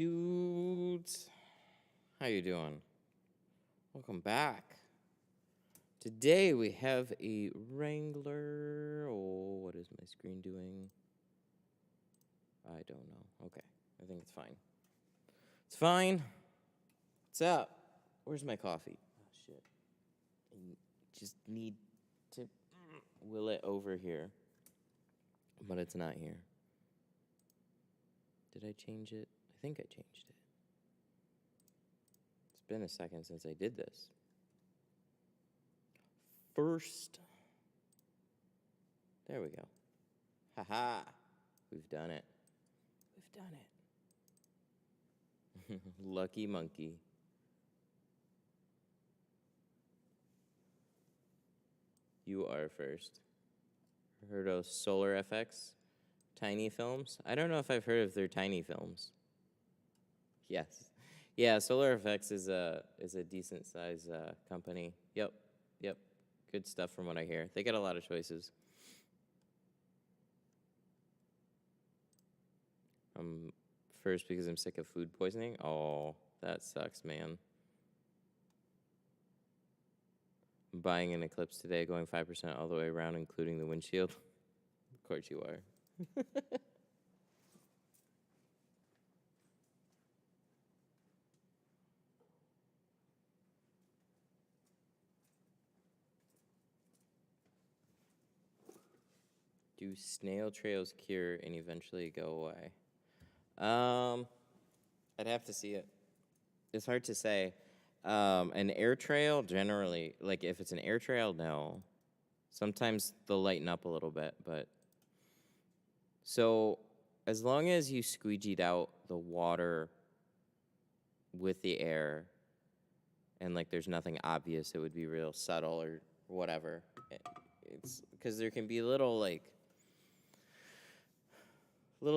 dudes. How you doing? Welcome back. Today we have a Wrangler. Oh, what is my screen doing? I don't know. Okay, I think it's fine. It's fine. What's up? Where's my coffee? Oh, shit. I just need to will it over here. But it's not here. Did I change it? I think I changed it. It's been a second since I did this. First. There we go. Haha. We've done it. We've done it. Lucky monkey. You are first. Heard of Solar FX? Tiny films? I don't know if I've heard of their tiny films. Yes. Yeah, Solar FX is a decent size company. Yep. Good stuff from what I hear. They get a lot of choices. First because I'm sick of food poisoning. Oh, that sucks, man. I'm buying an Eclipse today, going 5% all the way around, including the windshield. Of course you are. Do snail trails cure and eventually go away? I'd have to see it. It's hard to say. An air trail, generally, like if it's an air trail, no. Sometimes they'll lighten up a little bit, but... So, as long as you squeegeed out the water with the air, and like there's nothing obvious, it would be real subtle or whatever. It's because there can be little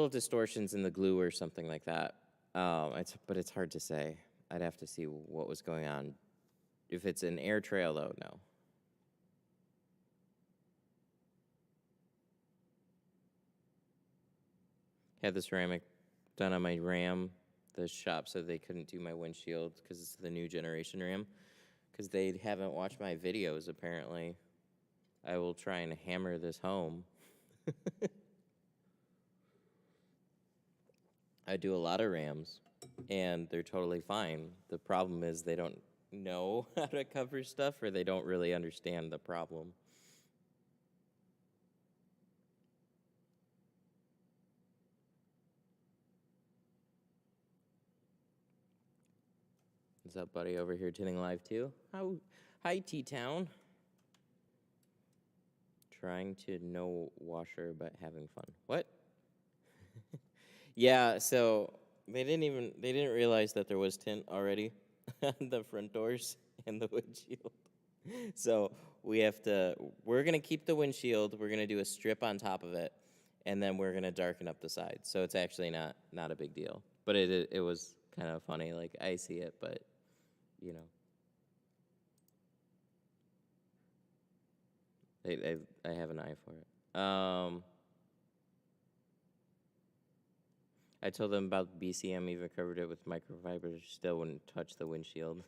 distortions in the glue or something like that. But it's hard to say. I'd have to see what was going on. If it's an air trail, though, no. Had the ceramic done on my Ram. The shop said they couldn't do my windshield because it's the new generation Ram. Because they haven't watched my videos, apparently. I will try and hammer this home. I do a lot of Rams, and they're totally fine. The problem is they don't know how to cover stuff, or they don't really understand the problem. What's up, buddy? Over here tinting live, too? Hi, T-Town. Trying to no washer, but having fun. What? Yeah, so they didn't realize that there was tint already on the front doors and the windshield. So we're gonna keep the windshield, we're gonna do a strip on top of it, and then we're gonna darken up the sides. So it's actually not a big deal. But it was kind of funny, like I see it, but you know. I have an eye for it. I told them about BCM, even covered it with microfiber, still wouldn't touch the windshield.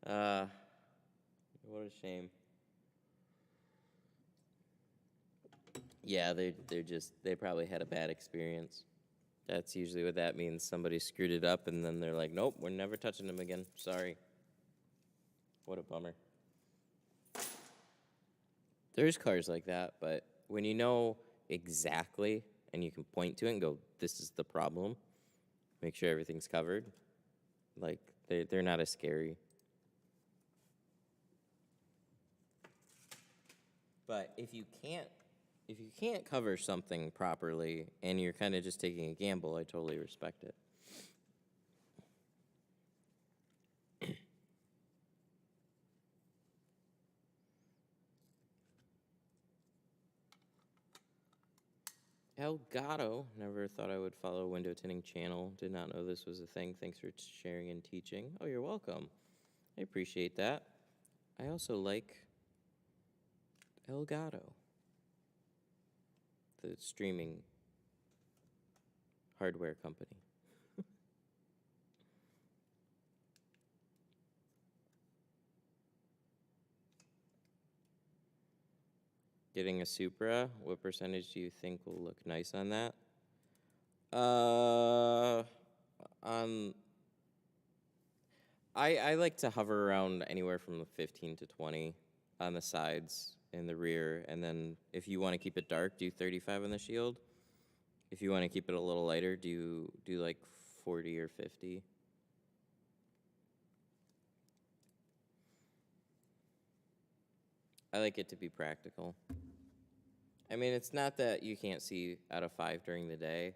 What a shame. Yeah, they probably had a bad experience. That's usually what that means. Somebody screwed it up and then they're like, nope, we're never touching them again. Sorry. What a bummer. There's cars like that, but when you know exactly and you can point to it and go, this is the problem, make sure everything's covered, like they're not as scary. But if you can't cover something properly and you're kind of just taking a gamble, I totally respect it. Elgato, never thought I would follow a window tinting channel. Did not know this was a thing. Thanks for sharing and teaching. Oh, you're welcome. I appreciate that. I also like Elgato, the streaming hardware company. Getting a Supra, what percentage do you think will look nice on that? I like to hover around anywhere from 15 to 20 on the sides and the rear, and then if you want to keep it dark, do 35 on the shield. If you want to keep it a little lighter, do like 40 or 50. I like it to be practical. I mean, it's not that you can't see out of 5 during the day.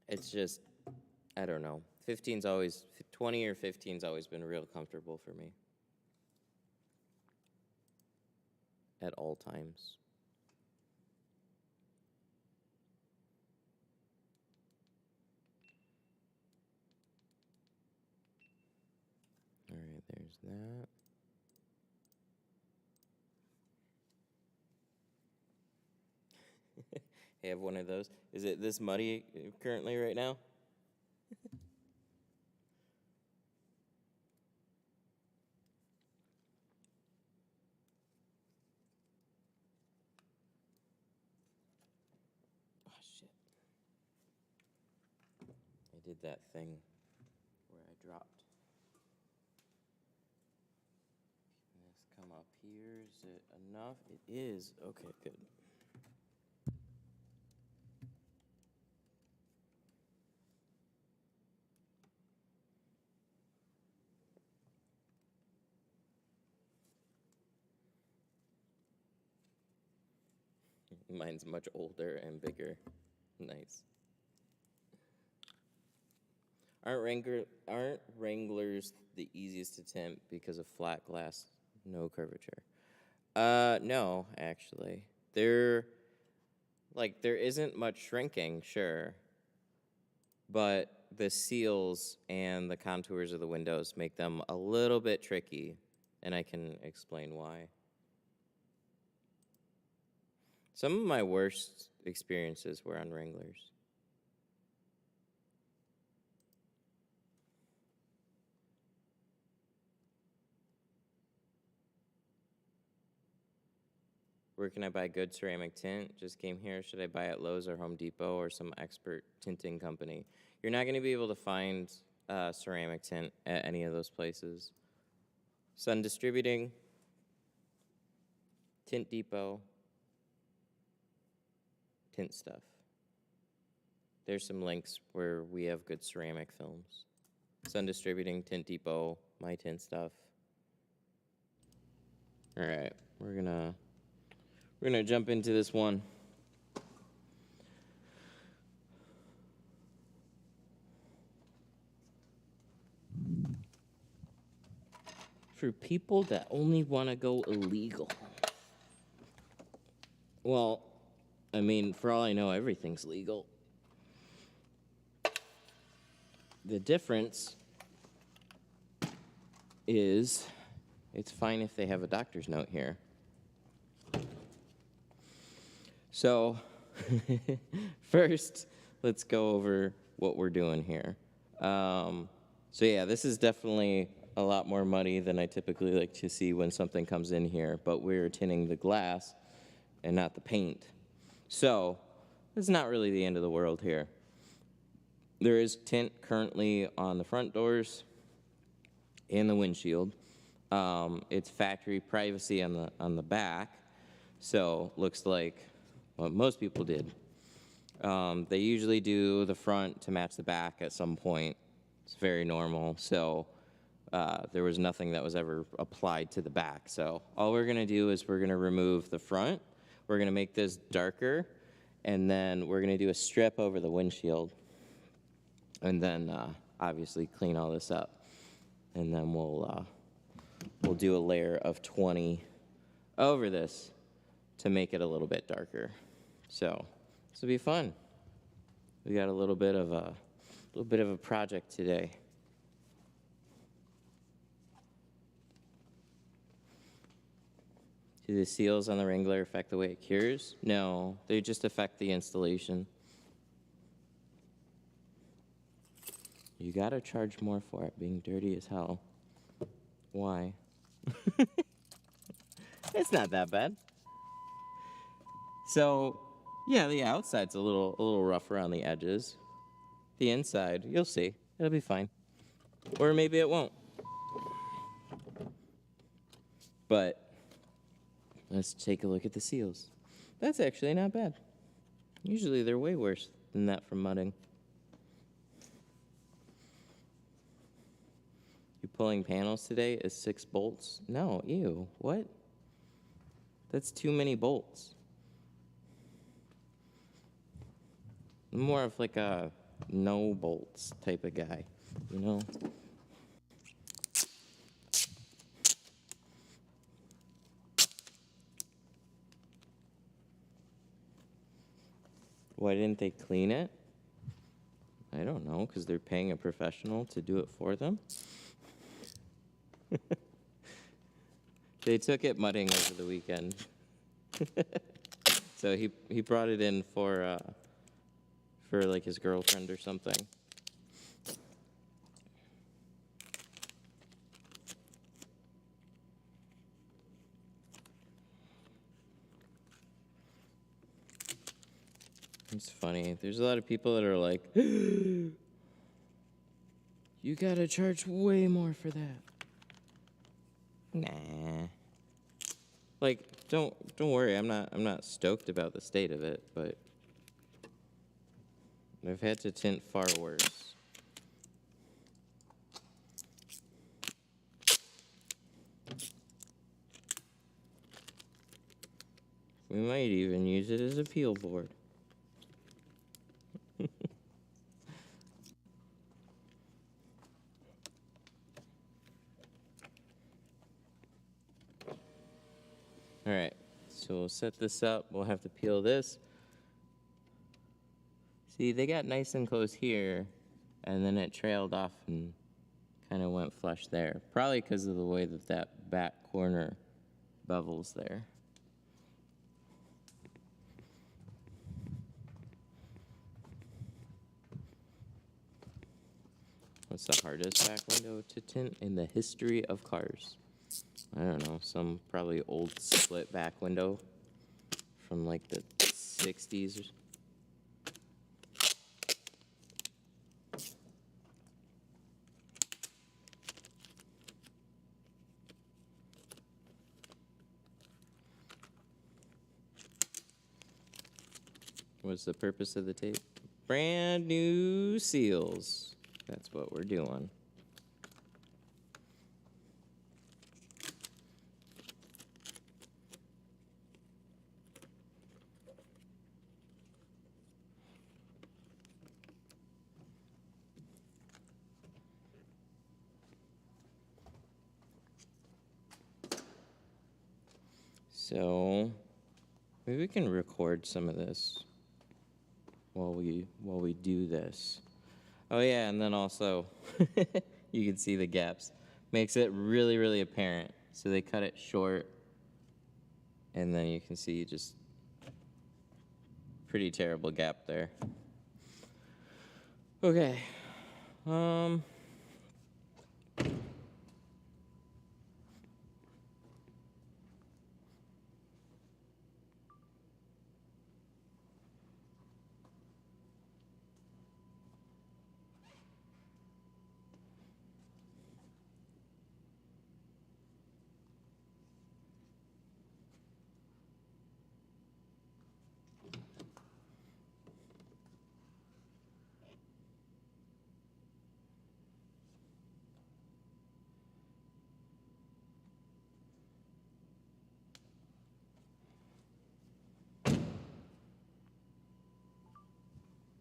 It's just, I don't know. 20 or 15's always been real comfortable for me. At all times. All right, there's that. I have one of those. Is it this muddy currently right now? Oh, shit. I did that thing where I dropped. Let's come up here. Is it enough? It is. Okay, good. Mine's much older and bigger. Nice. Aren't Wranglers the easiest to tint because of flat glass, no curvature? No, actually. There isn't much shrinking, sure. But the seals and the contours of the windows make them a little bit tricky, and I can explain why. Some of my worst experiences were on Wranglers. Where can I buy good ceramic tint? Just came here. Should I buy at Lowe's or Home Depot or some expert tinting company? You're not going to be able to find ceramic tint at any of those places. Sun Distributing, Tint Depot, Tint Stuff. There's some links where we have good ceramic films. Sun Distributing, Tint Depot, My Tint Stuff. All right, we're gonna jump into this one. For people that only want to go illegal. Well, I mean, for all I know, everything's legal. The difference is it's fine if they have a doctor's note here. So, first, let's go over what we're doing here. So yeah, this is definitely a lot more muddy than I typically like to see when something comes in here, but we're tinting the glass and not the paint. So, it's not really the end of the world here. There is tint currently on the front doors and the windshield. It's factory privacy on the back, so looks like what most people did. They usually do the front to match the back at some point. It's very normal, so there was nothing that was ever applied to the back. So all we're gonna do is we're gonna remove the front, we're gonna make this darker, and then we're gonna do a strip over the windshield. And then obviously clean all this up. And then we'll do a layer of 20 over this to make it a little bit darker. So this will be fun. We got a little bit of a project today. Do the seals on the Wrangler affect the way it cures? No, they just affect the installation. You gotta charge more for it, being dirty as hell. Why? It's not that bad. So, yeah, the outside's a little rough around the edges. The inside, you'll see, it'll be fine. Or maybe it won't. But let's take a look at the seals. That's actually not bad. Usually they're way worse than that from mudding. You pulling panels today is 6 bolts? No, ew, what? That's too many bolts. I'm more of like a no bolts type of guy, you know? Why didn't they clean it? I don't know, because they're paying a professional to do it for them. They took it mudding over the weekend. So he brought it in for like his girlfriend or something. It's funny. There's a lot of people that are like, you gotta charge way more for that. Nah. Like, don't worry. I'm not stoked about the state of it, but I've had to tint far worse. We might even use it as a peel board. All right, so we'll set this up. We'll have to peel this. See, they got nice and close here, and then it trailed off and kind of went flush there. Probably because of the way that that back corner bevels there. What's the hardest back window to tint in the history of cars? I don't know, some probably old split back window from like the 60s. What's the purpose of the tape? Brand new seals. That's what we're doing. So maybe we can record some of this while we do this. Oh yeah, and then also you can see the gaps. Makes it really, really apparent. So they cut it short, and then you can see just pretty terrible gap there. Okay.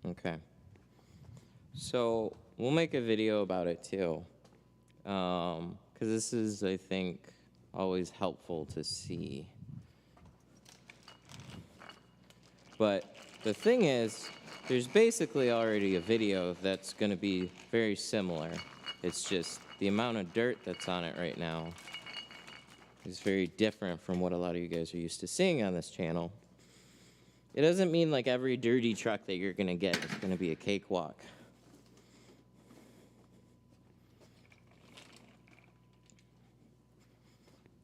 Okay. So we'll make a video about it too, because this is, I think, always helpful to see. But the thing is, there's basically already a video that's going to be very similar. It's just the amount of dirt that's on it right now is very different from what a lot of you guys are used to seeing on this channel. It doesn't mean like every dirty truck that you're gonna get is gonna be a cakewalk.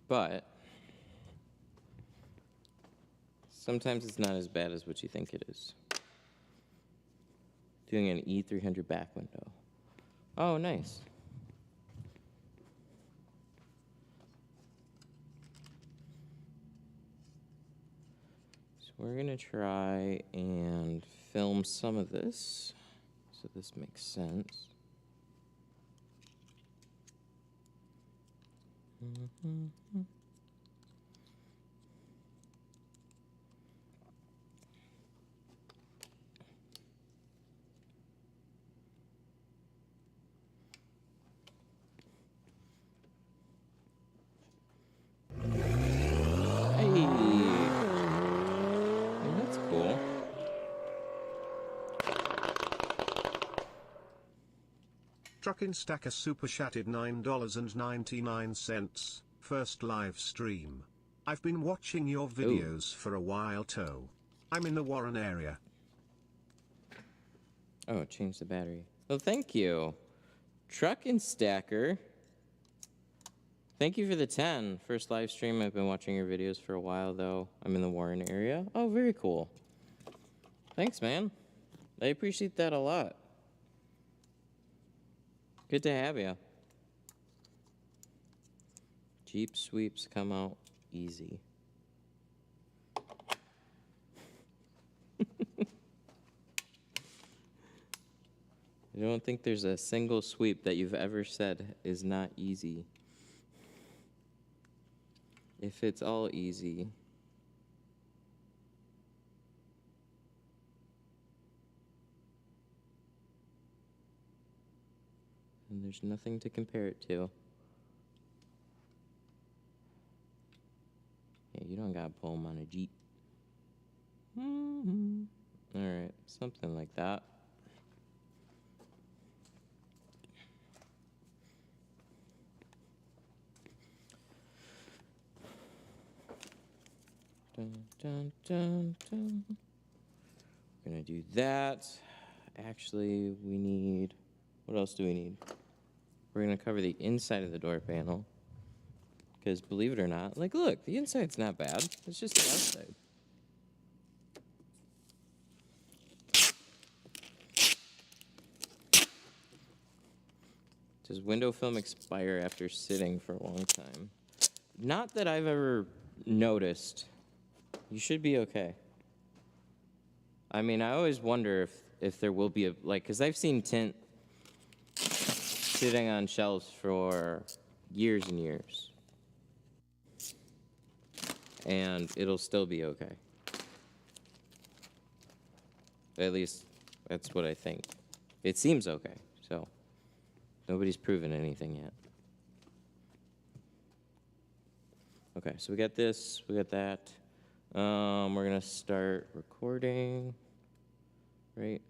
But sometimes it's not as bad as what you think it is. Doing an E300 back window. Oh, nice. So we're gonna try and film some of this, so this makes sense. Mm-hmm. Hey, well, that's cool. Truckin' Stacker super chatted $9.99. First live stream. I've been watching your videos for a while too. I'm in the Warren area. Oh, change the battery. Well, thank you. Truckin' Stacker. Thank you for the 10. First live stream. I've been watching your videos for a while, though. I'm in the Warren area. Oh, very cool. Thanks, man. I appreciate that a lot. Good to have you. Jeep sweeps come out easy. I don't think there's a single sweep that you've ever said is not easy. If it's all easy. And there's nothing to compare it to. Yeah, you don't gotta pull them on a Jeep. Alright, something like that. Dun, dun, dun, dun. We're gonna do that. Actually, we need, what else do we need? We're gonna cover the inside of the door panel. Because believe it or not, like look, the inside's not bad. It's just the outside. Does window film expire after sitting for a long time? Not that I've ever noticed. You should be okay. I mean, I always wonder if there will be a, like, because I've seen tint sitting on shelves for years and years. And it'll still be okay. At least, that's what I think. It seems okay, so nobody's proven anything yet. Okay, so we got this, we got that. We're gonna start recording, right?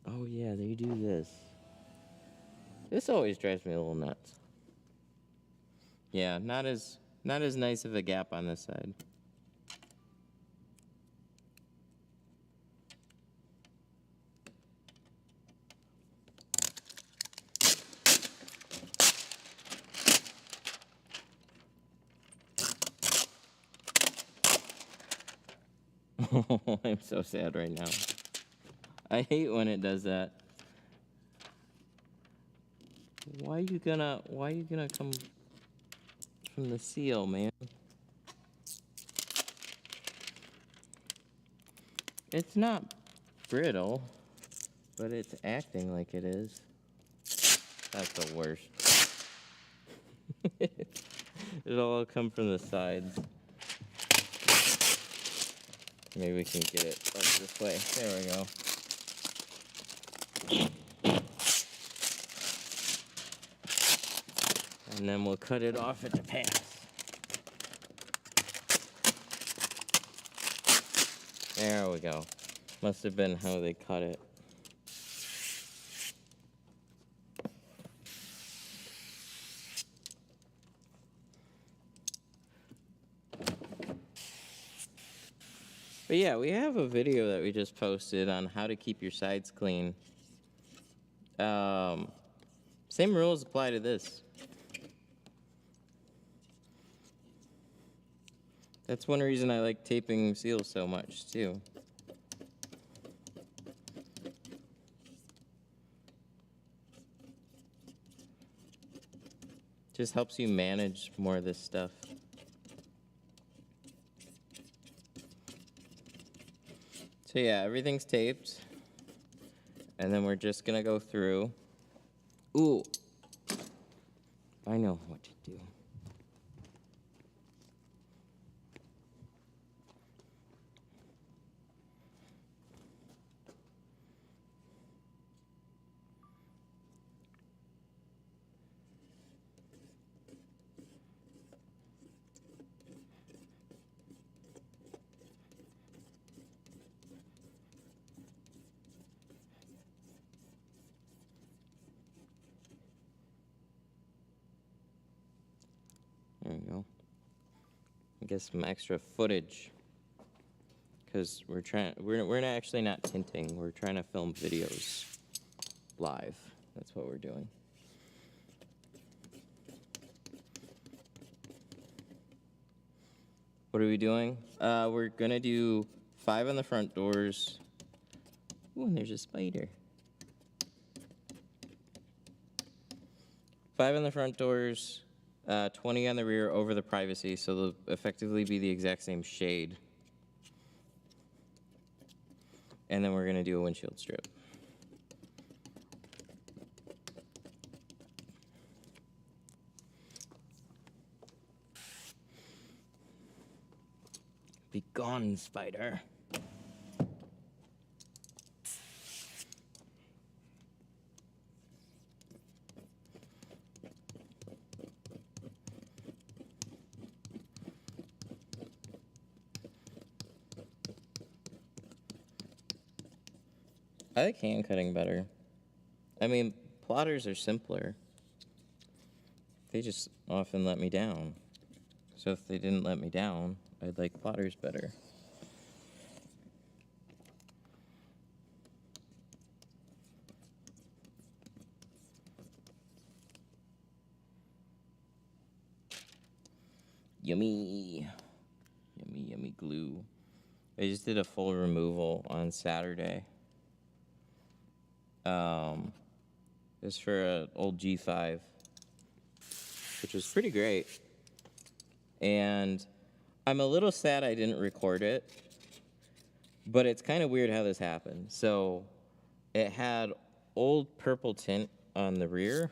Oh yeah, they do this. This always drives me a little nuts. Yeah, not as nice of a gap on this side. I'm so sad right now. I hate when it does that. Why you gonna come from the seal, man? It's not brittle, but it's acting like it is. That's the worst. It'll all come from the sides. Maybe we can get it up this way. There we go. And then we'll cut it off at the pass. There we go. Must have been how they cut it. But yeah, we have a video that we just posted on how to keep your sides clean. Same rules apply to this. That's one reason I like taping seals so much, too. Just helps you manage more of this stuff. So yeah, everything's taped. And then we're just gonna go through. Ooh, I know what to do. There we go. Get some extra footage. Because we're actually not tinting. We're trying to film videos live. That's what we're doing. What are we doing? We're gonna do 5 on the front doors. Ooh, and there's a spider. 5 on the front doors, 20 on the rear over the privacy, so they'll effectively be the exact same shade. And then we're gonna do a windshield strip. Be gone, spider. I like hand cutting better. I mean, plotters are simpler. They just often let me down. So if they didn't let me down, I'd like plotters better. Yummy. Yummy, yummy glue. I just did a full removal on Saturday. This for an old G5, which was pretty great. And I'm a little sad I didn't record it, but it's kind of weird how this happened. So it had old purple tint on the rear.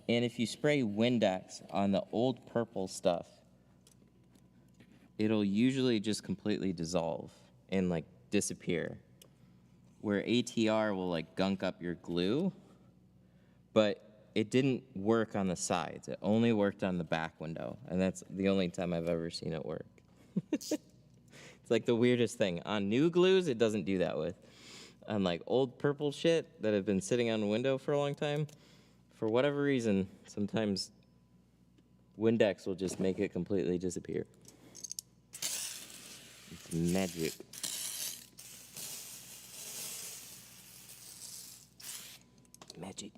And if you spray Windex on the old purple stuff, it'll usually just completely dissolve and like disappear. Where ATR will like gunk up your glue, but it didn't work on the sides. It only worked on the back window, and that's the only time I've ever seen it work. It's like the weirdest thing. On new glues, it doesn't do that with. On like old purple shit that have been sitting on the window for a long time, for whatever reason, sometimes Windex will just make it completely disappear. It's magic. Magic.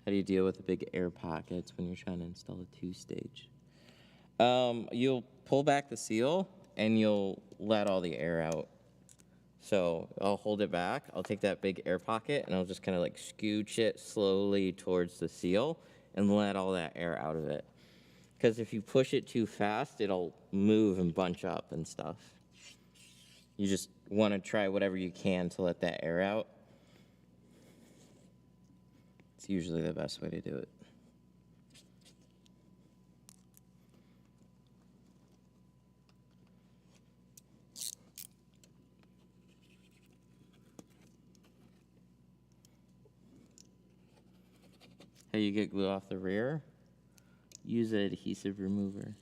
How do you deal with the big air pockets when you're trying to install a 2-stage? You'll pull back the seal and you'll let all the air out. So I'll hold it back. I'll take that big air pocket and I'll just kind of like scooch it slowly towards the seal and let all that air out of it. Because if you push it too fast, it'll move and bunch up and stuff. You just want to try whatever you can to let that air out. It's usually the best way to do it. how you get glue off the rear, use an adhesive remover.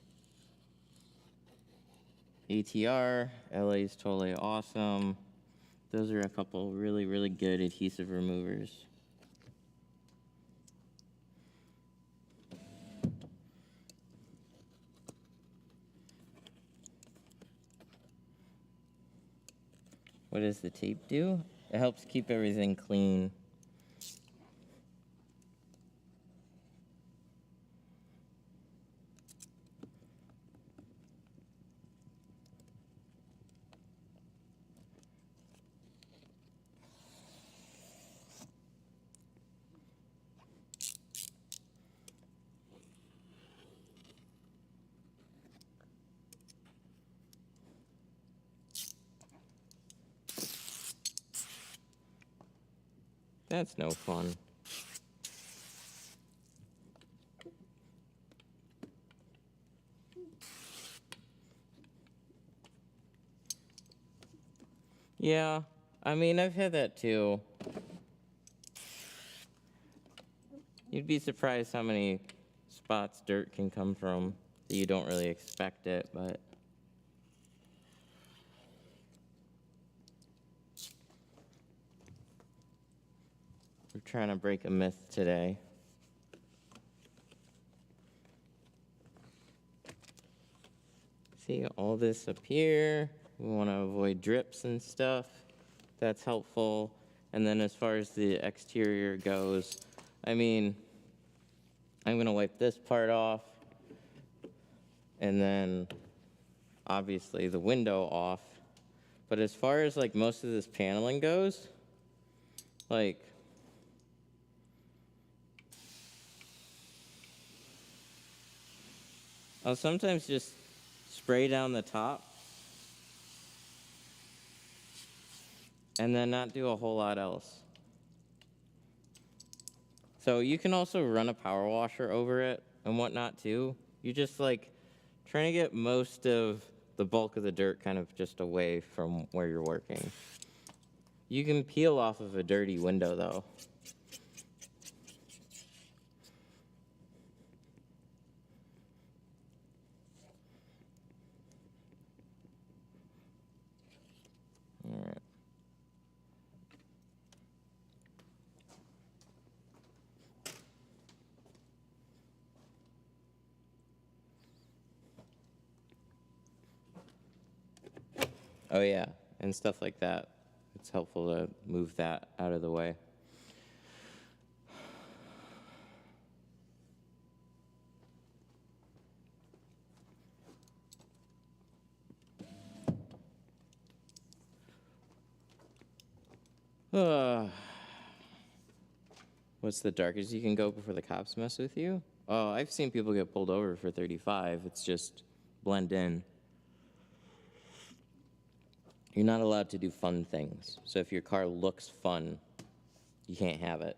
ATR, LA is totally awesome. Those are a couple really, really good adhesive removers. What does the tape do? It helps keep everything clean. That's no fun. Yeah, I mean, I've had that too. You'd be surprised how many spots dirt can come from that you don't really expect it, but we're trying to break a myth today. See all this up here? We want to avoid drips and stuff. That's helpful. And then as far as the exterior goes, I mean, I'm going to wipe this part off. And then obviously the window off. But as far as like most of this paneling goes, like, I'll sometimes just spray down the top and then not do a whole lot else. So you can also run a power washer over it and whatnot too. You just like trying to get most of the bulk of the dirt kind of just away from where you're working. You can peel off of a dirty window though. All right. Oh yeah, and stuff like that. It's helpful to move that out of the way. What's the darkest you can go before the cops mess with you? Oh, I've seen people get pulled over for 35. It's just blend in. You're not allowed to do fun things. So if your car looks fun, you can't have it.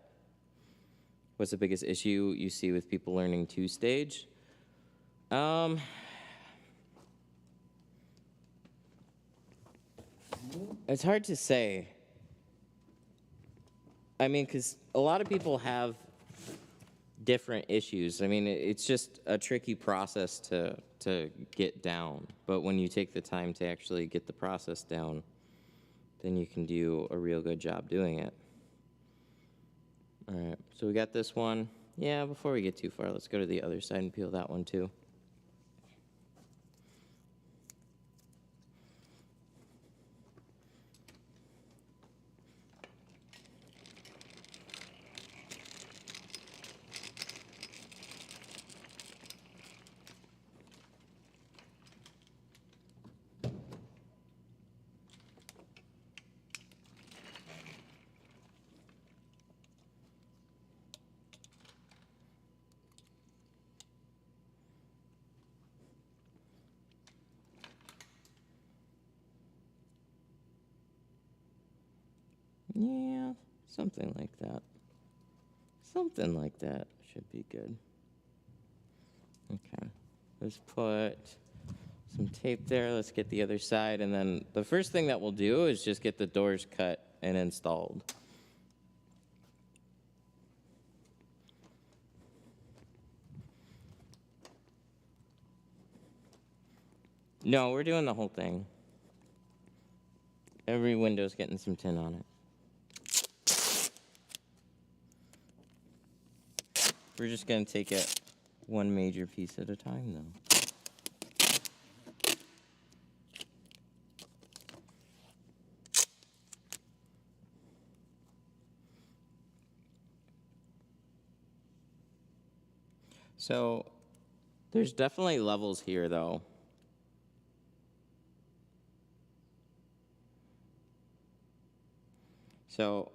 What's the biggest issue you see with people learning two-stage? It's hard to say. I mean, because a lot of people have different issues. I mean, it's just a tricky process to get down. But when you take the time to actually get the process down, then you can do a real good job doing it. All right, so we got this one. Yeah, before we get too far, let's go to the other side and peel that one too. Yeah, something like that. Something like that should be good. Okay, let's put some tape there. Let's get the other side. And then the first thing that we'll do is just get the doors cut and installed. No, we're doing the whole thing. Every window's getting some tint on it. We're just going to take it one major piece at a time, though. So, there's definitely levels here, though. So,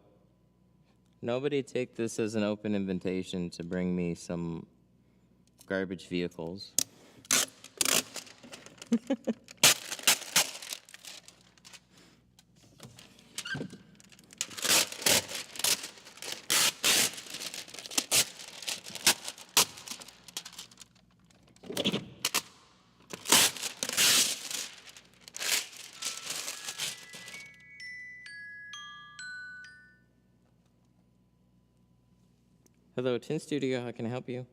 nobody take this as an open invitation to bring me some garbage vehicles. Hello, Tint Studio, how can I help you?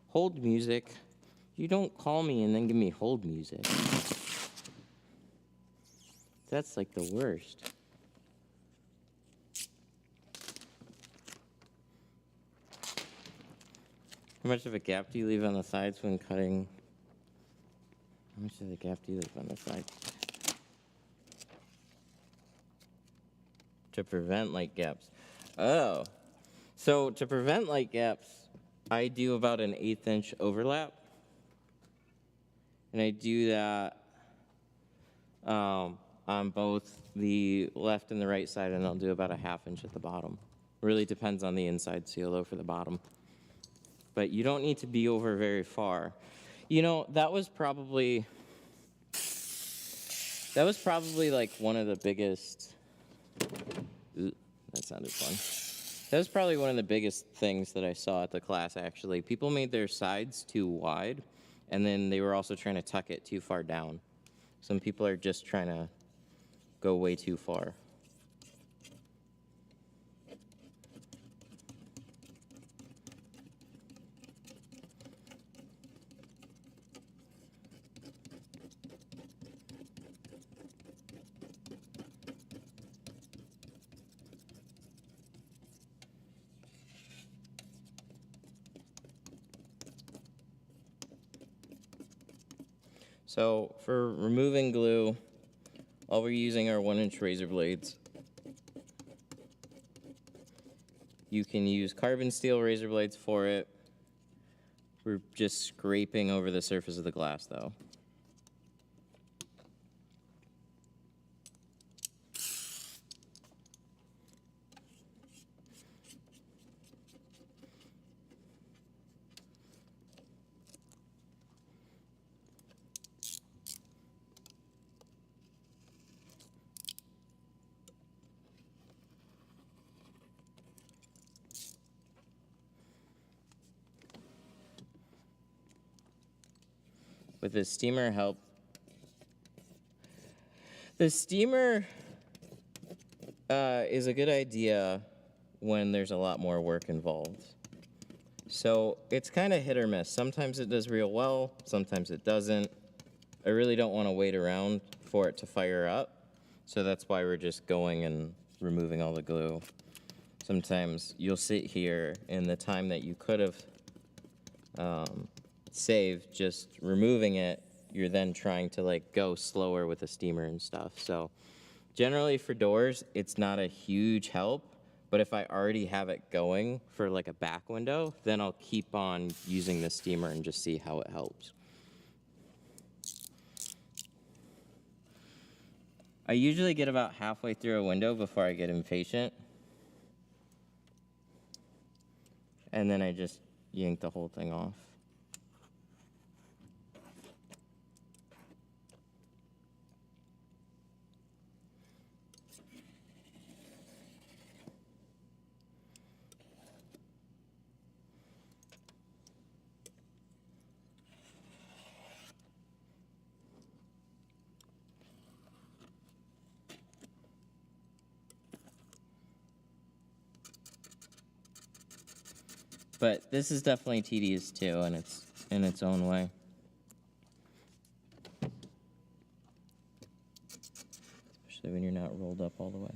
Hold music? You don't call me and then give me hold music. That's like the worst. How much of a gap do you leave on the sides when cutting? How much of a gap do you leave on the sides? To prevent light gaps. Oh. So to prevent light gaps, I do about an 1/8 inch overlap. And I do that on both the left and the right side, and I'll do about a 1/2 inch at the bottom. Really depends on the inside seal though for the bottom. But you don't need to be over very far. You know, that was probably like one of the biggest. Ooh, that sounded fun. That was probably one of the biggest things that I saw at the class, actually. People made their sides too wide, and then they were also trying to tuck it too far down. Some people are just trying to go way too far. So for removing glue, all we're using are 1-inch razor blades. You can use carbon steel razor blades for it. We're just scraping over the surface of the glass though. With the steamer help. The steamer is a good idea when there's a lot more work involved. So it's kind of hit or miss. Sometimes it does real well, sometimes it doesn't. I really don't want to wait around for it to fire up, so that's why we're just going and removing all the glue. Sometimes you'll sit here and the time that you could have saved just removing it, you're then trying to like go slower with the steamer and stuff. So generally for doors, it's not a huge help, but if I already have it going for like a back window, then I'll keep on using the steamer and just see how it helps. I usually get about halfway through a window before I get impatient. And then I just yank the whole thing off. But this is definitely tedious too, and it's in its own way. Especially when you're not rolled up all the way.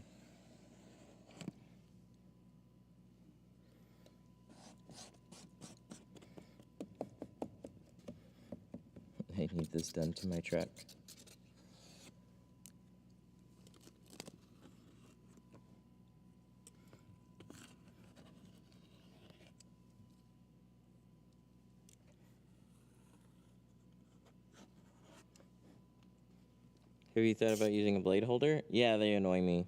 I need this done to my truck. Have you thought about using a blade holder? Yeah, they annoy me.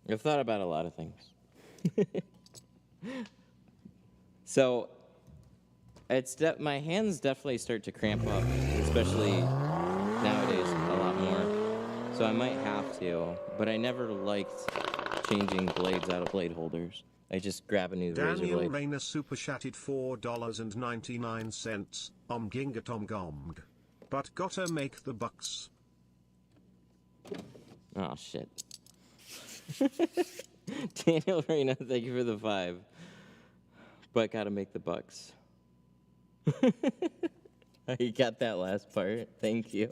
I've thought about a lot of things. So, my hands definitely start to cramp up, especially nowadays a lot more. So I might have to, but I never liked changing blades out of blade holders. I just grab a new razor Daniel blade. Rayner super chatted $4.99. Gingatom gomg. But gotta make the bucks. Oh, shit. Daniel Reyna, thank you for the 5. But gotta make the bucks. You got that last part. Thank you.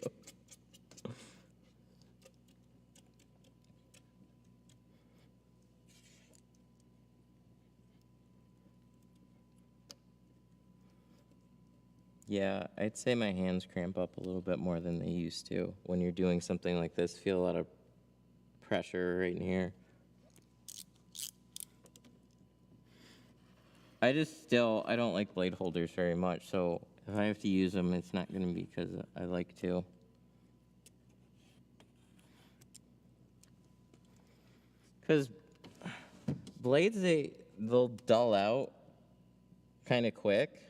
Yeah, I'd say my hands cramp up a little bit more than they used to. When you're doing something like this, feel a lot of pressure right in here. I don't like blade holders very much, so if I have to use them, it's not going to be because I like to. Because blades, they'll dull out kind of quick.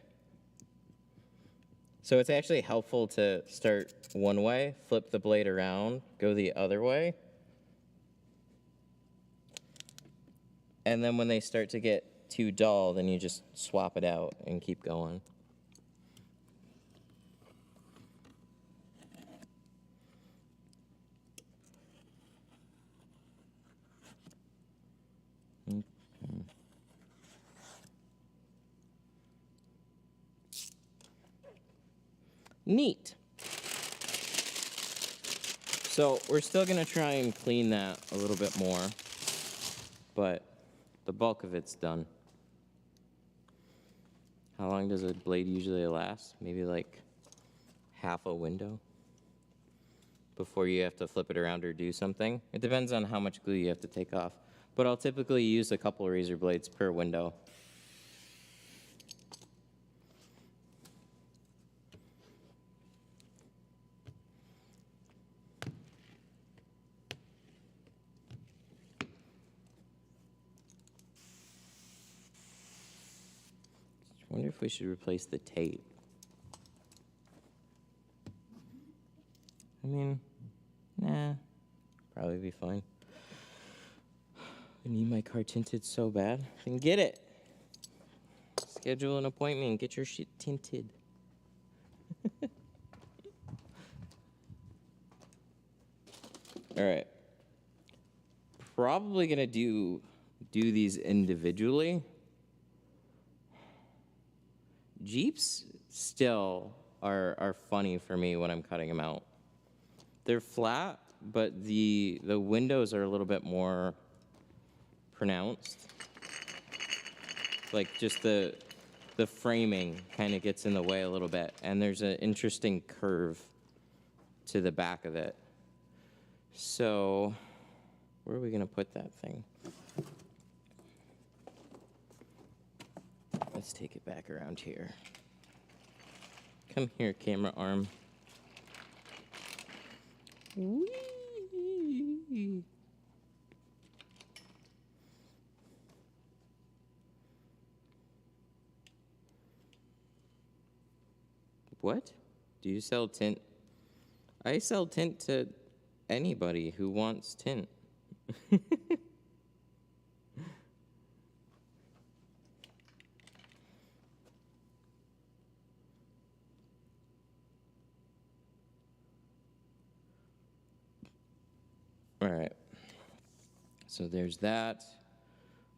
So it's actually helpful to start one way, flip the blade around, go the other way. And then when they start to get too dull, then you just swap it out and keep going. Neat. So we're still going to try and clean that a little bit more, but the bulk of it's done. How long does a blade usually last? Maybe like half a window before you have to flip it around or do something. It depends on how much glue you have to take off, but I'll typically use a couple razor blades per window. I wonder if we should replace the tape. I mean, nah, probably be fine. I need my car tinted so bad. Then get it. Schedule an appointment and get your shit tinted. All right. Probably gonna do these individually. Jeeps still are funny for me when I'm cutting them out. They're flat, but the windows are a little bit more pronounced. Like just the framing kind of gets in the way a little bit, and there's an interesting curve to the back of it. So where are we gonna put that thing? Let's take it back around here. Come here, camera arm. Whee! What? Do you sell tint? I sell tint to anybody who wants tint. All right. So there's that.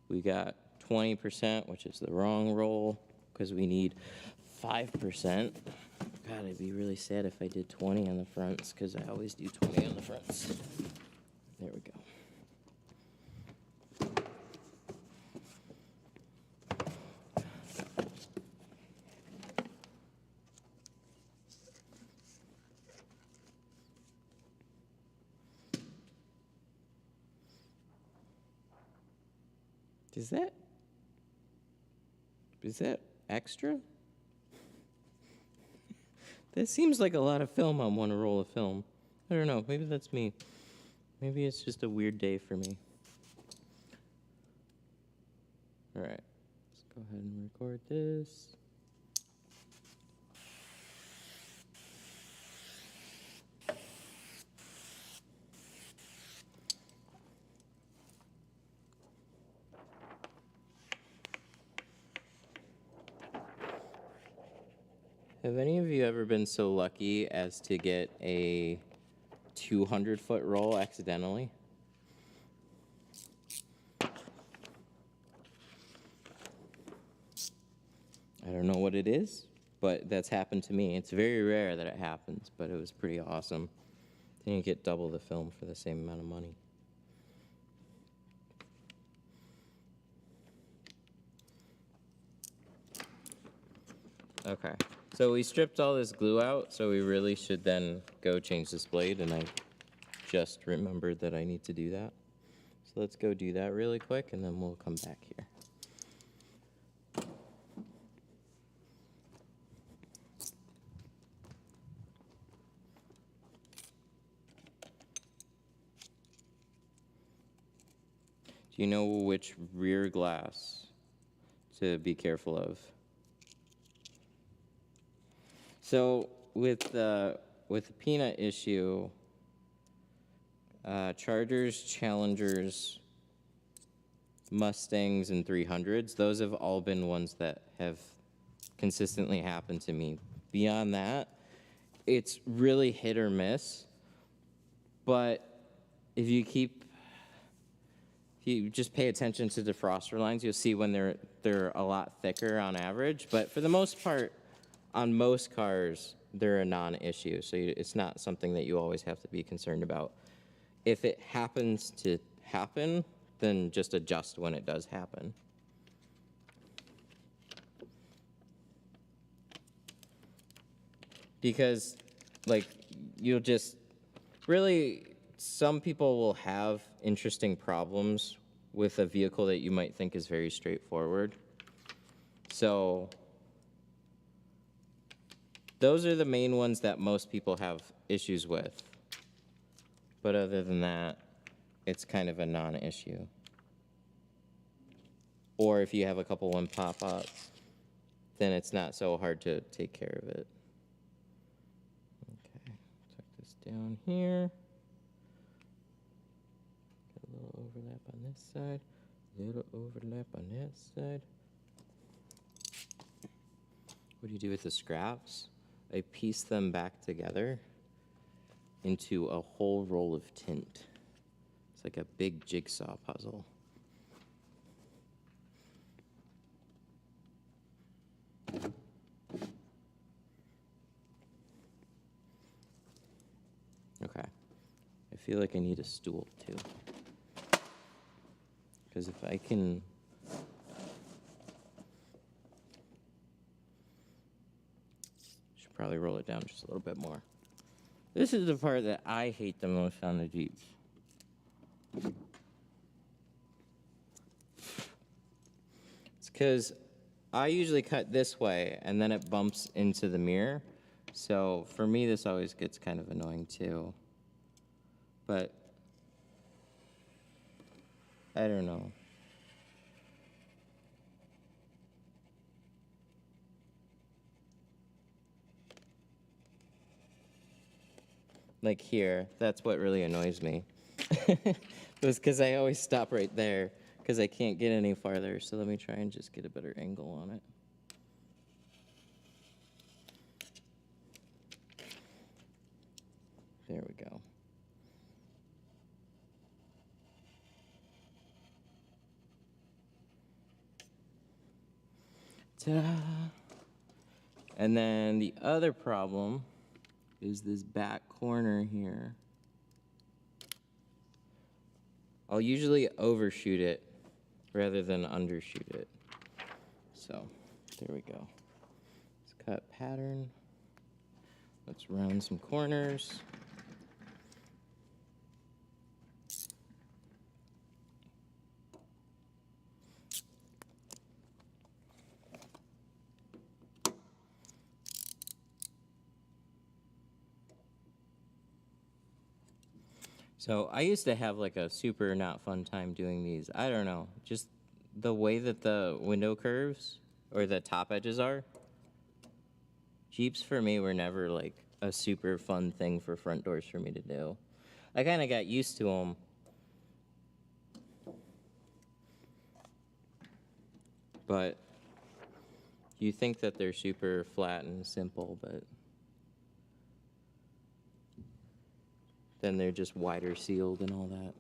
We got 20%, which is the wrong roll, because we need 5%. God, I'd be really sad if I did 20 on the fronts, because I always do 20 on the fronts. There we go. Is that extra? That seems like a lot of film on one roll of film. I don't know, maybe that's me. Maybe it's just a weird day for me. All right, let's go ahead and record this. Have any of you ever been so lucky as to get a 200-foot roll accidentally? I don't know what it is, but that's happened to me. It's very rare that it happens, but it was pretty awesome. Then you get double the film for the same amount of money. Okay, so we stripped all this glue out, so we really should then go change this blade, and I just remembered that I need to do that. So let's go do that really quick, and then we'll come back here. Do you know which rear glass to be careful of? So with the peanut issue, Chargers, Challengers, Mustangs, and 300s, those have all been ones that have consistently happened to me. Beyond that, it's really hit or miss. But if you just pay attention to defroster lines, you'll see when they're a lot thicker on average. But for the most part, on most cars, they're a non-issue, so it's not something that you always have to be concerned about. If it happens to happen, then just adjust when it does happen. Because, like, you'll just, really, some people will have interesting problems with a vehicle that you might think is very straightforward. So those are the main ones that most people have issues with. But other than that, it's kind of a non-issue. Or if you have a couple one pop-ups, then it's not so hard to take care of it. Okay, tuck this down here. Got a little overlap on this side, a little overlap on that side. What do you do with the scraps? I piece them back together into a whole roll of tint. It's like a big jigsaw puzzle. Okay. I feel like I need a stool too. Because if I can... should probably roll it down just a little bit more. This is the part that I hate the most on the Jeeps. It's because I usually cut this way, and then it bumps into the mirror. So for me, this always gets kind of annoying too. But I don't know. Like here, that's what really annoys me. It was because I always stop right there because I can't get any farther. So let me try and just get a better angle on it. There we go. Ta-da! And then the other problem is this back corner here. I'll usually overshoot it rather than undershoot it. So, there we go. Let's cut pattern. Let's round some corners. So I used to have like a super not fun time doing these. I don't know, just the way that the window curves or the top edges are. Jeeps for me were never like a super fun thing for front doors for me to do. I kind of got used to them. But you think that they're super flat and simple, but then they're just wider sealed and all that.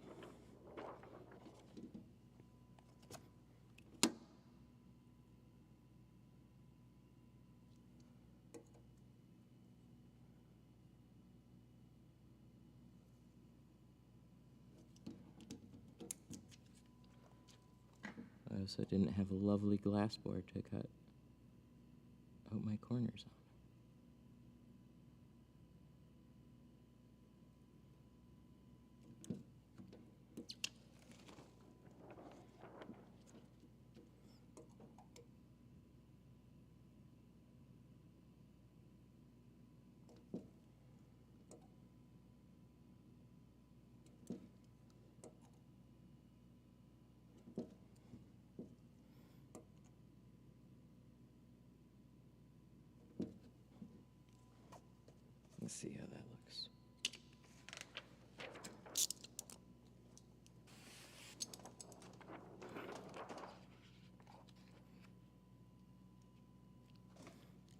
I also didn't have a lovely glass board to cut out my corners on. Let's see how that looks.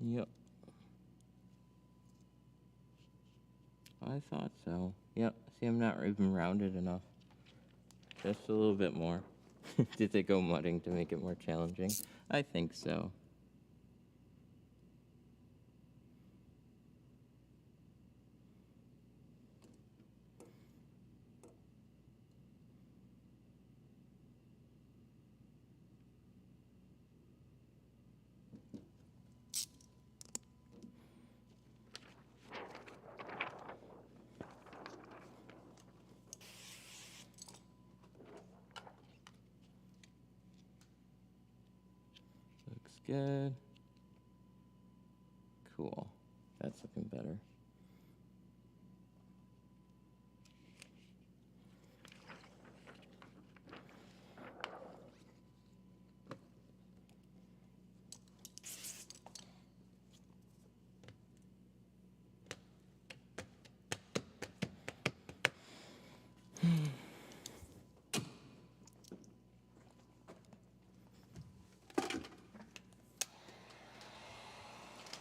Yep. I thought so. Yep. See, I'm not even rounded enough. Just a little bit more. Did they go mudding to make it more challenging? I think so. Looks good. Cool. That's looking better.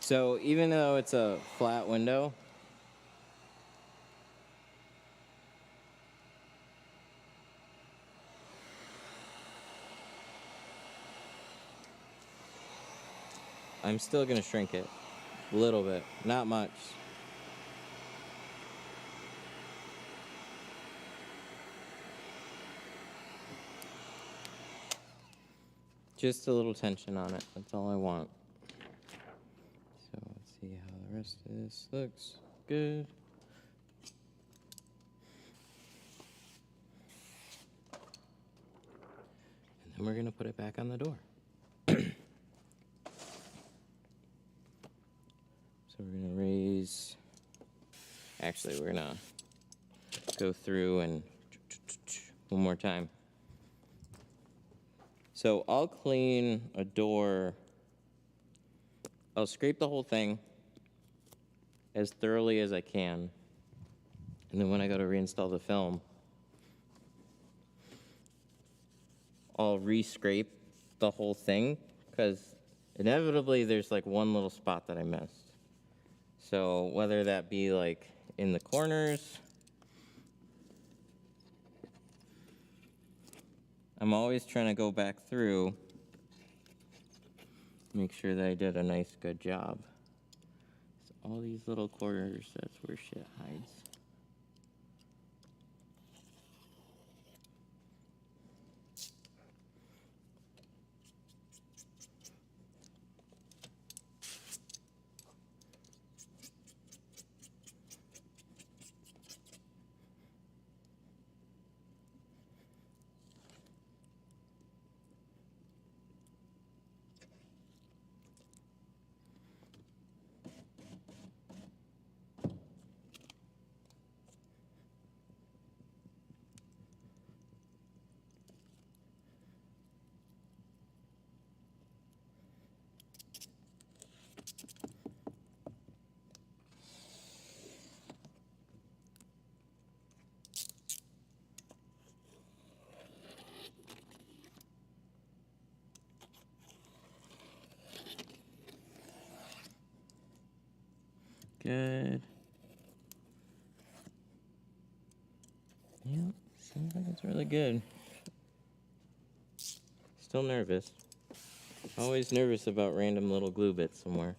So even though it's a flat window, I'm still gonna shrink it a little bit, not much. Just a little tension on it, that's all I want. So let's see how the rest of this looks. Good. And then we're gonna put it back on the door. So we're gonna raise, actually we're gonna go through and one more time. So I'll clean a door, I'll scrape the whole thing as thoroughly as I can. And then when I go to reinstall the film, I'll re-scrape the whole thing because inevitably there's like one little spot that I missed. So whether that be like in the corners, I'm always trying to go back through, make sure that I did a nice, good job. So all these little corners, that's where shit hides. Good. Yep, seems like it's really good. Still nervous. Always nervous about random little glue bits somewhere.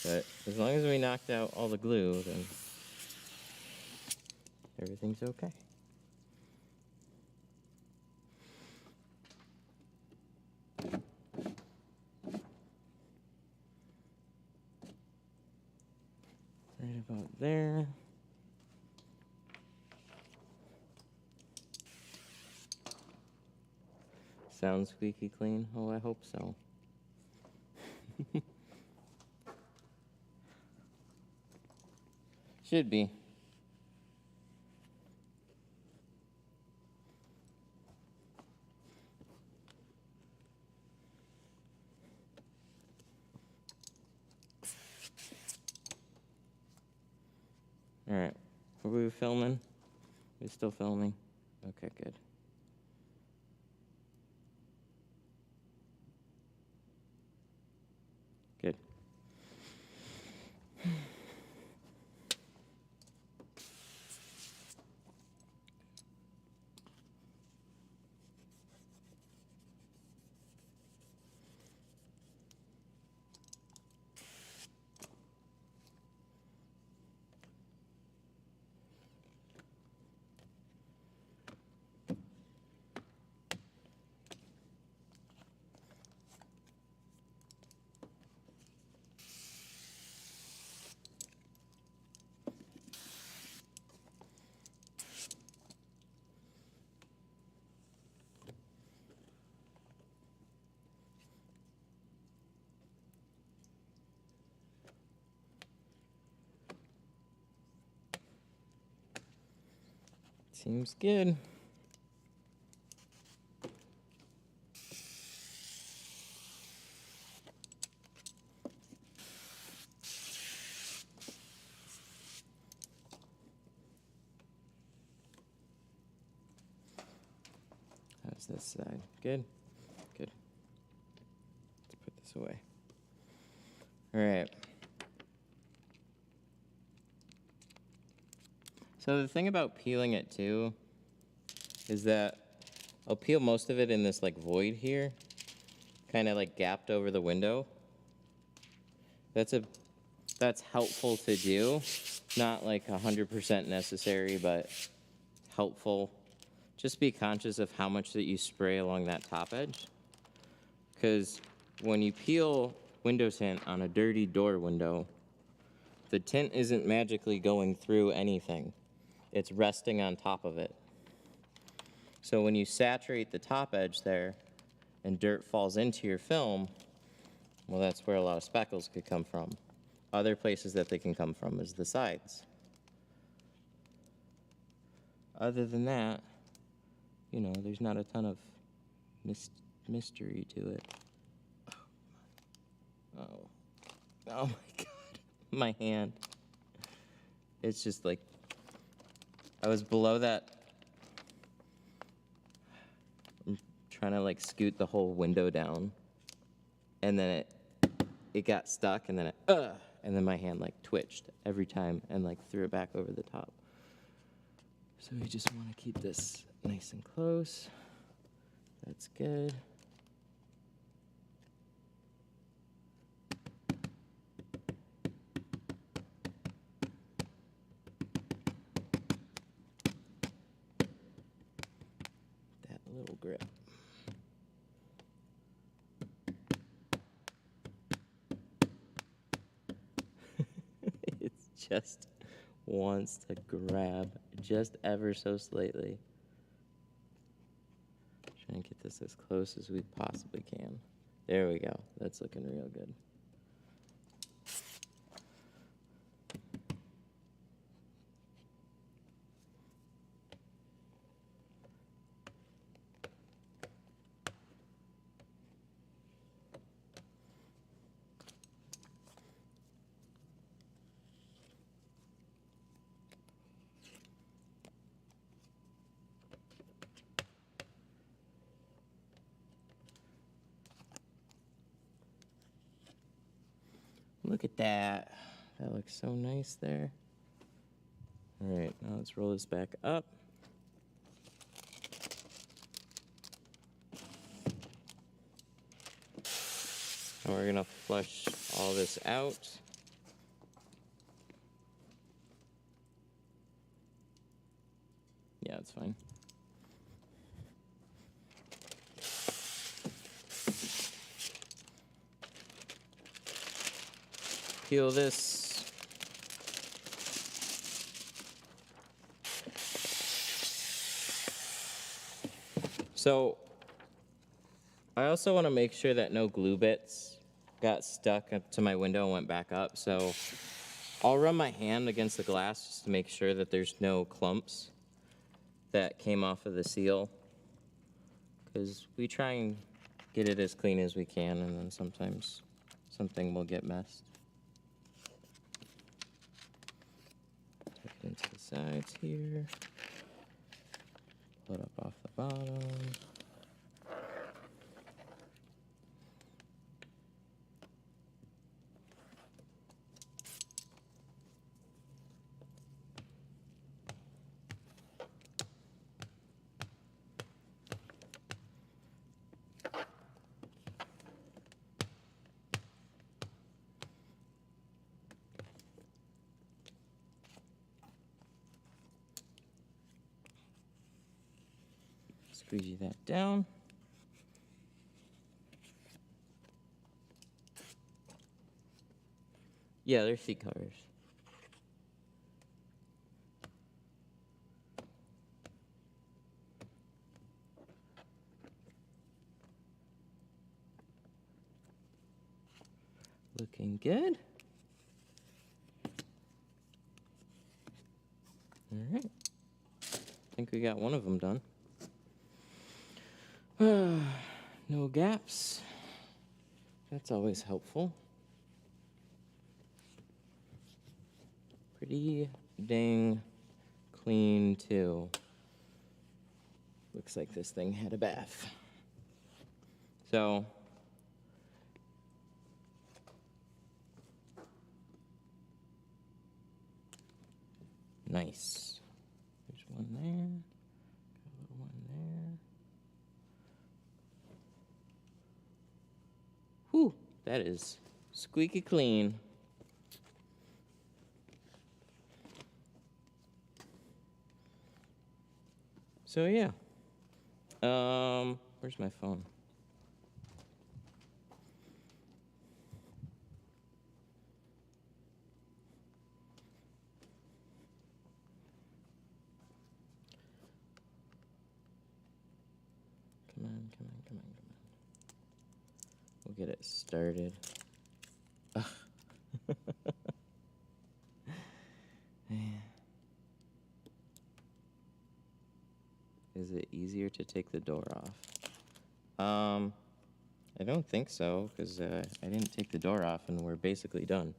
But as long as we knocked out all the glue, then everything's okay. Right about there. Sounds squeaky clean? Oh, I hope so. Should be. All right. Are we filming? We still filming? Okay, good. Good. Seems good. How's this side? Good? Good. Let's put this away. All right. So the thing about peeling it too is that I'll peel most of it in this like void here, kind of like gapped over the window. That's helpful to do. Not like 100% necessary, but helpful. Just be conscious of how much that you spray along that top edge. Because when you peel window tint on a dirty door window, the tint isn't magically going through anything. It's resting on top of it. So when you saturate the top edge there and dirt falls into your film, well, that's where a lot of speckles could come from. Other places that they can come from is the sides. Other than that, you know, there's not a ton of mystery to it. Oh my God, my hand. It's just like, I was below that. I'm trying to like scoot the whole window down. And then it got stuck and then and then my hand like twitched every time and like threw it back over the top. So we just want to keep this nice and close. That's good. grip. It just wants to grab just ever so slightly. Trying to get this as close as we possibly can. There we go. That's looking real good. Look at that. That looks so nice there. All right, now let's roll this back up. And we're gonna flush all this out. Yeah, it's fine. Peel this. So I also want to make sure that no glue bits got stuck up to my window and went back up. So I'll run my hand against the glass just to make sure that there's no clumps that came off of the seal, because we try and get it as clean as we can, and then sometimes something will get messed. Tuck it into the sides here. Pull it up off the bottom. Squeegee that down. Yeah, they're seat covers. Looking good. All right. I think we got one of them done. No gaps. That's always helpful. Pretty dang clean, too. Looks like this thing had a bath. So, nice. There's one there. Got a little one there. Whew, that is squeaky clean. So yeah, where's my phone? Come on, come on, come on, come on. We'll get it started. Ugh. Is it easier to take the door off? I don't think so, because I didn't take the door off and we're basically done.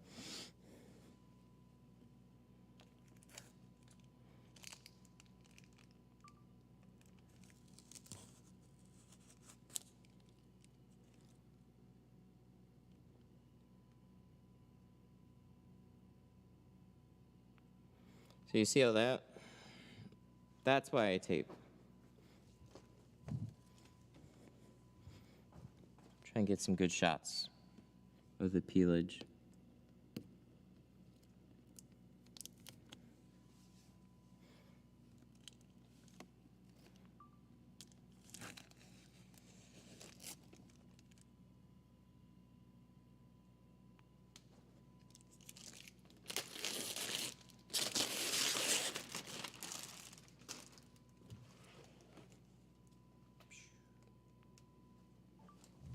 So you see how that's why I tape. Try and get some good shots of the peelage.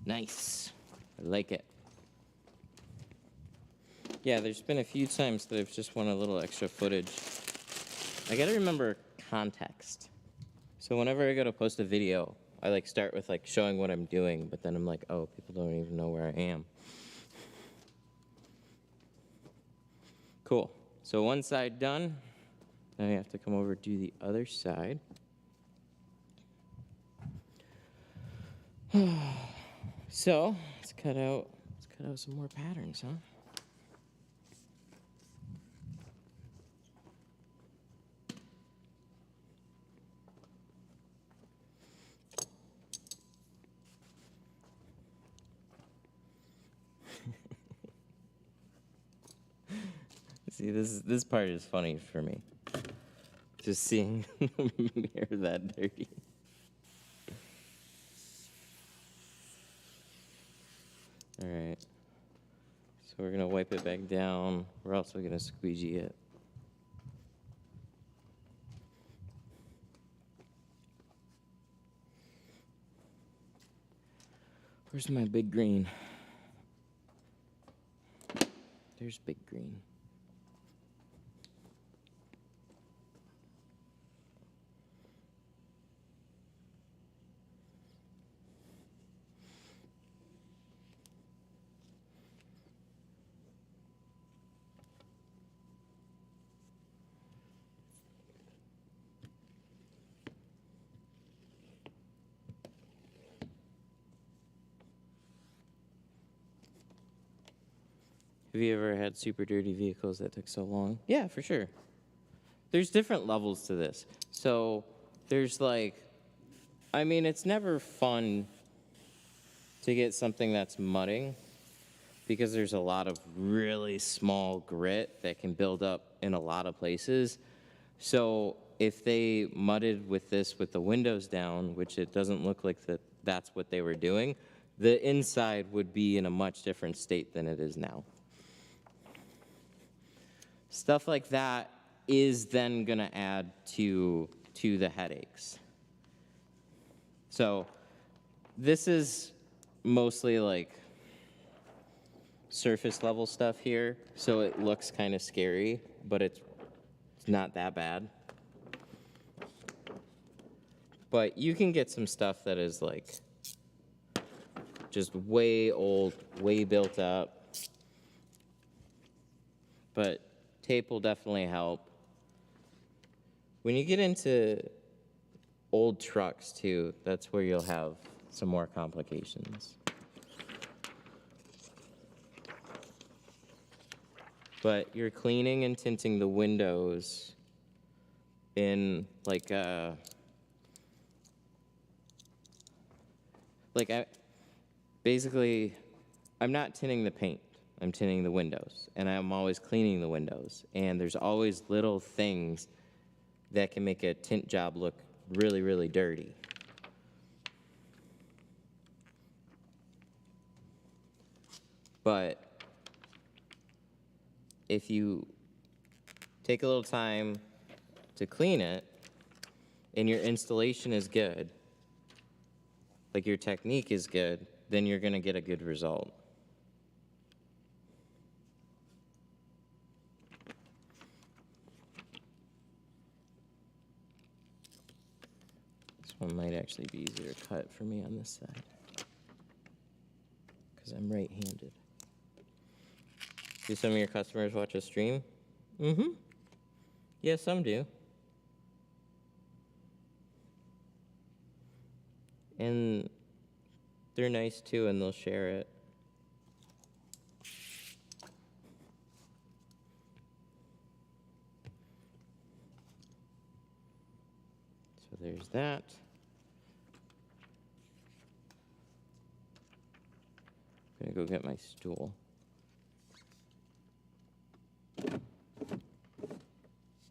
Nice. I like it. Yeah, there's been a few times that I've just wanted a little extra footage. I gotta remember context. So whenever I go to post a video, I like start with like showing what I'm doing, but then I'm like, oh, people don't even know where I am. Cool. So one side done. Now you have to come over to do the other side. So let's cut out some more patterns, huh? See, this part is funny for me. Just seeing the mirror that dirty. All right. So we're gonna wipe it back down. We're also gonna squeegee it. Where's my big green? There's big green. Have you ever had super dirty vehicles that took so long? Yeah, for sure. There's different levels to this. So there's like, I mean, it's never fun to get something that's mudding because there's a lot of really small grit that can build up in a lot of places. So if they mudded with this with the windows down, which it doesn't look like that's what they were doing, the inside would be in a much different state than it is now. Stuff like that is then going to add to the headaches. So this is mostly like surface level stuff here, so it looks kind of scary, but it's not that bad. But you can get some stuff that is like just way old, way built up. But tape will definitely help. When you get into old trucks too, that's where you'll have some more complications. But you're cleaning and tinting the windows in basically, I'm not tinting the paint. I'm tinting the windows, and I'm always cleaning the windows. And there's always little things that can make a tint job look really, really dirty. But if you take a little time to clean it, and your installation is good, like your technique is good, then you're gonna get a good result. This one might actually be easier to cut for me on this side, because I'm right-handed. Do some of your customers watch a stream? Mm-hmm. Yeah, some do. And they're nice too, and they'll share it. So there's that. I'm gonna go get my stool.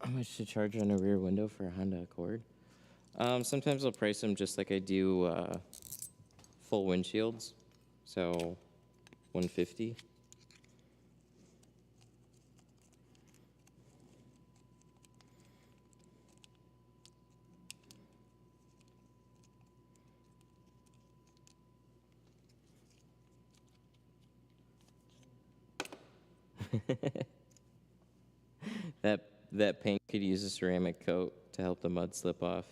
How much to charge on a rear window for a Honda Accord? Sometimes I'll price them just like I do full windshields, so $150. That paint could use a ceramic coat to help the mud slip off.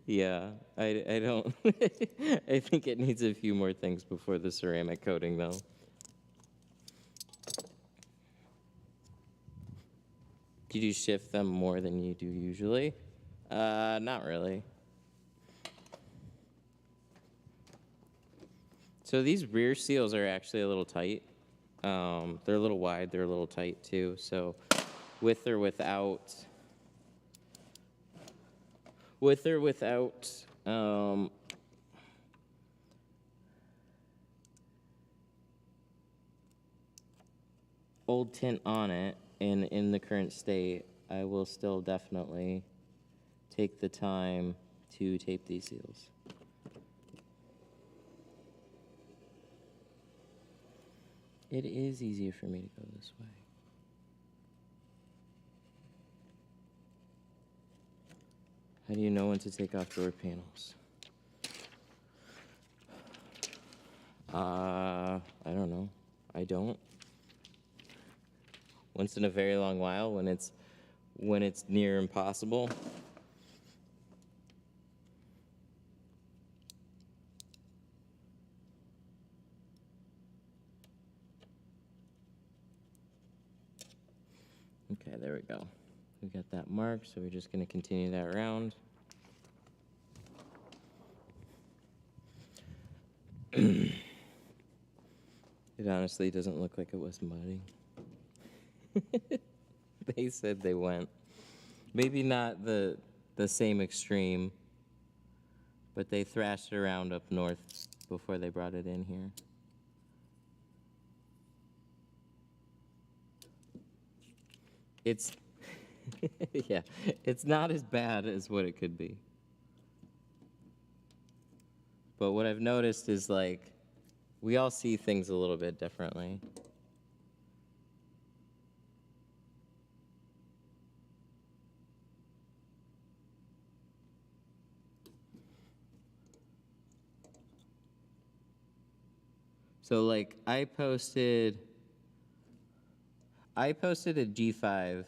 Yeah, I don't. I think it needs a few more things before the ceramic coating, though. Did you shift them more than you do usually? Not really. So these rear seals are actually a little tight. They're a little wide, they're a little tight too. So with or without old tint on it and in the current state, I will still definitely take the time to tape these seals. It is easier for me to go this way. How do you know when to take off door panels? I don't know. I don't. Once in a very long while, when it's near impossible. Okay, there we go. We got that mark, so we're just going to continue that round. It honestly doesn't look like it was muddy. They said they went. Maybe not the same extreme, but they thrashed around up north before they brought it in here. It's, yeah, it's not as bad as what it could be. But what I've noticed is, like, we all see things a little bit differently. So, like, I posted a G5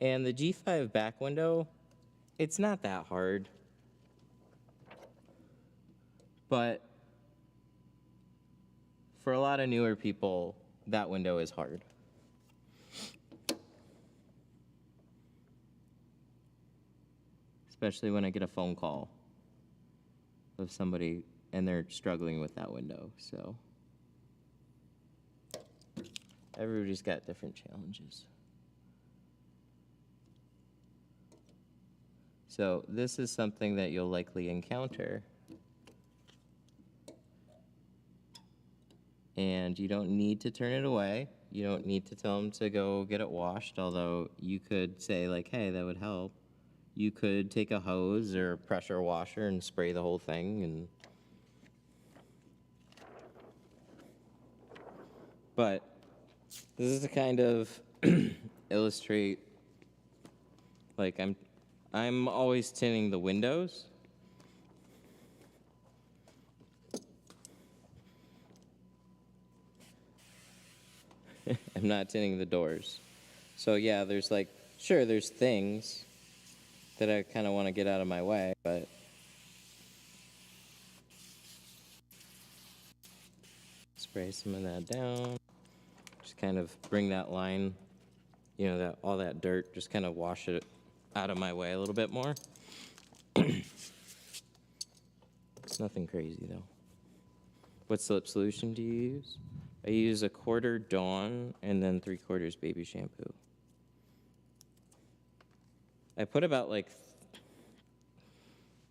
and the G5 back window, it's not that hard. But for a lot of newer people, that window is hard. Especially when I get a phone call of somebody and they're struggling with that window, so. Everybody's got different challenges. So this is something that you'll likely encounter. And you don't need to turn it away. You don't need to tell them to go get it washed, although you could say, like, hey, that would help. You could take a hose or a pressure washer and spray the whole thing. And but this is to kind of illustrate, like, I'm always tinting the windows. I'm not tinting the doors. So yeah, there's like, sure, there's things that I kind of want to get out of my way, but spray some of that down. Just kind of bring that line, you know, that all that dirt, just kind of wash it out of my way a little bit more. It's nothing crazy though. What slip solution do you use? I use 1/4 Dawn and then 3/4 baby shampoo. I put about like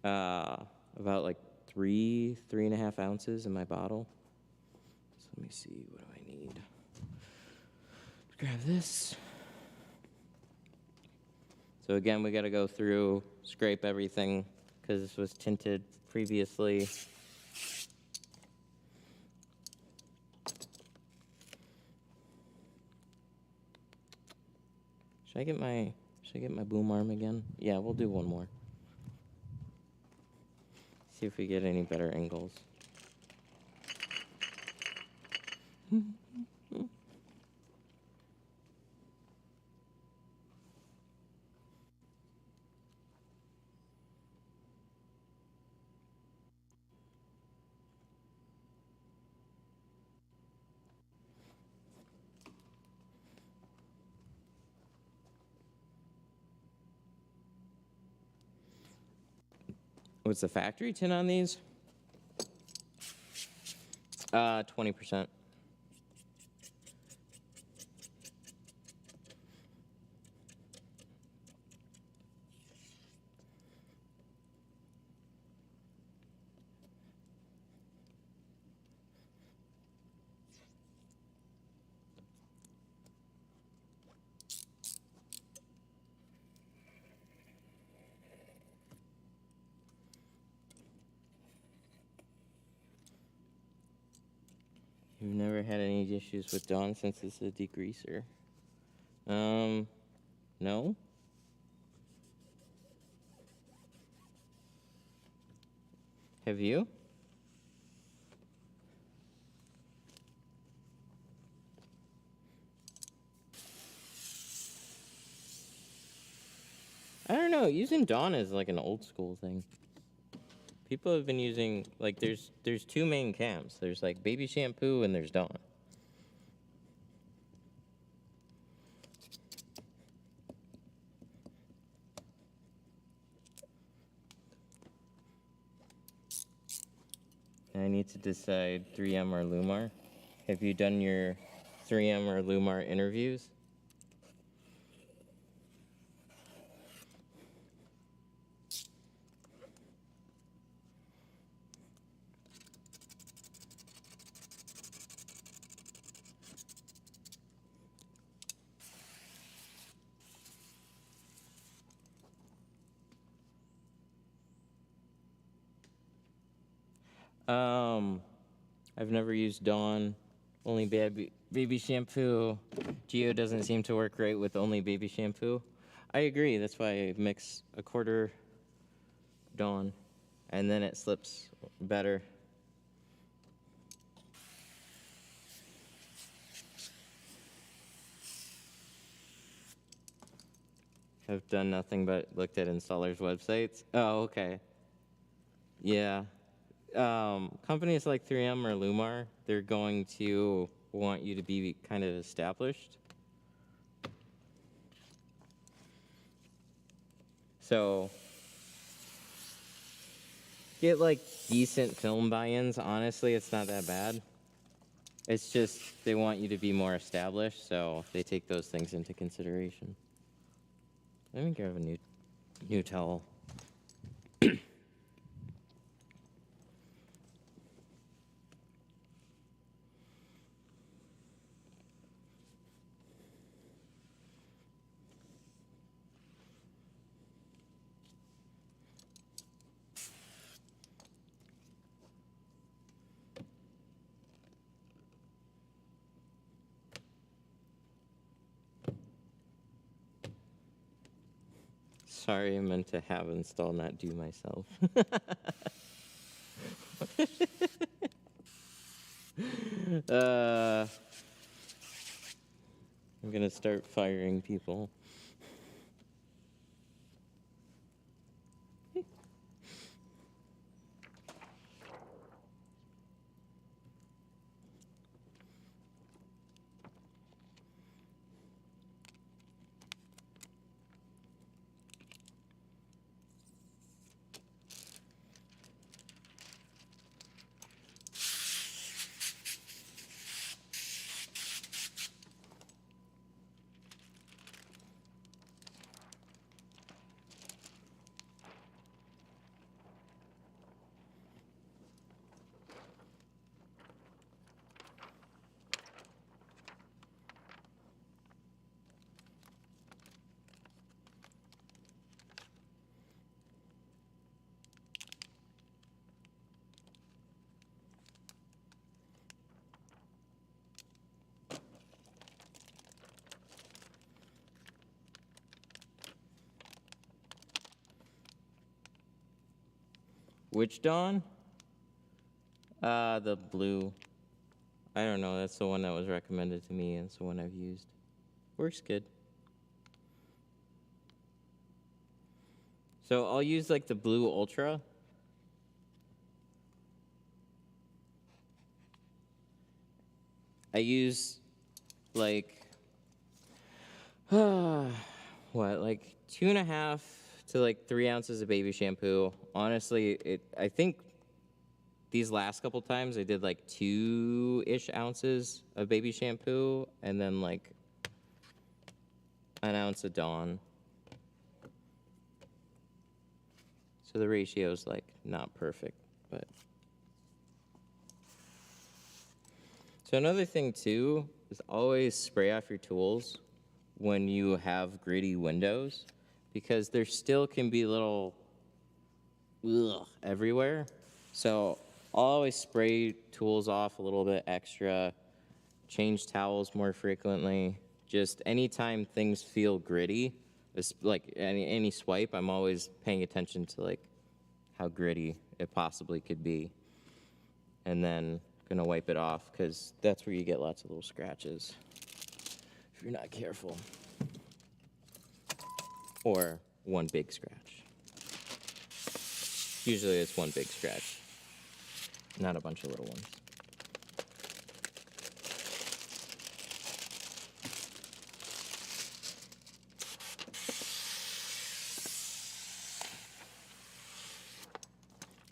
3.5 ounces in my bottle. So let me see, what do I need? Grab this. So again, we got to go through, scrape everything because this was tinted previously. Should I get my boom arm again? Yeah, we'll do one more. See if we get any better angles. What's the factory tint on these? 20%. You've never had any issues with Dawn since it's a degreaser? No? Have you? I don't know, using Dawn is like an old school thing. People have been using, like, there's two main camps. There's like baby shampoo and there's Dawn. I need to decide 3M or Lummar. Have you done your 3M or Lummar interviews? I've never used Dawn. Only baby shampoo. Geo doesn't seem to work great with only baby shampoo. I agree. That's why I mix a quarter Dawn, and then it slips better. I've done nothing but looked at installers' websites. Oh, okay. Yeah. Companies like 3M or Lummar, they're going to want you to be kind of established. So get like decent film buy-ins. Honestly, it's not that bad. It's just they want you to be more established, so they take those things into consideration. Let me grab a new towel. Sorry, I meant to have install, not do myself. I'm gonna start firing people. Which Dawn? The blue. I don't know. That's the one that was recommended to me, and it's the one I've used. Works good. So I'll use like the blue Ultra. I use like what, like 2.5 to like 3 ounces of baby shampoo. Honestly, I think these last couple times I did like 2-ish ounces of baby shampoo and then like an ounce of Dawn. So the ratio is like not perfect, but. So another thing too is always spray off your tools when you have gritty windows, because there still can be little everywhere. So I'll always spray tools off a little bit extra, change towels more frequently. Just anytime things feel gritty, it's like any swipe, I'm always paying attention to like how gritty it possibly could be. And then gonna wipe it off, because that's where you get lots of little scratches if you're not careful. Or one big scratch. Usually it's one big scratch, not a bunch of little ones.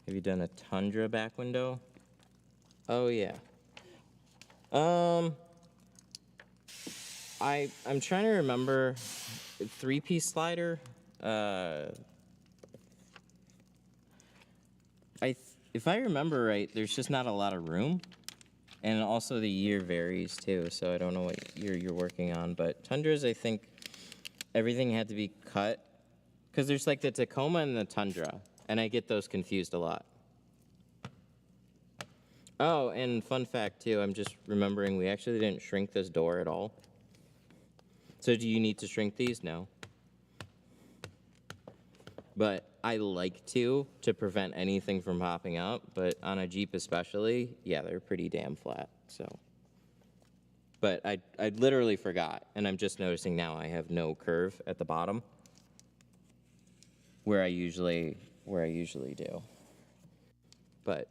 Have you done a Tundra back window? Oh yeah. I'm trying to remember. 3-piece slider. If I remember right, there's just not a lot of room, and also the year varies too. So I don't know what year you're working on, but Tundras, I think everything had to be cut, because there's like the Tacoma and the Tundra, and I get those confused a lot. Oh, and fun fact too, I'm just remembering we actually didn't shrink this door at all. So do you need to shrink these? No. But I like to prevent anything from popping up, but on a Jeep especially, yeah, they're pretty damn flat, so. But I literally forgot, and I'm just noticing now I have no curve at the bottom where I usually do. But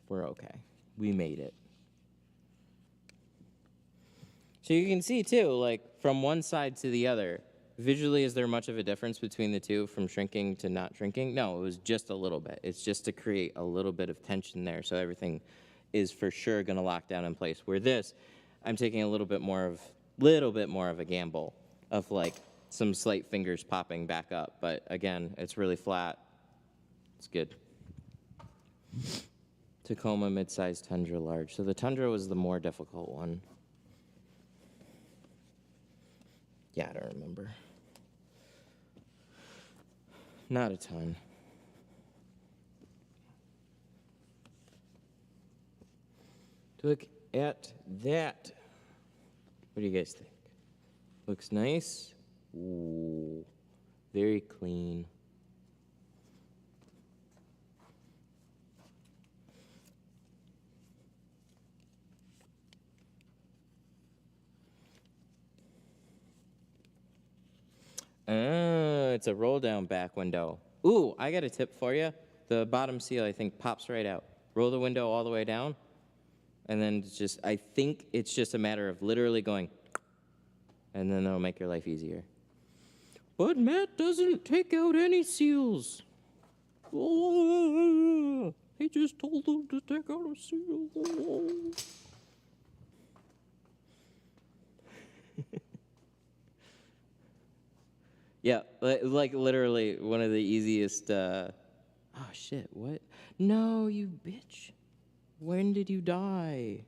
we're okay. We made it. So you can see too, like from one side to the other, visually, is there much of a difference between the two from shrinking to not shrinking? No, it was just a little bit. It's just to create a little bit of tension there, so everything is for sure gonna lock down in place. Where this, I'm taking a little bit more of a gamble of like some slight fingers popping back up. But again, it's really flat. It's good. Tacoma, midsize, Tundra, large. So the Tundra was the more difficult one. Yeah, I don't remember. Not a ton. Look at that. What do you guys think? Looks nice? Ooh, very clean. It's a roll down back window. Ooh, I got a tip for you. The bottom seal, I think, pops right out. Roll the window all the way down, and then I think it's just a matter of literally going, and then that'll make your life easier. But Matt doesn't take out any seals. Oh, he just told them to take out a seal. Yeah, like literally one of the easiest. Oh shit! What? No, you bitch! When did you die?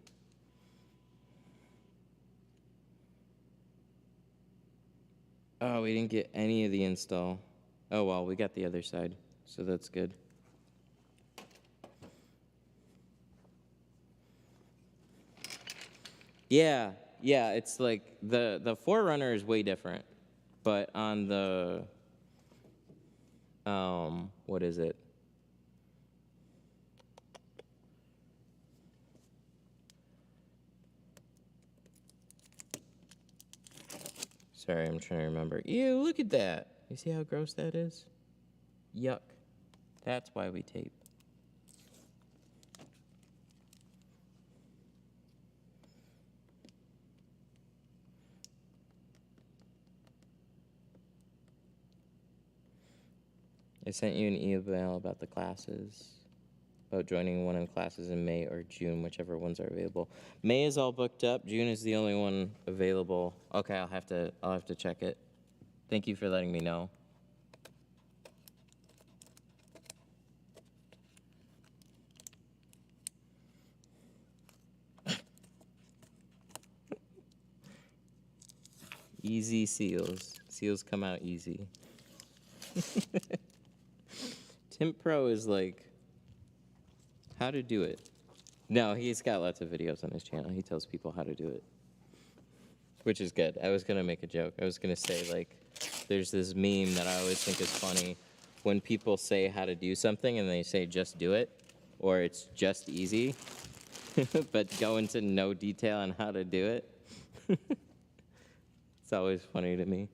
Oh, we didn't get any of the install. Oh well, we got the other side, so that's good. Yeah, it's like the Forerunner is way different, but on the what is it? Sorry, I'm trying to remember. Ew, look at that. You see how gross that is? Yuck. That's why we tape. I sent you an email about the classes, about joining one of the classes in May or June, whichever ones are available. May is all booked up. June is the only one available. Okay, I'll have to check it. Thank you for letting me know. Easy seals. Seals come out easy. Tint Pro is like how to do it. No, he's got lots of videos on his channel. He tells people how to do it, which is good. I was going to make a joke. I was going to say, like, there's this meme that I always think is funny when people say how to do something and they say just do it, or it's just easy, but go into no detail on how to do it. It's always funny to me.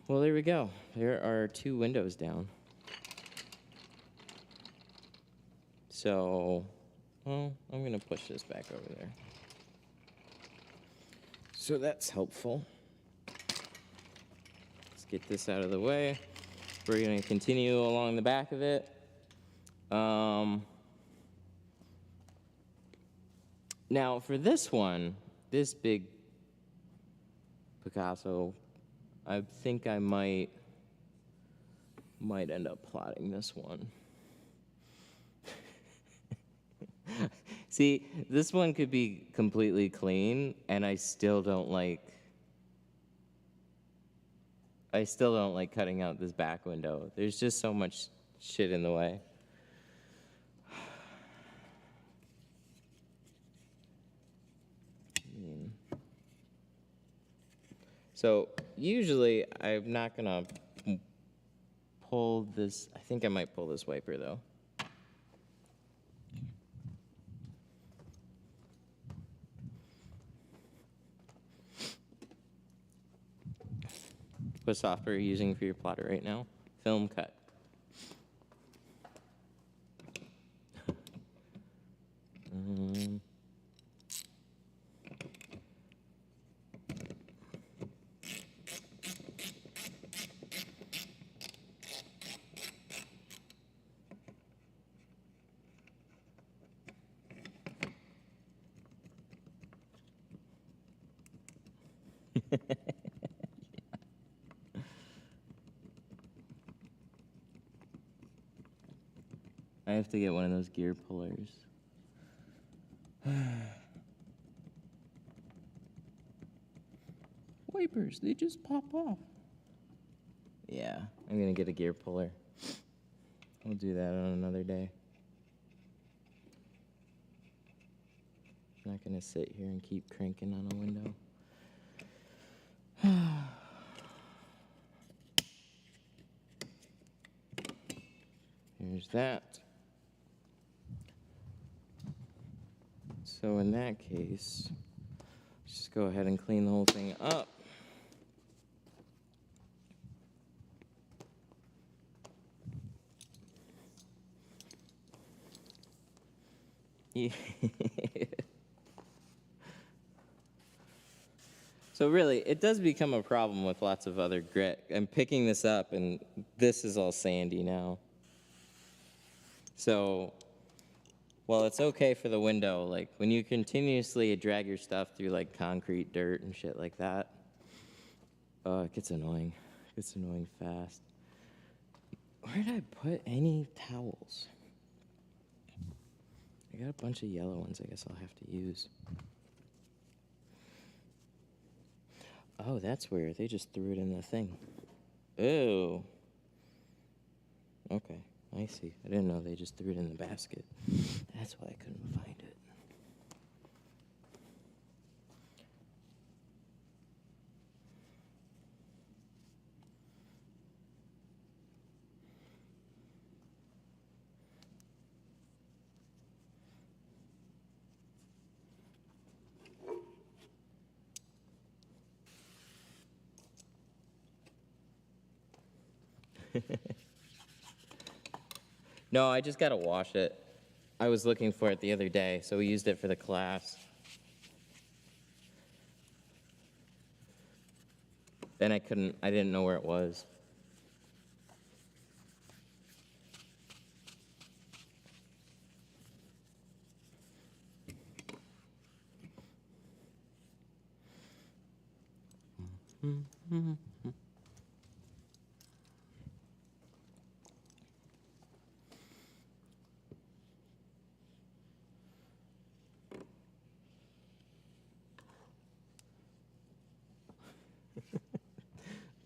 Well, there we go. There are 2 windows down. So, well, I'm going to push this back over there. So that's helpful. Let's get this out of the way. We're going to continue along the back of it. Now, for this one, this big Picasso, I think I might end up plotting this one. See, this one could be completely clean, and I still don't like cutting out this back window. There's just so much shit in the way. So usually I'm not gonna pull this. I think I might pull this wiper though. What software are you using for your plotter right now? Film Cut. I have to get one of those gear pullers. Wipers, they just pop off. Yeah, I'm gonna get a gear puller. We'll do that on another day. I'm not gonna sit here and keep cranking on a window. Here's that. So in that case, let's just go ahead and clean the whole thing up. Yeah. So really, it does become a problem with lots of other grit. I'm picking this up, and this is all sandy now. So, well, it's okay for the window. Like, when you continuously drag your stuff through, like, concrete, dirt, and shit like that, it gets annoying. It gets annoying fast. Where did I put any towels? I got a bunch of yellow ones I guess I'll have to use. Oh, that's weird. They just threw it in the thing. Oh. Okay, I see. I didn't know they just threw it in the basket. That's why I couldn't find it. No, I just gotta wash it. I was looking for it the other day, so we used it for the class. Then I didn't know where it was.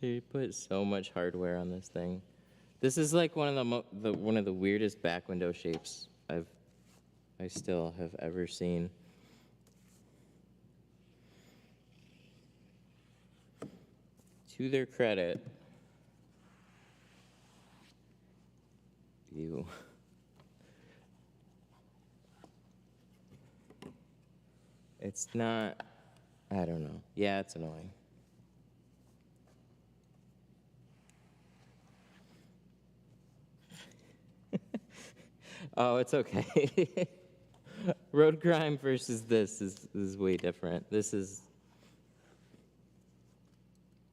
They put so much hardware on this thing. This is like one of the weirdest back window shapes I still have ever seen. To their credit, it's not, I don't know. Yeah, it's annoying. Oh, it's okay. Road grime versus this is way different. This is,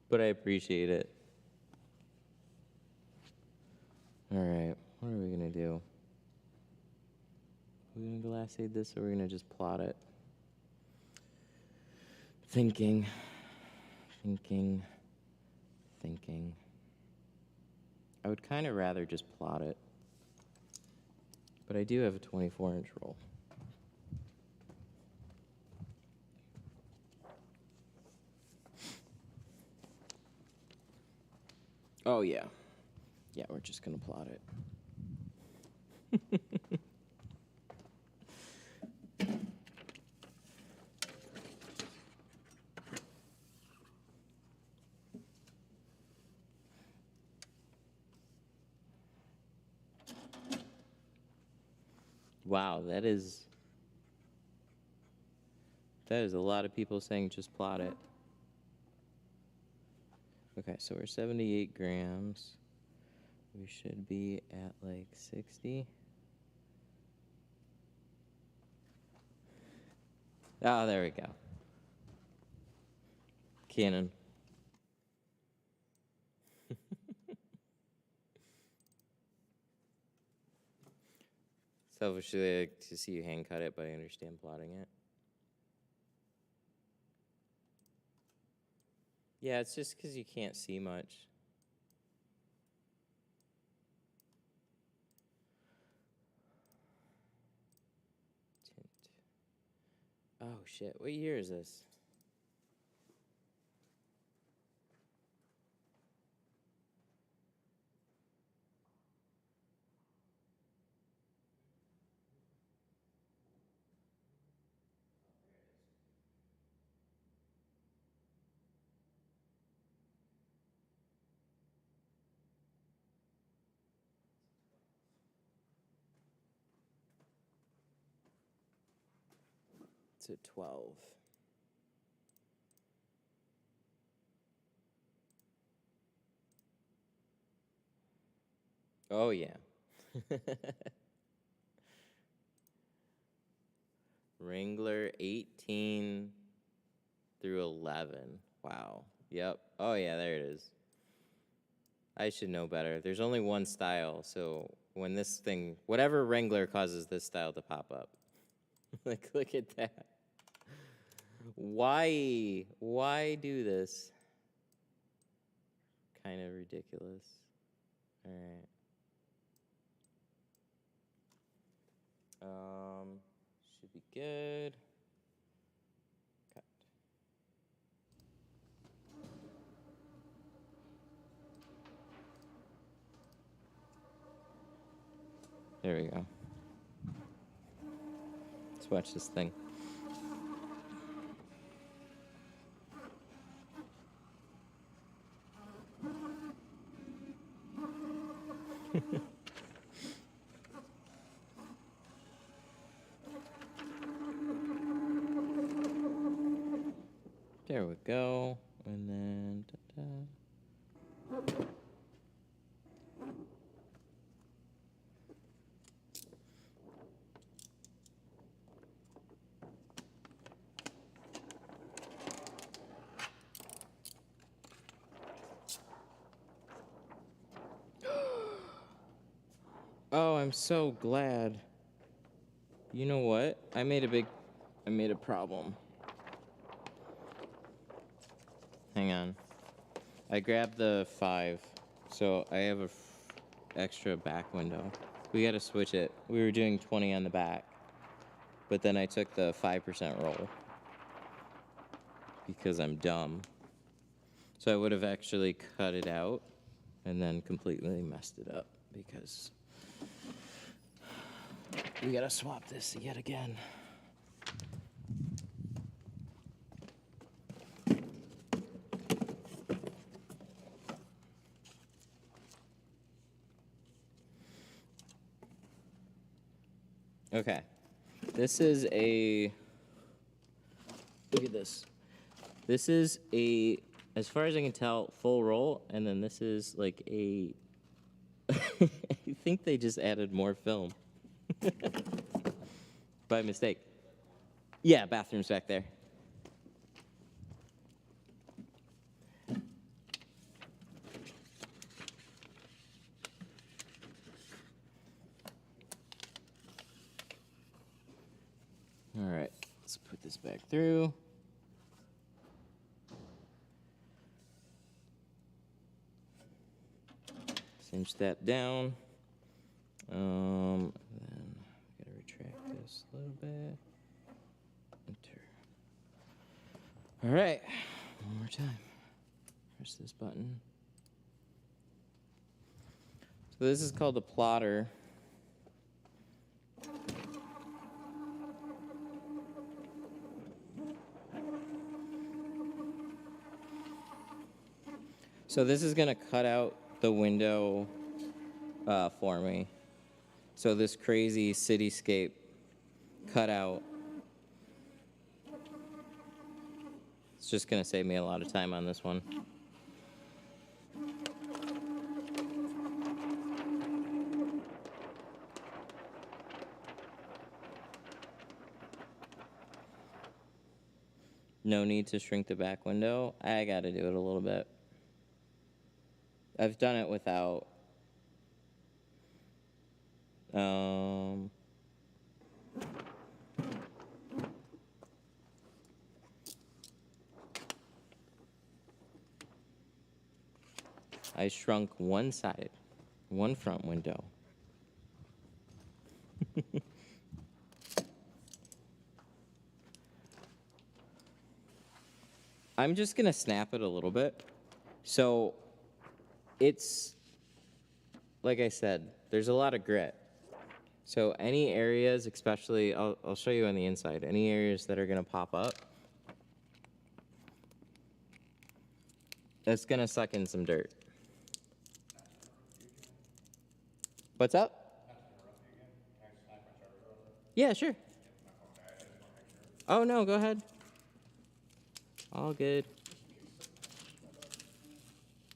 but I appreciate it. All right, what are we gonna do? Are we gonna glass aid this, or are we gonna just plot it? Thinking. I would kind of rather just plot it, but I do have a 24-inch roll. Oh yeah. Yeah, we're just gonna plot it. Wow, that is a lot of people saying just plot it. Okay, so we're 78 grams. We should be at like 60. Oh, there we go. Canon. Selfishly, I like to see you hand cut it, but I understand plotting it. Yeah, it's just because you can't see much. Tint. Oh, shit. What year is this? It's a 12. Oh, yeah. Wrangler 18 through 11. Wow. Yep. Oh, yeah, there it is. I should know better. There's only one style, so when this thing, whatever Wrangler causes this style to pop up. Like, look at that. Why do this? Kind of ridiculous. All right. Should be good. Cut. There we go. Let's watch this thing. There we go. And then, I'm so glad. You know what? I made a problem. Hang on. I grabbed the 5, so I have a extra back window. We gotta switch it. We were doing 20 on the back, but then I took the 5% roll because I'm dumb. So I would have actually cut it out and then completely messed it up because we gotta swap this yet again. Okay, this is a, look at this. This is a, as far as I can tell, full roll, and then this is like a, I think they just added more film. By mistake. Yeah, bathroom's back there. All right, let's put this back through. Cinch that down. Then I gotta retract this a little bit. Enter. All right, one more time. Press this button. So this is called a plotter. So this is gonna cut out the window for me. So this crazy cityscape cutout. It's just gonna save me a lot of time on this one. No need to shrink the back window. I gotta do it a little bit. I've done it without. I shrunk one side, one front window. I'm just gonna snap it a little bit. So it's, like I said, there's a lot of grit. So any areas, especially, I'll show you on the inside, any areas that are gonna pop up, it's gonna suck in some dirt. What's up? Yeah, sure. Oh no, go ahead. All good.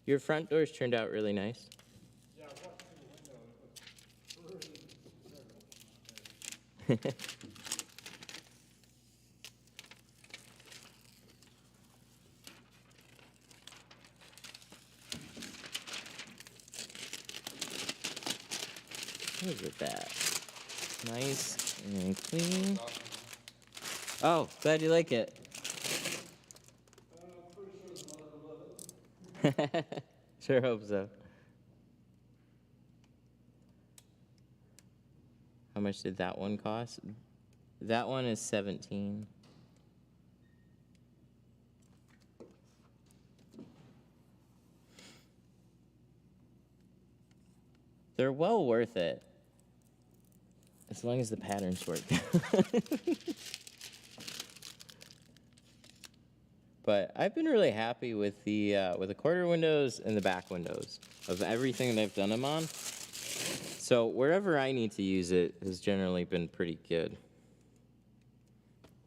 Your front doors turned out really nice. Yeah, I walked through the window and it was really Look at that. Nice and clean. Oh, glad you like it. Sure hope so. How much did that one cost? That one is 17. They're well worth it. As long as the patterns work. But I've been really happy with the quarter windows and the back windows of everything that I've done them on. So wherever I need to use it has generally been pretty good.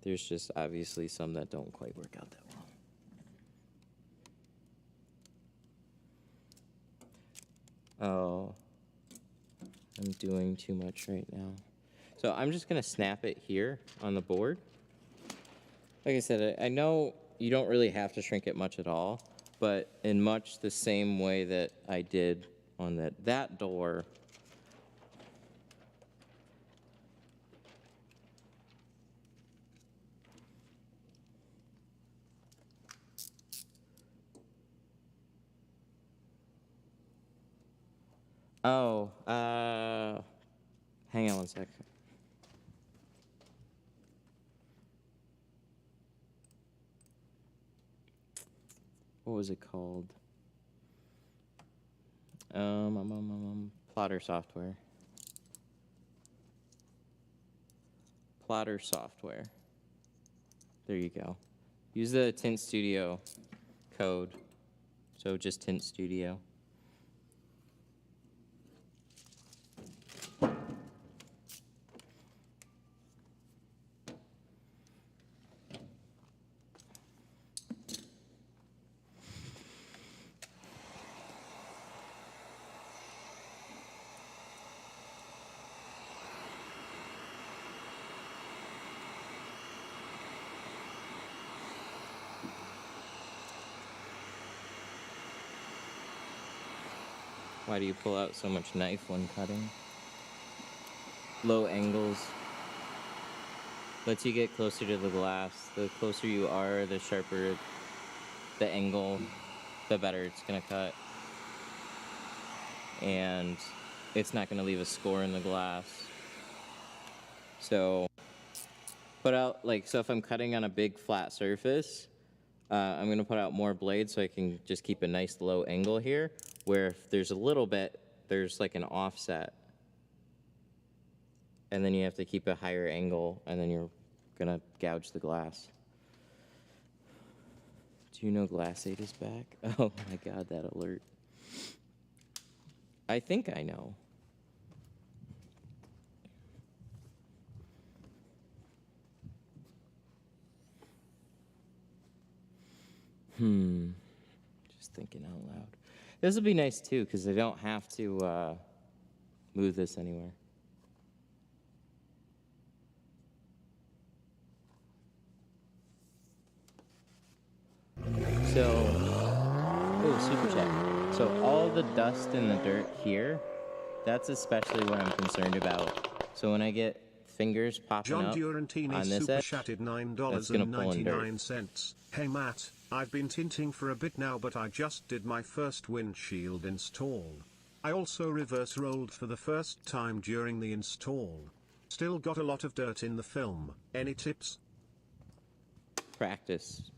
There's just obviously some that don't quite work out that well. Oh, I'm doing too much right now. So I'm just gonna snap it here on the board. Like I said, I know you don't really have to shrink it much at all, but in much the same way that I did on that door, Oh, hang on one sec. What was it called? Plotter software. Plotter software. There you go. Use the Tint Studio code. So just Tint Studio. Why do you pull out so much knife when cutting? Low angles. Lets you get closer to the glass. The closer you are, the sharper the angle, the better it's gonna cut. And it's not gonna leave a score in the glass. So, put out, so if I'm cutting on a big flat surface, I'm gonna put out more blades so I can just keep a nice low angle here, where if there's a little bit, there's like an offset. And then you have to keep a higher angle, and then you're gonna gouge the glass. Do you know Glass 8 is back? Oh my god, that alert. I think I know. Just thinking out loud. This will be nice too, because I don't have to move this anywhere. So, oh, super chat. So all the dust and the dirt here, that's especially what I'm concerned about. So when I get fingers popping John up Durantini on this super edge, chatted that's gonna pull in dirt. $9.99. Hey Matt, I've been tinting for a bit now, but I just did my first windshield install. I also reverse rolled for the first time during the install. Still got a lot of dirt in the film. Any tips? Practice.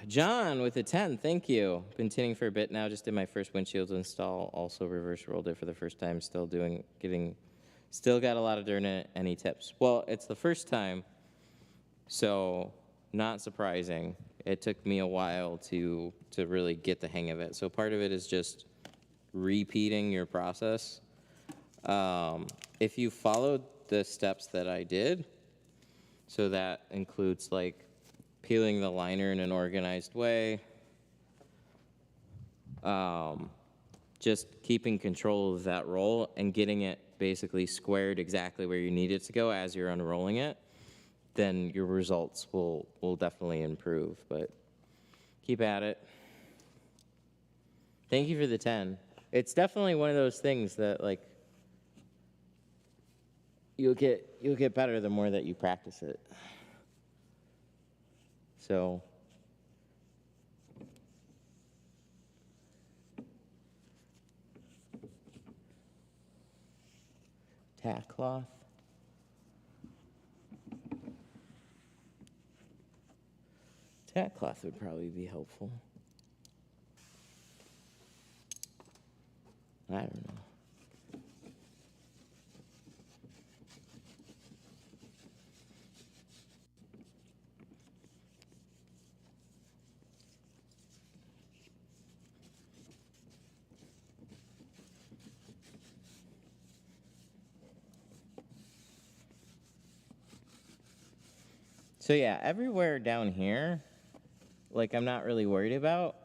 John with a 10, thank you. Been tinting for a bit now, just did my first windshield install, also reverse rolled it for the first time, still got a lot of dirt in it. Any tips? Well, it's the first time, so not surprising. It took me a while to really get the hang of it. So part of it is just repeating your process. If you followed the steps that I did, so that includes like peeling the liner in an organized way, just keeping control of that roll and getting it basically squared exactly where you need it to go as you're unrolling it, then your results will definitely improve. But keep at it. Thank you for the 10. It's definitely one of those things that like you'll get better the more that you practice it. So tack cloth. Tack cloth would probably be helpful. I don't know. So yeah, everywhere down here, like I'm not really worried about.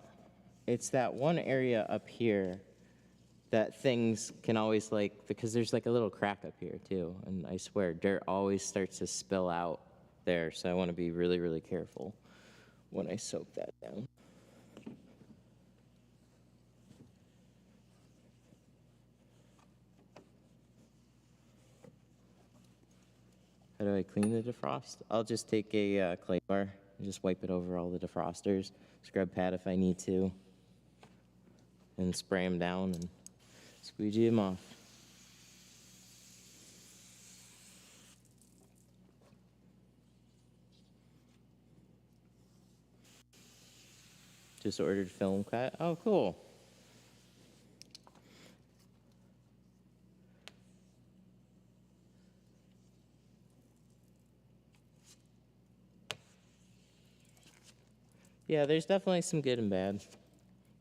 It's that one area up here that things can always because there's like a little crack up here too. And I swear, dirt always starts to spill out there. So I want to be really, really careful when I soak that down. How do I clean the defrost? I'll just take a clay bar I just wipe it over all the defrosters, scrub pad if I need to, and spray them down and squeegee them off. Just ordered film cut. Oh, cool. Yeah, there's definitely some good and bad.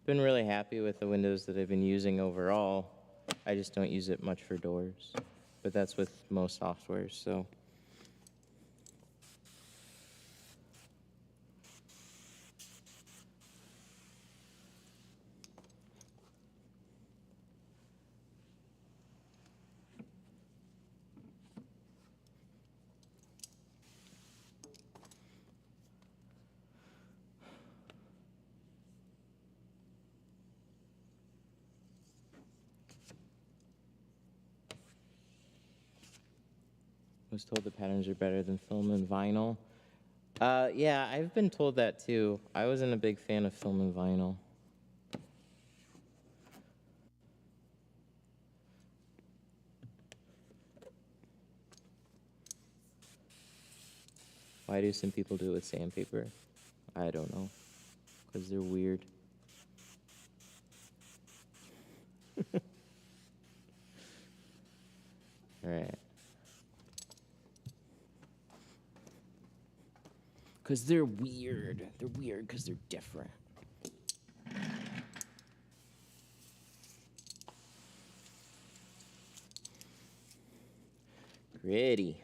Been really happy with the windows that I've been using overall. I just don't use it much for doors, but that's with most softwares, so. I was told the patterns are better than film and vinyl. Yeah, I've been told that too. I wasn't a big fan of film and vinyl. Why do some people do it with sandpaper? I don't know. Because they're weird. All right. Because they're weird. They're weird because they're different. Gritty.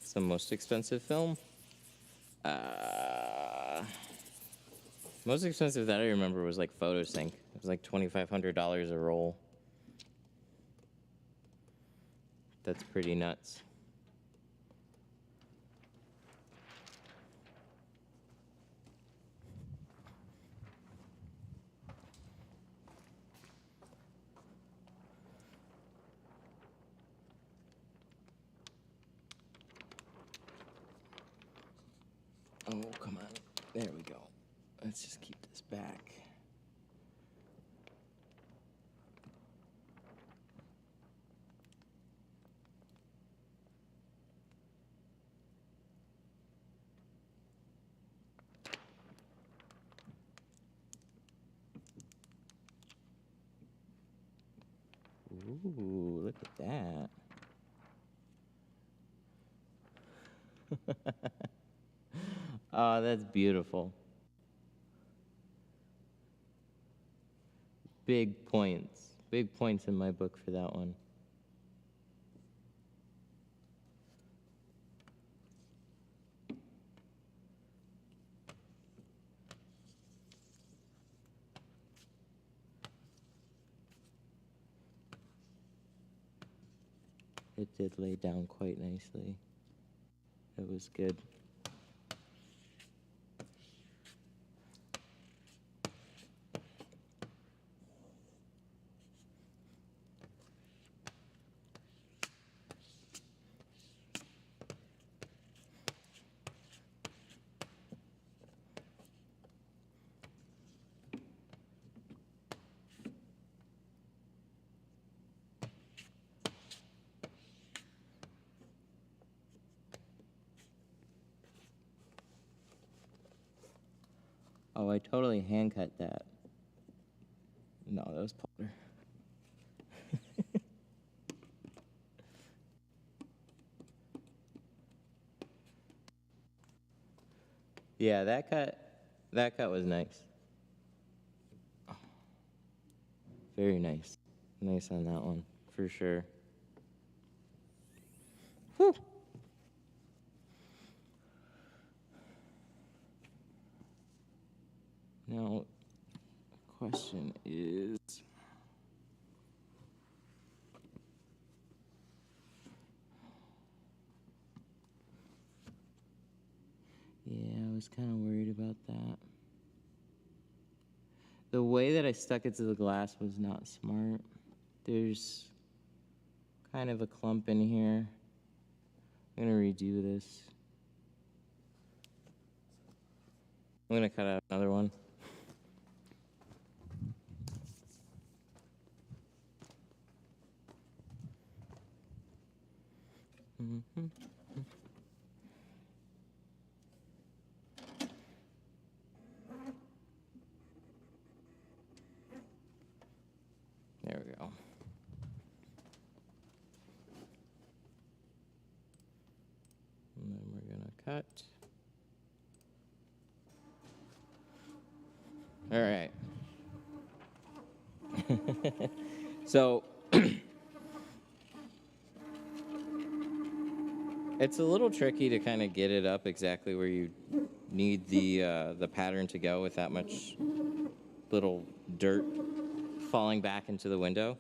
It's the most expensive film? Most expensive that I remember was like PhotoSync. It was like $2,500 a roll. That's pretty nuts. Oh, come on. There we go. Let's just keep this back. Ooh, look at that. Oh, that's beautiful. Big points. Big points in my book for that one. It did lay down quite nicely. It was good. Oh, I totally hand cut that. No, that was powder. Yeah, that cut was nice. Very nice. Nice on that one, for sure. Whew. Now, the question is, yeah, I was kind of worried about that. The way that I stuck it to the glass was not smart. There's kind of a clump in here. I'm gonna redo this. I'm gonna cut out another one. There we go. And then we're gonna cut. All right. So it's a little tricky to kind of get it up exactly where you need the pattern to go with that much little dirt falling back into the window.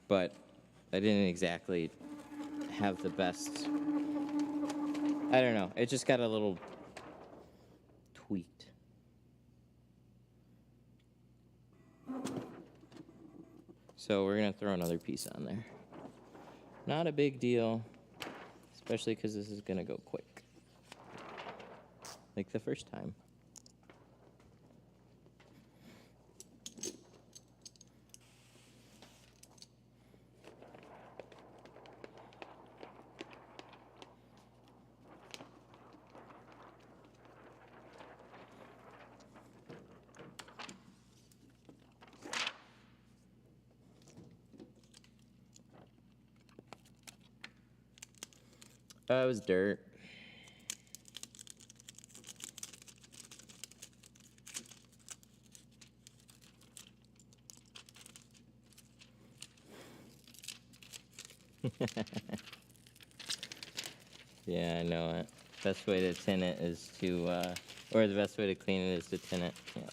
But I didn't exactly have the best. I don't know. It just got a little tweaked. So we're gonna throw another piece on there. Not a big deal, especially because this is gonna go quick, like the first time. It was dirt. Yeah, I know it. Best way to tint it is to, or the best way to clean it is to tint it. Yeah.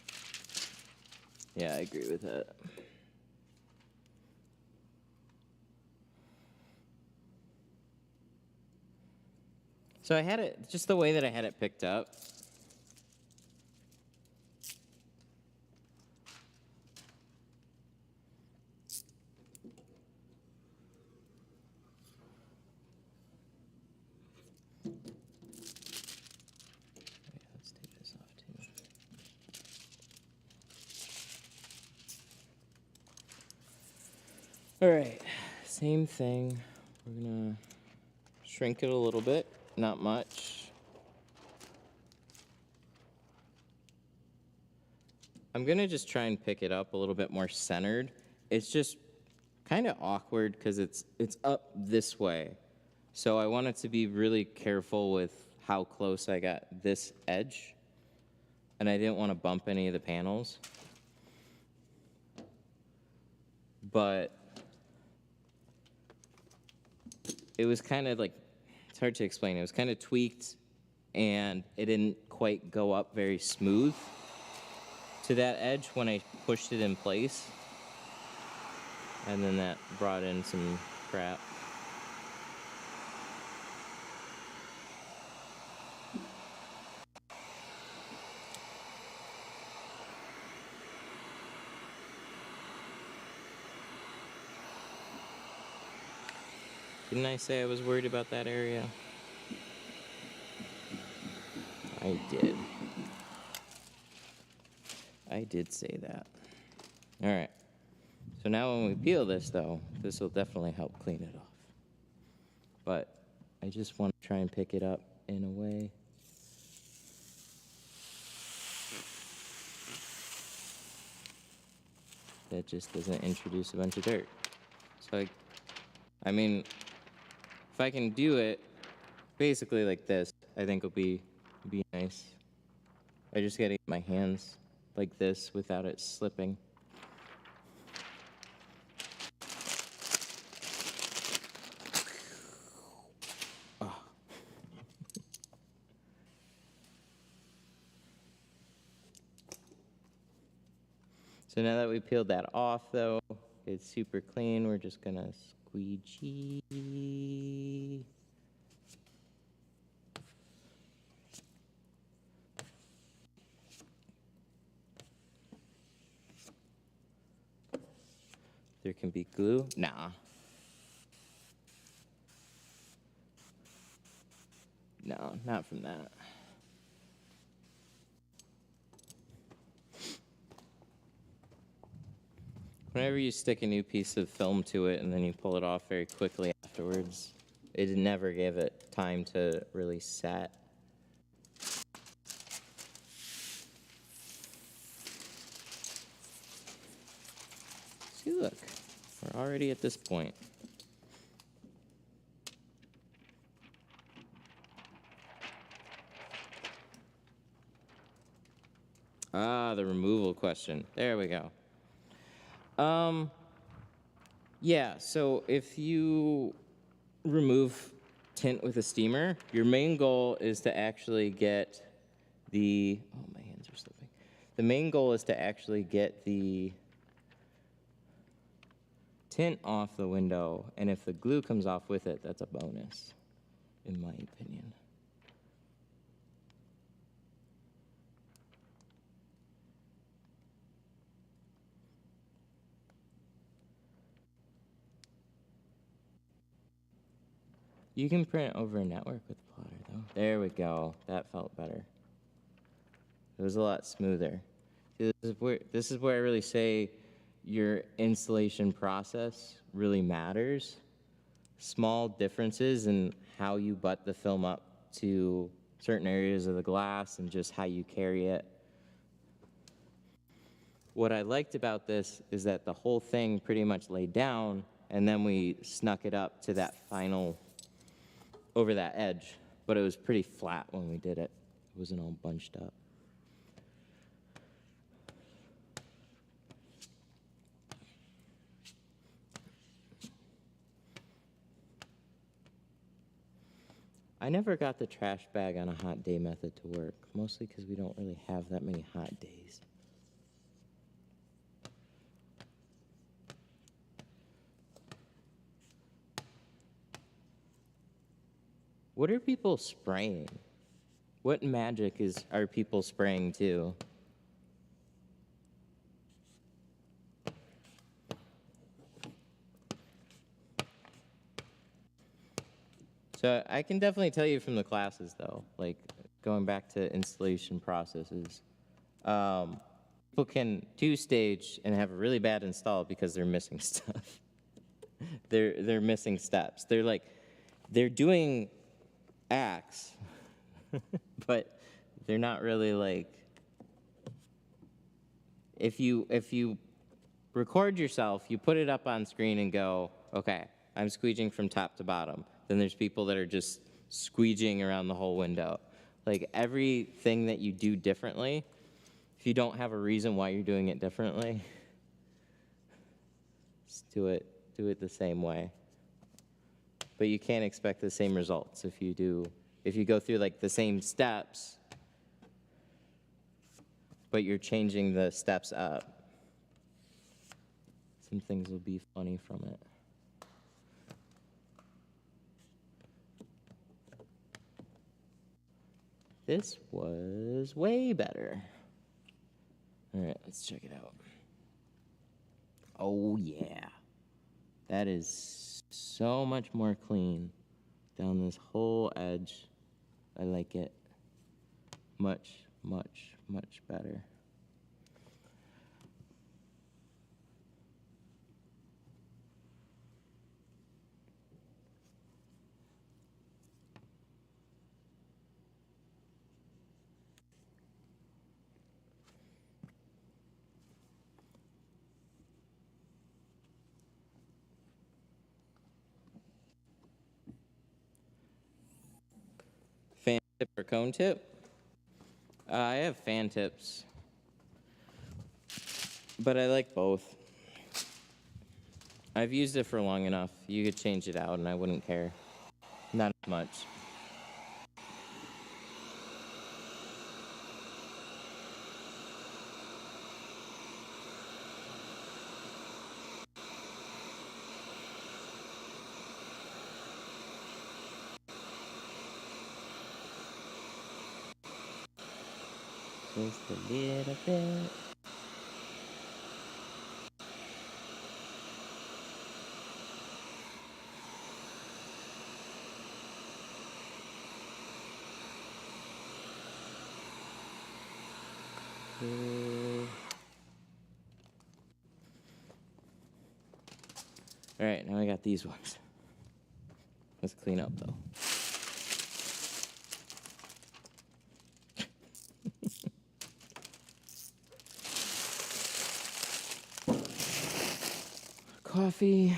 Yeah, I agree with that. So I had it, just the way that I had it picked up. Let's take this off too. All right, same thing. We're gonna shrink it a little bit, not much. I'm gonna just try and pick it up a little bit more centered. It's just kind of awkward because it's up this way. So I wanted to be really careful with how close I got this edge. And I didn't want to bump any of the panels. But it was kind of like, it's hard to explain. It was kind of tweaked and it didn't quite go up very smooth to that edge when I pushed it in place. And then that brought in some crap. Didn't I say I was worried about that area? I did. I did say that. All right. So now when we peel this, though, this will definitely help clean it off. But I just want to try and pick it up in a way. That just doesn't introduce a bunch of dirt. So, I mean, if I can do it basically like this, I think it'll be nice. I just gotta get my hands like this without it slipping. Oh. So now that we peeled that off, though, it's super clean. We're just gonna squeegee. can be glue. Nah. No, not from that. Whenever you stick a new piece of film to it and then you pull it off very quickly afterwards, it never gave it time to really set. See, look, we're already at this point. Ah, the removal question. There we go. Yeah, so if you remove tint with a steamer, your main goal is to actually get the, oh, my hands are slipping. The main goal is to actually get the tint off the window, and if the glue comes off with it, that's a bonus, in my opinion. You can print over a network with plotter, though. There we go. That felt better. It was a lot smoother. See, this is where I really say your installation process really matters. Small differences in how you butt the film up to certain areas of the glass and just how you carry it. What I liked about this is that the whole thing pretty much laid down, and then we snuck it up to that final, over that edge. But it was pretty flat when we did it. It wasn't all bunched up. I never got the trash bag on a hot day method to work, mostly because we don't really have that many hot days. What are people spraying? What magic are people spraying to? So I can definitely tell you from the classes, though, like going back to installation processes, people can two-stage and have a really bad install because they're missing stuff. they're missing steps. They're doing acts, but they're not really like. If you record yourself, you put it up on screen and go, okay, I'm squeegeeing from top to bottom. Then there's people that are just squeegeeing around the whole window. Like everything that you do differently, if you don't have a reason why you're doing it differently, just do it the same way. But you can't expect the same results if you go through like the same steps, but you're changing the steps up. Some things will be funny from it. This was way better. All right, let's check it out. Oh, yeah. That is so much more clean down this whole edge. I like it much, much, much better. Fan tip or cone tip? I have fan tips, but I like both. I've used it for long enough. You could change it out and I wouldn't care. Not as much. Just a little bit. Okay. All right, now I got these ones. Let's clean up though. Coffee.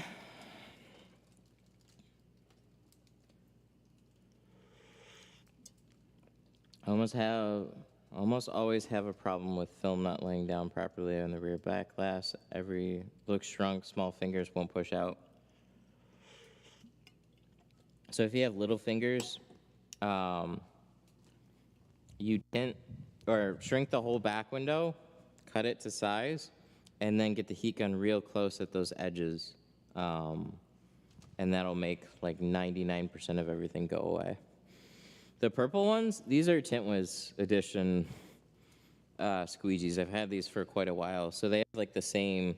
Almost always have a problem with film not laying down properly on the rear back glass. Looks shrunk, small fingers won't push out. So if you have little fingers, you tint or shrink the whole back window, cut it to size, and then get the heat gun real close at those edges. And that'll make like 99% of everything go away. The purple ones, these are Tint Wiz edition Squeegees. I've had these for quite a while. So they have like the same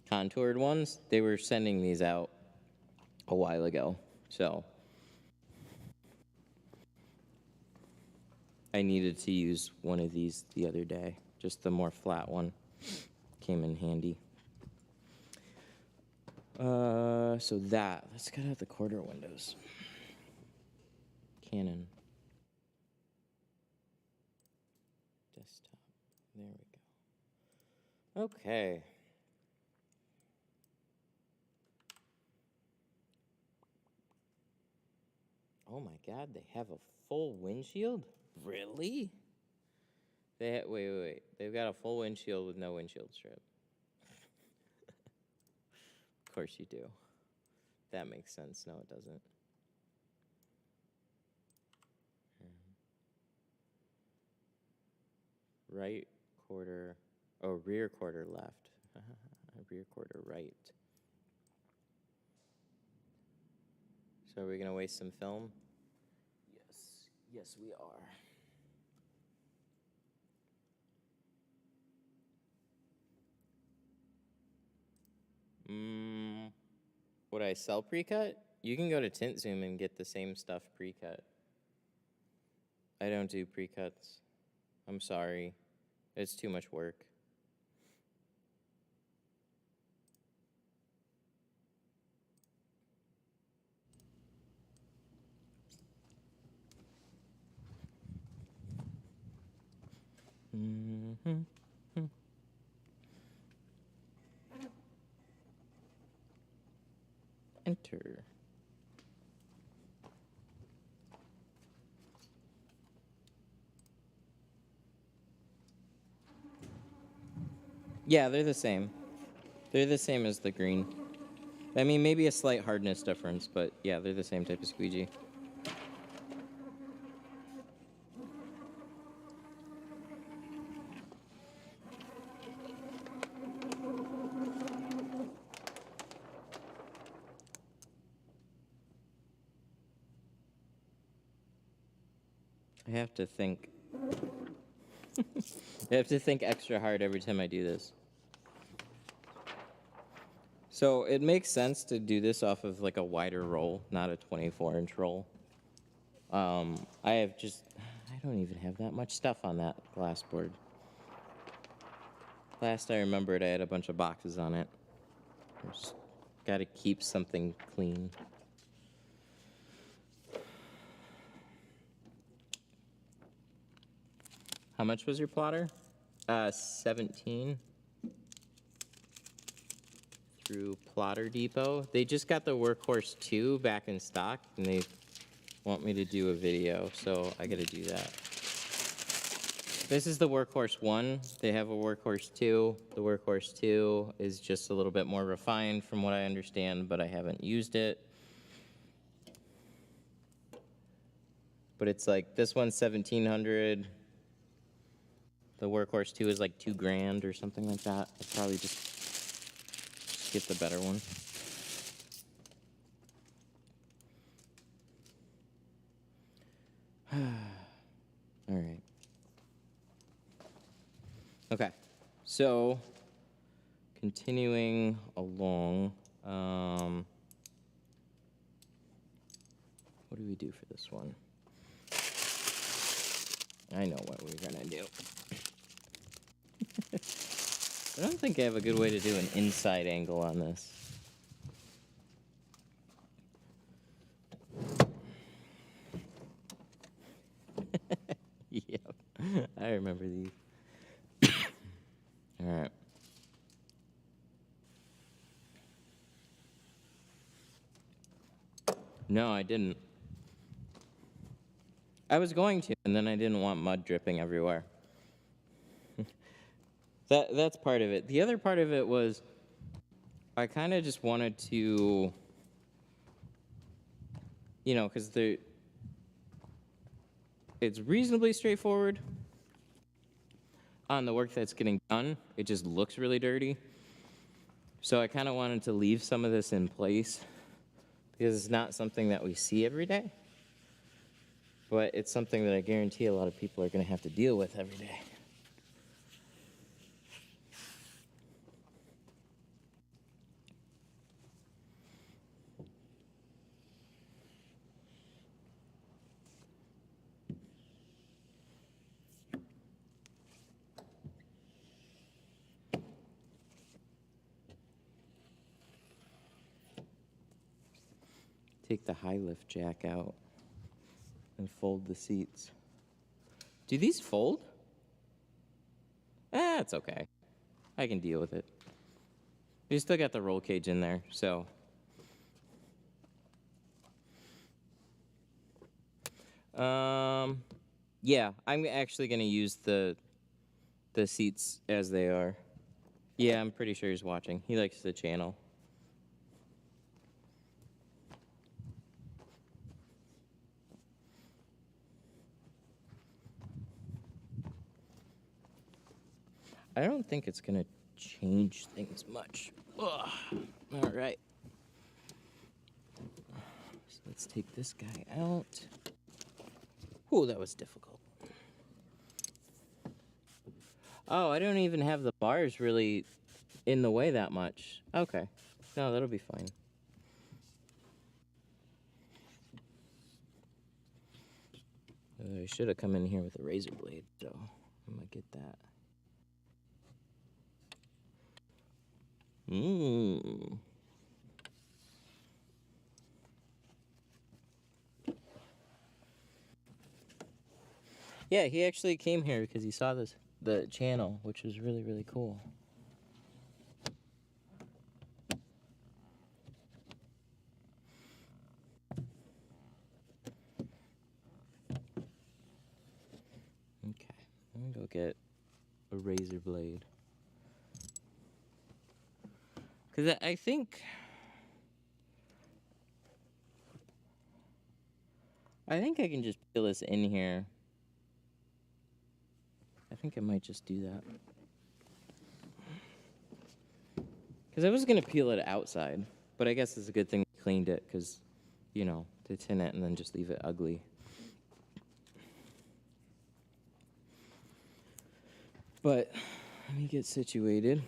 contoured ones. They were sending these out a while ago. So I needed to use one of these the other day. Just the more flat one. Came in handy. Let's cut out the quarter windows. Canon. Desktop. There we go. Okay. Oh my God, they have a full windshield? Really? Wait. They've got a full windshield with no windshield strip. Of course you do. That makes sense. No, it doesn't. Right quarter, rear quarter left. Rear quarter right. So are we gonna waste some film? Yes we are. Would I sell PRECUT? You can go to Tint Zoom and get the same stuff PRECUT. I don't do PRECUTs. I'm sorry. It's too much work. Enter. Yeah, they're the same. They're the same as the green. I mean, maybe a slight hardness difference, but yeah, they're the same type of squeegee. I have to think. I have to think extra hard every time I do this. So it makes sense to do this off of like a wider roll, not a 24-inch roll. I don't even have that much stuff on that glass board. Last I remembered, I had a bunch of boxes on it. Just gotta keep something clean. How much was your plotter? 17 through Plotter Depot. They just got the Workhorse 2 back in stock, and they want me to do a video, so I gotta do that. This is the Workhorse 1. They have a Workhorse 2. The Workhorse 2 is just a little bit more refined from what I understand, but I haven't used it. But it's like, this one's $1,700. The Workhorse 2 is like $2,000 or something like that. I'd probably just get the better one. All right. Okay, so continuing along, what do we do for this one? I know what we're gonna do. I don't think I have a good way to do an inside angle on this. Yep, I remember these. All right. No, I didn't. I was going to, and then I didn't want mud dripping everywhere. That's part of it. The other part of it was I kind of just wanted to, you know, because it's reasonably straightforward on the work that's getting done. It just looks really dirty. So I kind of wanted to leave some of this in place because it's not something that we see every day. But it's something that I guarantee a lot of people are going to have to deal with every day. Take the high lift jack out and fold the seats. Do these fold? It's okay. I can deal with it. You still got the roll cage in there, so. Yeah, I'm actually gonna use the seats as they are. Yeah, I'm pretty sure he's watching. He likes the channel. I don't think it's gonna change things much. Ugh. All right. So let's take this guy out. Oh, that was difficult. Oh, I don't even have the bars really in the way that much. Okay. No, that'll be fine. I should have come in here with a razor blade, so I'm gonna get that. Yeah, he actually came here because he saw the channel, which was really, really cool. Okay, I'm gonna go get a razor blade. Because I think I can just peel this in here. I think I might just do that. Because I was going to peel it outside, but I guess it's a good thing I cleaned it because, you know, to tin it and then just leave it ugly. But let me get situated.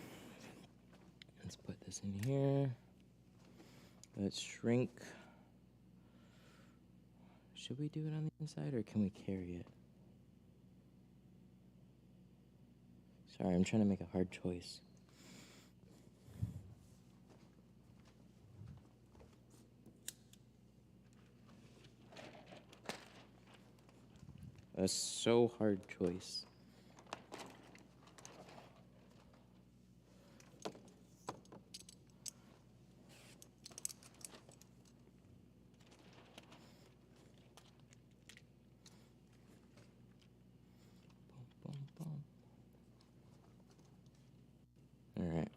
Let's put this in here. Let's shrink. Should we do it on the inside or can we carry it? Sorry, I'm trying to make a hard choice. A so hard choice. Boom, boom, boom. All right.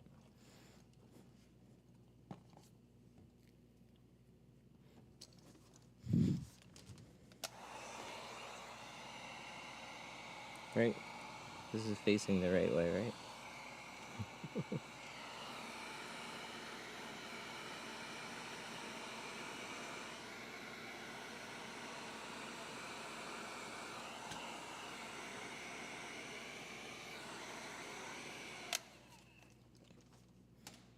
Right? This is facing the right way, right?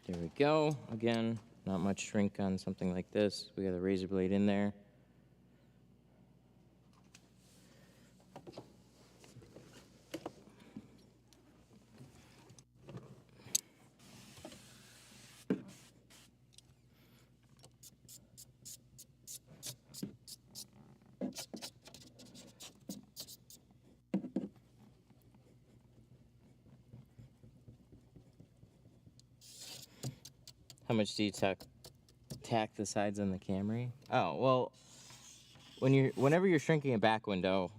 There we go. Again, not much shrink on something like this. We got a razor blade in there. How much do you tack the sides on the Camry? Oh, well, whenever you're shrinking a back window,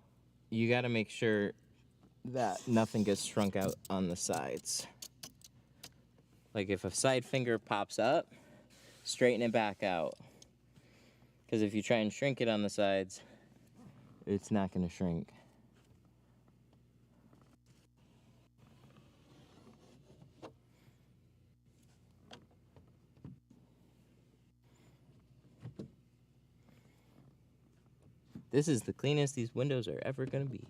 you got to make sure that nothing gets shrunk out on the sides. Like if a side finger pops up, straighten it back out. Because if you try and shrink it on the sides, it's not going to shrink. This is the cleanest these windows are ever going to be.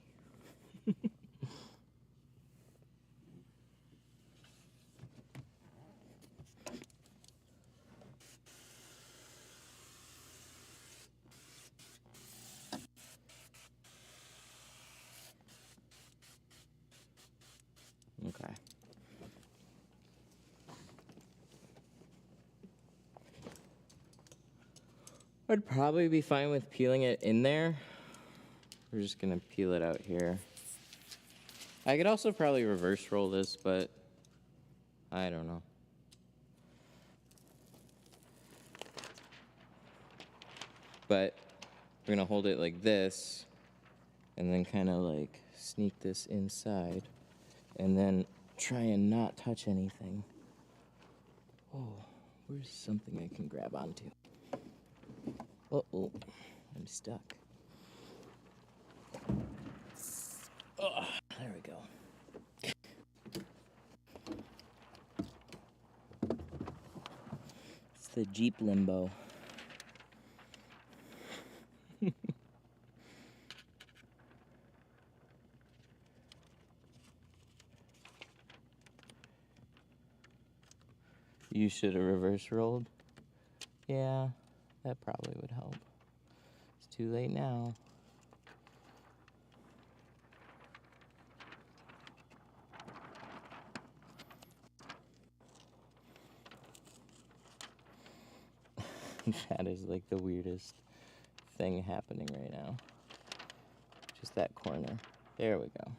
Okay. I'd probably be fine with peeling it in there. We're just gonna peel it out here. I could also probably reverse roll this, but I don't know. But we're gonna hold it like this and then kind of like sneak this inside and then try and not touch anything. Oh, where's something I can grab onto? Uh-oh, I'm stuck. Oh, there we go. It's the Jeep Limbo. You should have reverse rolled. Yeah, that probably would help. It's too late now. That is like the weirdest thing happening right now. Just that corner. There we go.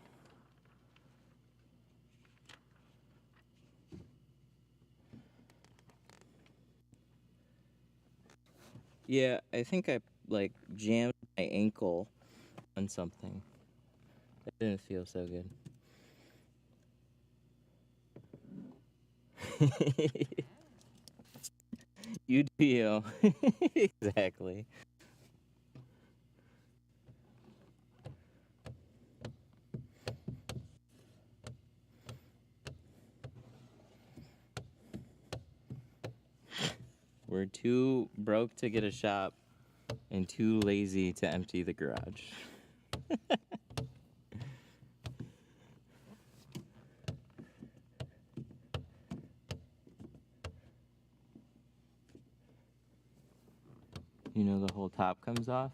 Yeah, I think I like jammed my ankle on something. That didn't feel so good. You do. Exactly. We're too broke to get a shop and too lazy to empty the garage. You know the whole top comes off?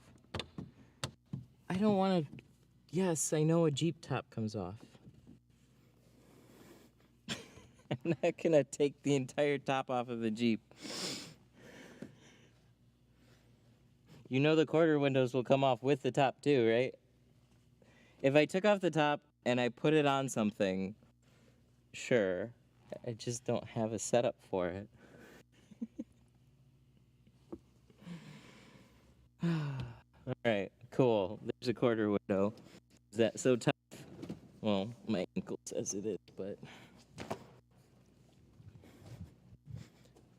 I don't want to... Yes, I know a Jeep top comes off. I'm not going to take the entire top off of the Jeep. You know the quarter windows will come off with the top too, right? If I took off the top and I put it on something, sure. I just don't have a setup for it. All right, cool. There's a quarter window. Is that so tough? Well, my ankle says it is, but...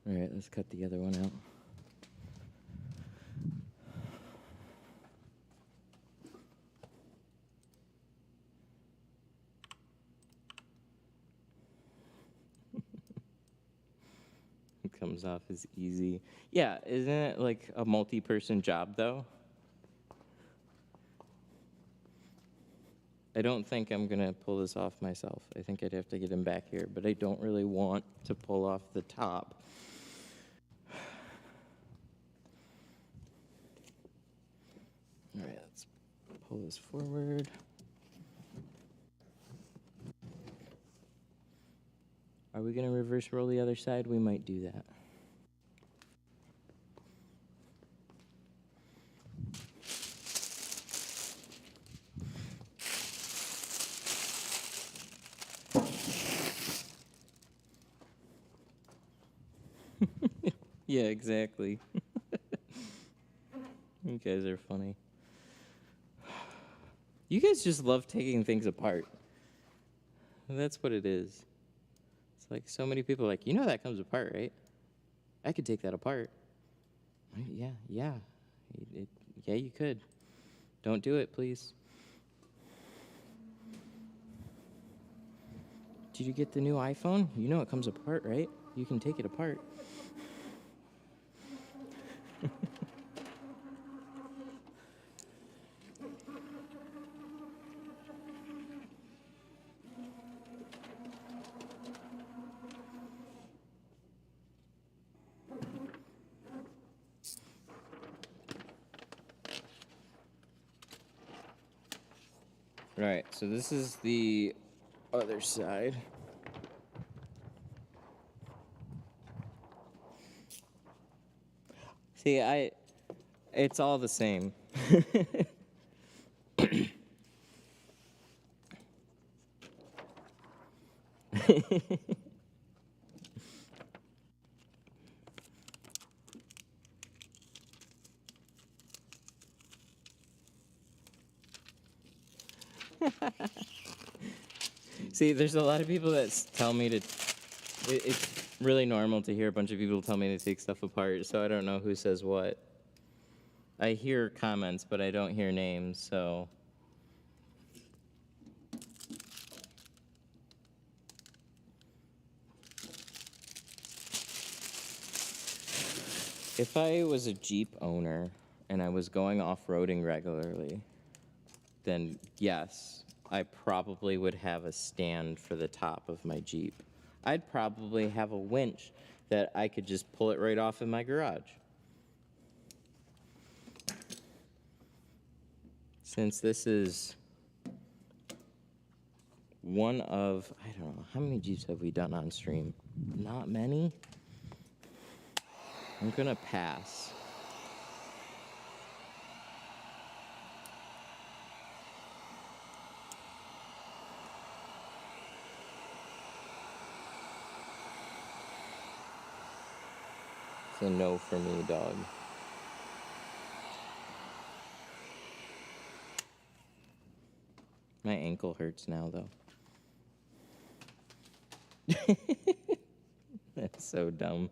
All right, let's cut the other one out. It comes off as easy. Yeah, isn't it like a multi-person job, though? I don't think I'm gonna pull this off myself. I think I'd have to get him back here, but I don't really want to pull off the top. All right, let's pull this forward. Are we gonna reverse roll the other side? We might do that. Yeah, exactly. You guys are funny. You guys just love taking things apart. That's what it is. It's like so many people are like, you know that comes apart, right? I could take that apart. Right, yeah. Yeah, you could. Don't do it, please. Did you get the new iPhone? You know it comes apart, right? You can take it apart. Right, so this is the other side. See, it's all the same. See, there's a lot of people that tell me to. It's really normal to hear a bunch of people tell me to take stuff apart, so I don't know who says what. I hear comments, but I don't hear names, so. If I was a Jeep owner and I was going off-roading regularly, then yes, I probably would have a stand for the top of my Jeep. I'd probably have a winch that I could just pull it right off in my garage. Since this is one of, I don't know, how many Jeeps have we done on stream? Not many. I'm gonna pass. It's a no for me, dog. My ankle hurts now, though. That's so dumb.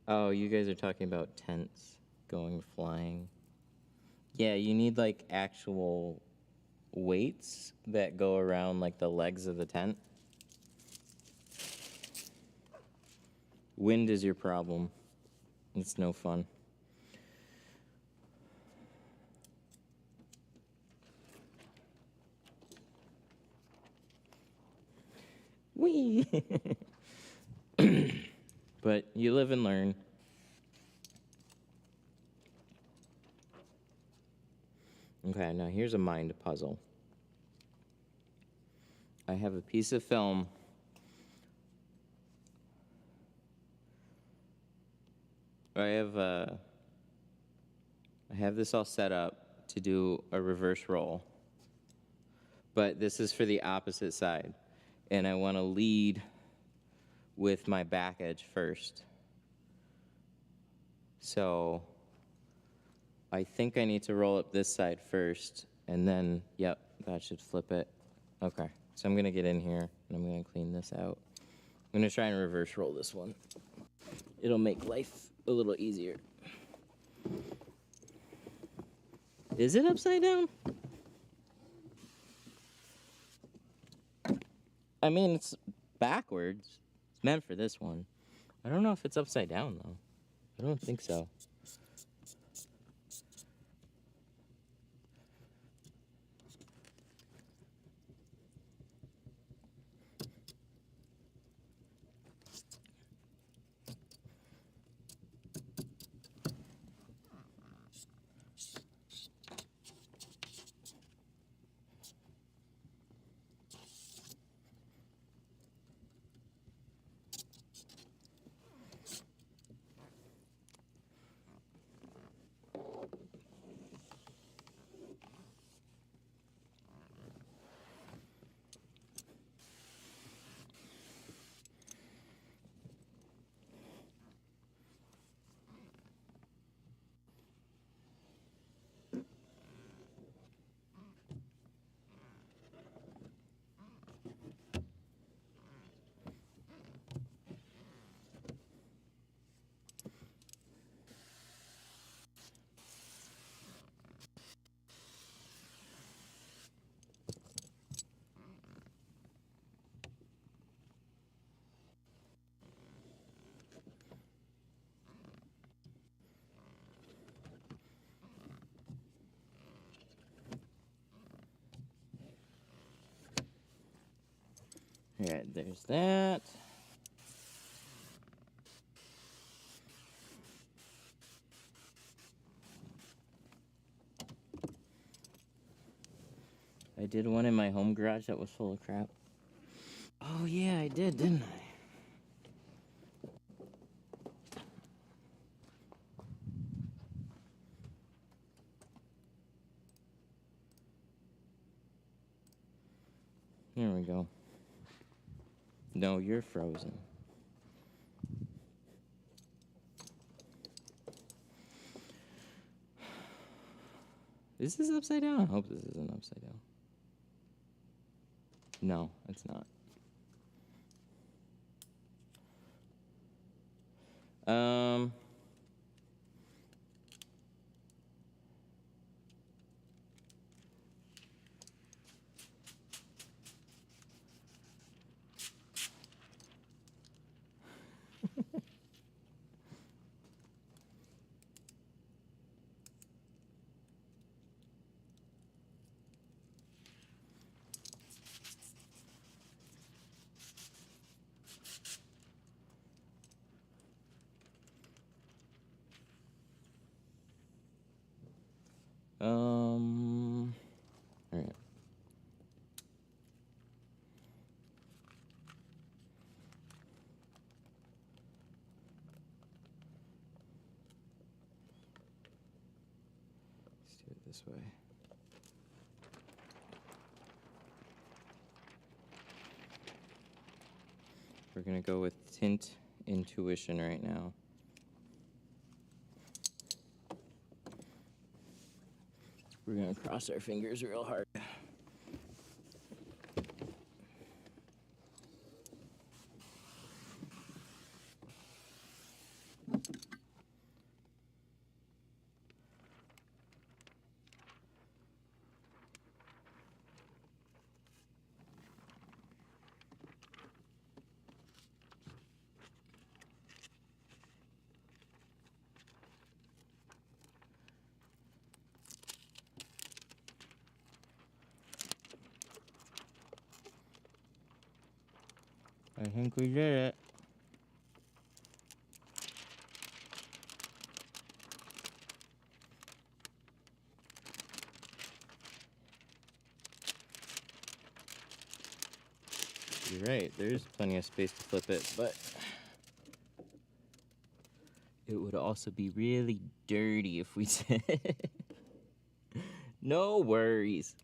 Oh, you guys are talking about tents going flying. Yeah, you need like actual weights that go around like the legs of the tent. Wind is your problem. It's no fun. Whee! But you live and learn. Okay, now here's a mind puzzle. I have a piece of film. I have this all set up to do a reverse roll. But this is for the opposite side. And I want to lead with my back edge first. So I think I need to roll up this side first, and then, yep, that should flip it. Okay, so I'm going to get in here, and I'm going to clean this out. I'm going to try and reverse roll this one. It'll make life a little easier. Is it upside down? I mean, it's backwards. It's meant for this one. I don't know if it's upside down, though. I don't think so. Alright, there's that. I did one in my home garage that was full of crap. Oh yeah, I did, didn't I? There we go. No, you're frozen. Is this upside down? I hope this isn't upside down. No, it's not. All right. Let's do it this way. We're gonna go with Tint Intuition right now. We're gonna cross our fingers real hard. I think we did it. You're right, there's plenty of space to flip it, but it would also be really dirty if we did. No worries.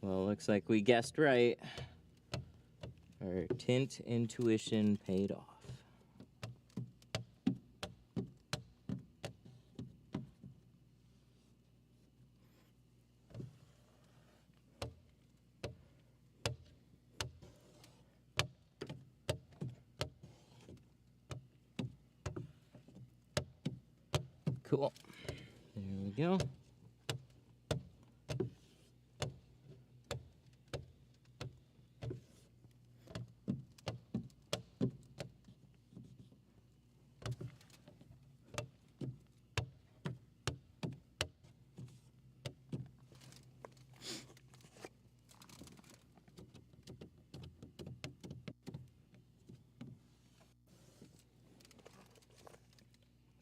Well, looks like we guessed right. Our tint intuition paid off. Cool. There we go.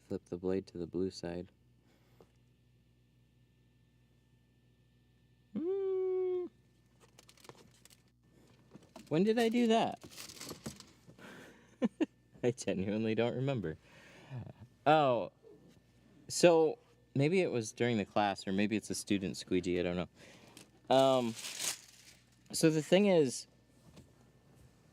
Flip the blade to the blue side. When did I do that? I genuinely don't remember. Oh, so maybe it was during the class, or maybe it's a student squeegee, I don't know. So the thing is,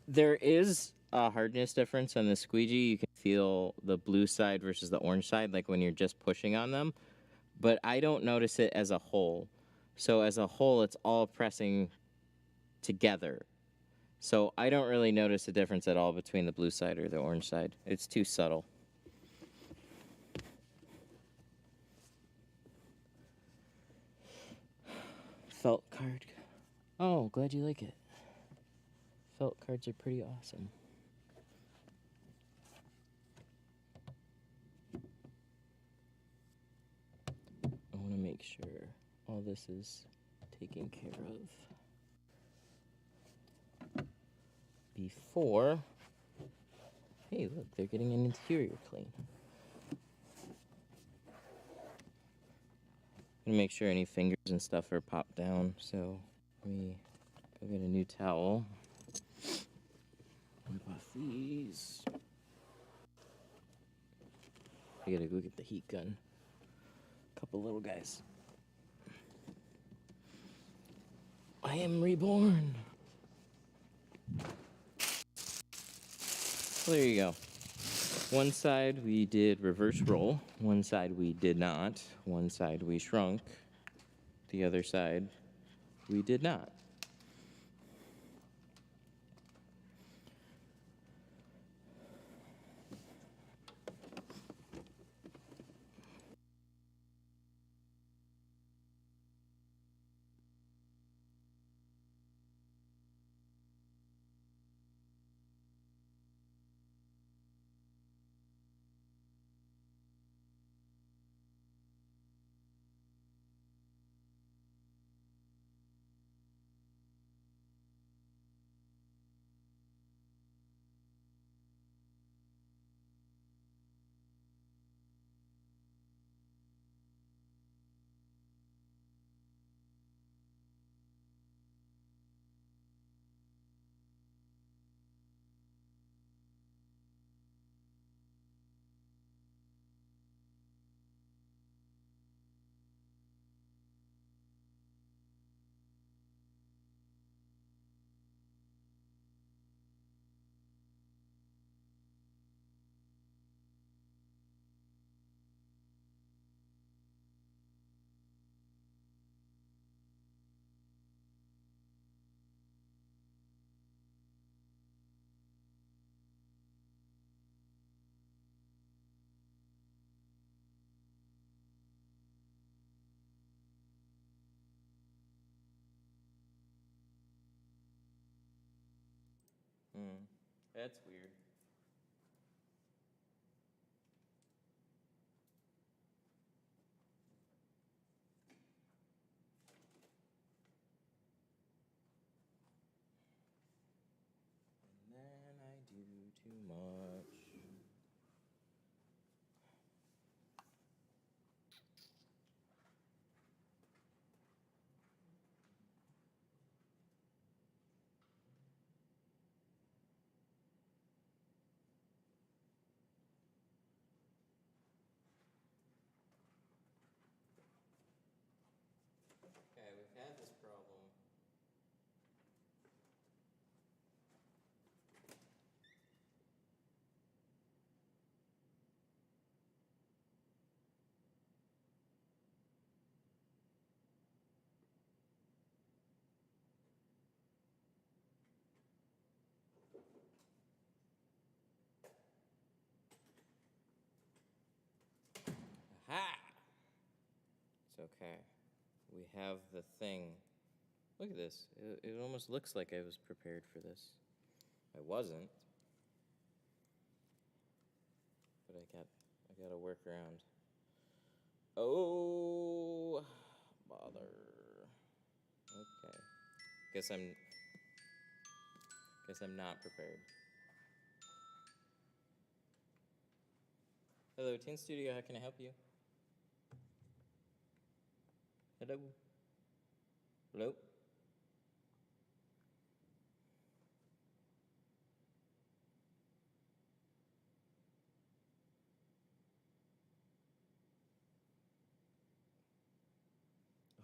there is a hardness difference on the squeegee. You can feel the blue side versus the orange side, like when you're just pushing on them. But I don't notice it as a whole. So as a whole, it's all pressing together. So I don't really notice a difference at all between the blue side or the orange side. It's too subtle. Felt card. Oh, glad you like it. Felt cards are pretty awesome. make sure all this is taken care of before. Hey, look, they're getting an interior clean. Gonna make sure any fingers and stuff are popped down. So let me go get a new towel. Wipe off these. I gotta go get the heat gun. Couple little guys. I am reborn. So there you go. One side we did reverse roll. One side we did not. One side we shrunk. The other side we did not. That's weird. And then I do too much. Okay, we've had this problem. Aha! It's okay. We have the thing. Look at this. It almost looks like I was prepared for this. I wasn't. But I got a workaround. Oh, bother. Okay. Guess I'm not prepared. Hello, Tint Studio. How can I help you? Hello. Hello.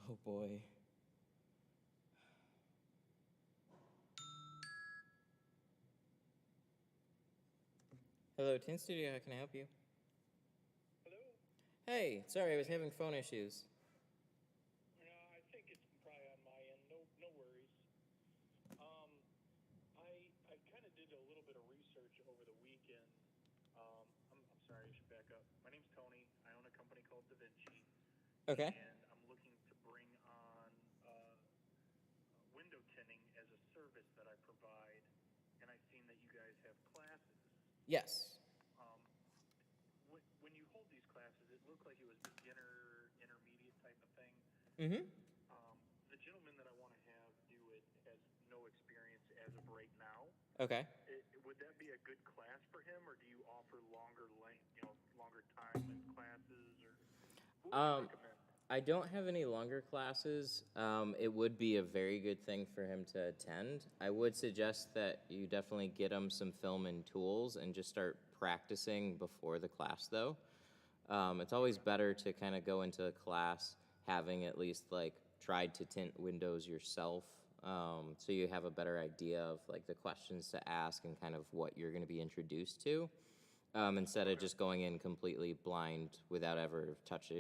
Oh boy. Hello, Tint Studio. How can I help you? Hello? Hey, sorry, I was having phone issues. I think it's probably on my end. No worries. I kind of did a little bit of research over the weekend. I'm sorry, I should back up. My name's Tony. I own a company called Da Vinci. Okay. And I'm looking to bring on window tinting as a service that I provide. And I've seen that you guys have classes. Yes. When you hold these classes, it looked like it was beginner, intermediate type of thing. Mm-hmm. The gentleman that I want to have do it has no experience as of right now. Okay. Would that be a good class for him, or do you offer longer length, longer time length classes, or what would you recommend? I don't have any longer classes. It would be a very good thing for him to attend. I would suggest that you definitely get him some film and tools and just start practicing before the class, though. It's always better to kind of go into a class having at least like tried to tint windows yourself, so you have a better idea of like the questions to ask and kind of what you're going to be introduced to, instead of just going in completely blind without ever touched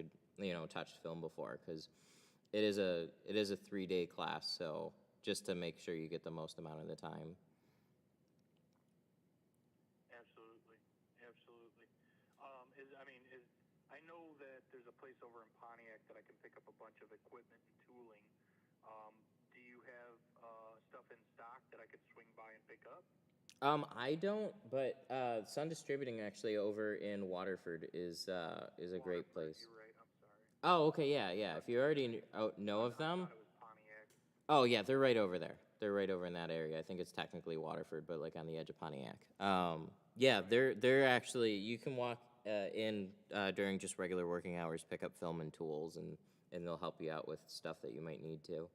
film before, because it is a 3-day class, so just to make sure you get the most amount of the time. Absolutely. I know that there's a place over in Pontiac that I can pick up a bunch of equipment and tooling. Do you have stuff in stock that I could swing by and pick up? I don't, but Sun Distributing actually over in Waterford is a great place. You're right. I'm sorry. Oh, okay, yeah. If you already know of them, I thought it was Pontiac. oh yeah, they're right over there. They're right over in that area. I think it's technically Waterford, but like on the edge of Pontiac. Yeah, they're actually, you can walk in during just regular working hours, pick up film and tools, and they'll help you out with stuff that you might need to.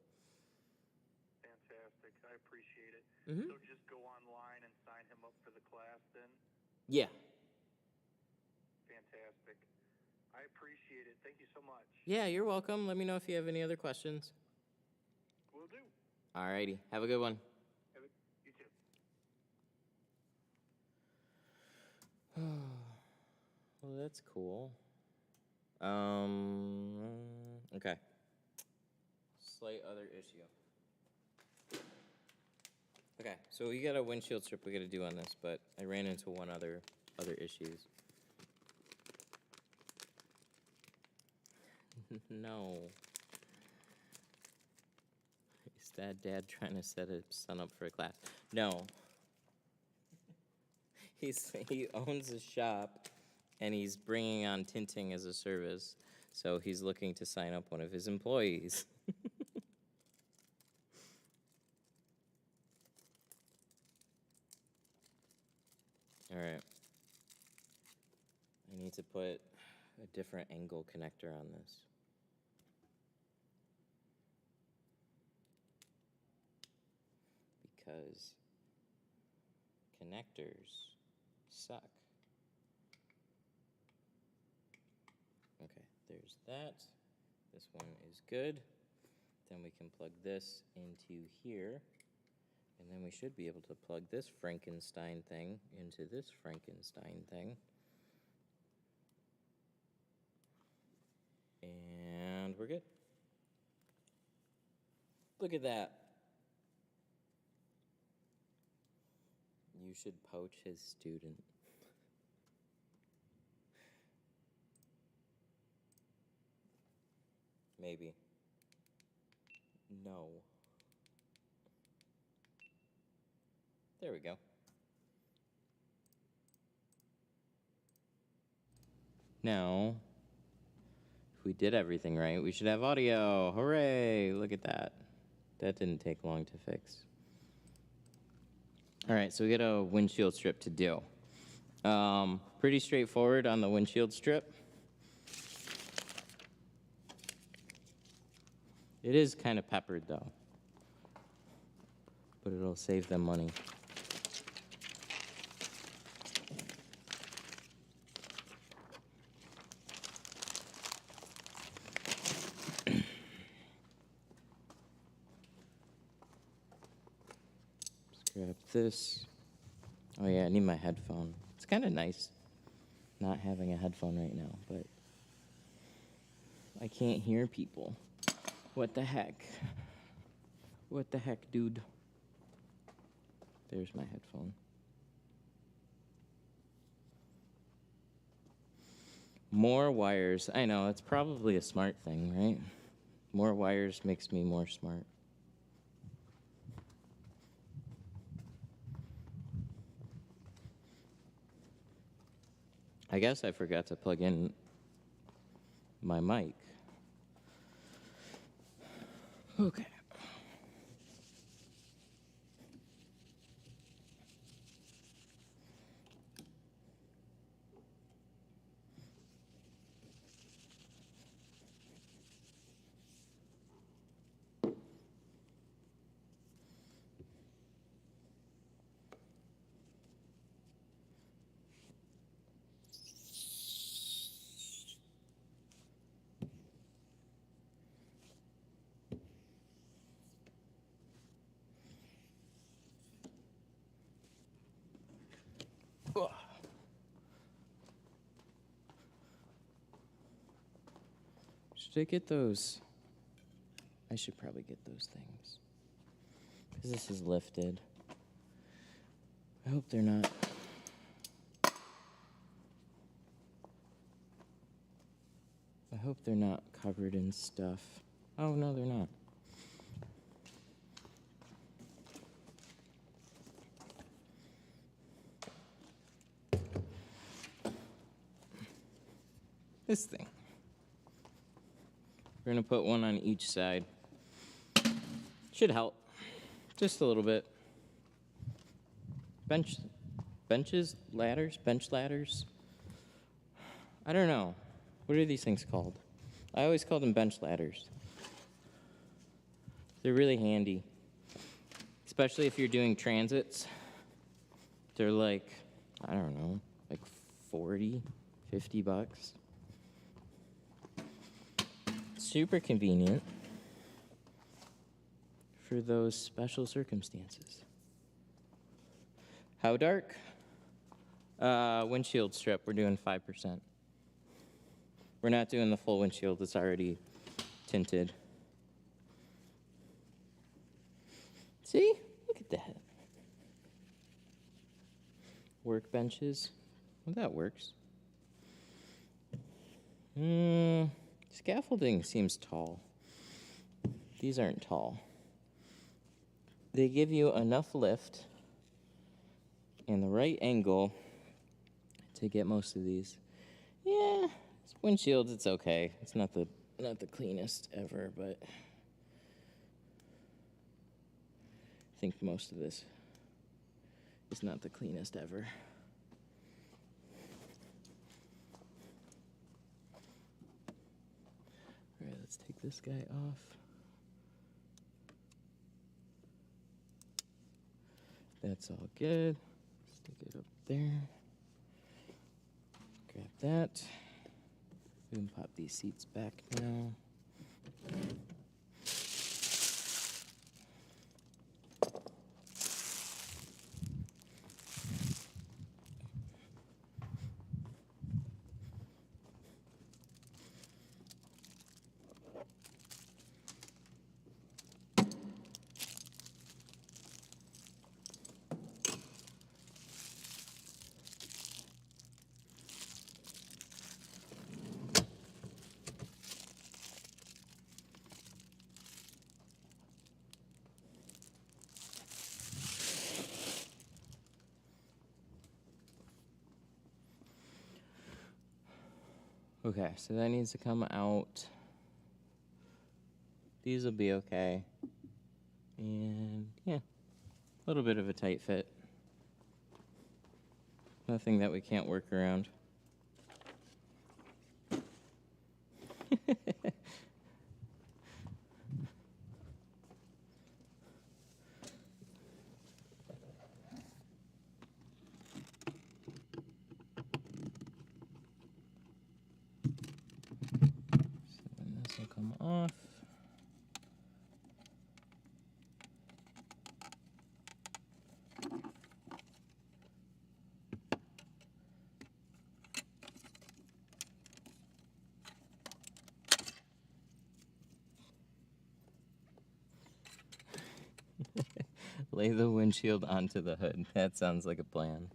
Fantastic. I appreciate it. Mm-hmm. So just go online and sign him up for the class then? Yeah. Fantastic. I appreciate it. Thank you so much. Yeah, you're welcome. Let me know if you have any other questions. Will do. Alrighty, have a good one. You too. Well, that's cool. Okay. Slight other issue. Okay, so we got a windshield strip we got to do on this, but I ran into one other issues. No. Is that dad trying to set his son up for a class? No. He owns a shop, and he's bringing on tinting as a service, so he's looking to sign up one of his employees. All right. I need to put a different angle connector on this. Because connectors suck. Okay, there's that. This one is good. Then we can plug this into here. And then we should be able to plug this Frankenstein thing into this Frankenstein thing. And we're good. Look at that. You should poach his student. Maybe. No. There we go. Now, if we did everything right, we should have audio. Hooray! Look at that. That didn't take long to fix. All right, so we got a windshield strip to do. Pretty straightforward on the windshield strip. It is kind of peppered, though, but it'll save them money. Just grab this. Oh yeah, I need my headphone. It's kind of nice not having a headphone right now, but I can't hear people. What the heck? What the heck, dude? There's my headphone. More wires. I know, it's probably a smart thing, right? More wires makes me more smart. I guess I forgot to plug in my mic. Okay. Ugh. Should I get those? I should probably get those things. Because this is lifted. I hope they're not. I hope they're not covered in stuff. Oh, no, they're not. This thing. We're going to put one on each side. Should help. Just a little bit. Bench ladders? I don't know. What are these things called? I always call them bench ladders. They're really handy. Especially if you're doing transits. They're like, I don't know, like 40, 50 bucks. Super convenient for those special circumstances. How dark? Windshield strip, we're doing 5%. We're not doing the full windshield, it's already tinted. See? Look at that. Workbenches. Well, that works. Scaffolding seems tall. These aren't tall. They give you enough lift and the right angle to get most of these. Yeah, windshields, it's okay. It's not the cleanest ever, but I think most of this is not the cleanest ever. All right, let's take this guy off. That's all good. Stick it up there. Grab that. We can pop these seats back now. Okay, so that needs to come out. These will be okay. And yeah, a little bit of a tight fit. Nothing that we can't work around. This will come off. Lay the windshield onto the hood. That sounds like a plan.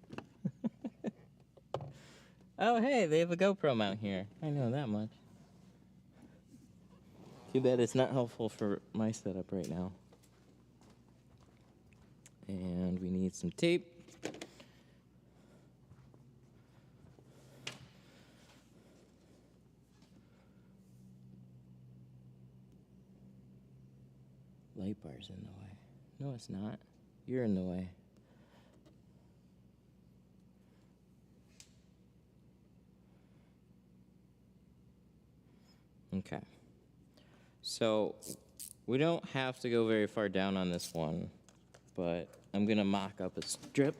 Oh, hey, they have a GoPro mount here. I know that much. Too bad it's not helpful for my setup right now. And we need some tape. Light bar's in the way. No, it's not. You're in the way. Okay. So we don't have to go very far down on this one, but I'm going to mock up a strip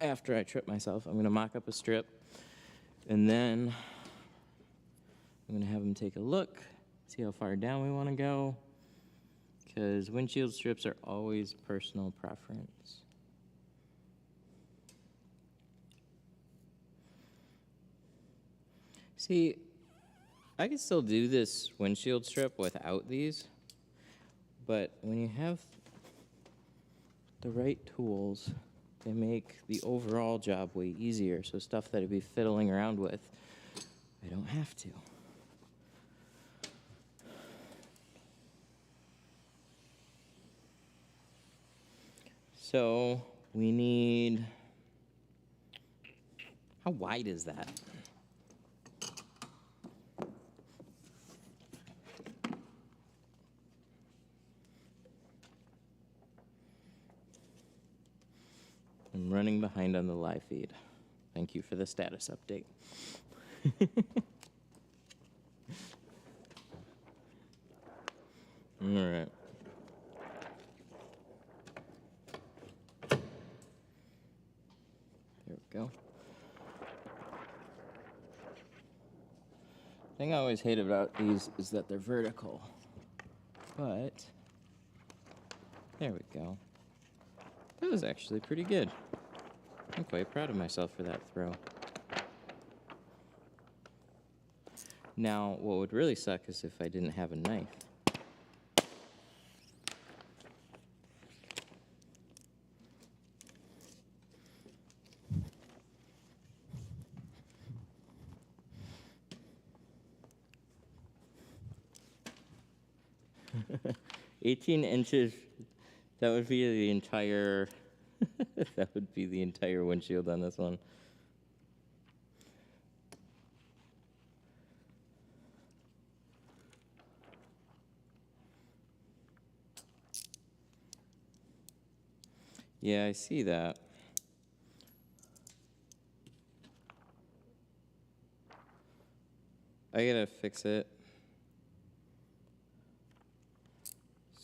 after I trip myself. I'm going to mock up a strip, and then I'm going to have them take a look, see how far down we want to go, because windshield strips are always personal preference. See, I can still do this windshield strip without these, but when you have the right tools, they make the overall job way easier. So stuff that I'd be fiddling around with, I don't have to. So we need, how wide is that? I'm running behind on the live feed. Thank you for the status update. All right. There we go. The thing I always hate about these is that they're vertical. But there we go. That was actually pretty good. I'm quite proud of myself for that throw. Now, what would really suck is if I didn't have a knife. $18 that would be the entire that would be the entire windshield on this one. Yeah, I see that. I gotta fix it.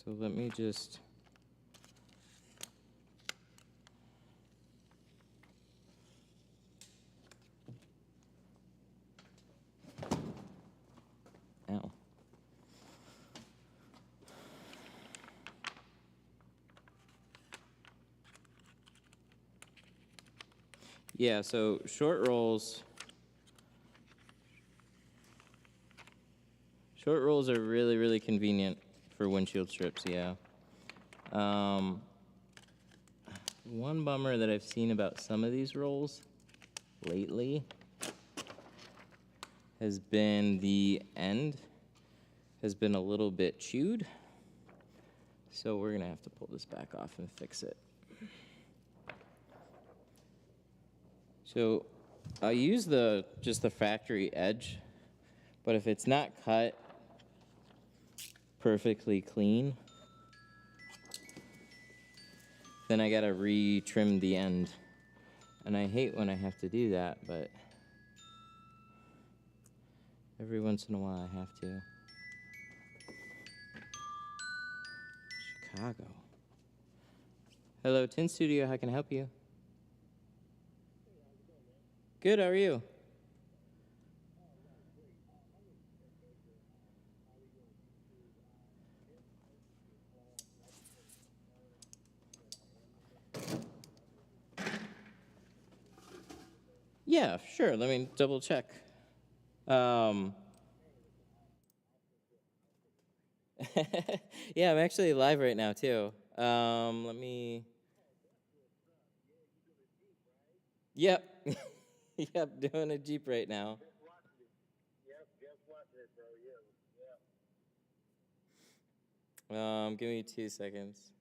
So let me just... Ow. Yeah, so short rolls are really, really convenient for windshield strips, yeah. One bummer that I've seen about some of these rolls lately has been the end has been a little bit chewed. So we're gonna have to pull this back off and fix it. So I use just the factory edge, but if it's not cut perfectly clean, then I gotta re-trim the end. And I hate when I have to do that, but every once in a while I have to. Chicago. Hello, Tint Studio, how can I help you? Good, how are you? Yeah, sure, let me double check. Yeah, I'm actually live right now too. Let me... Yep. Yep, doing a Jeep right now. Give me 2 seconds.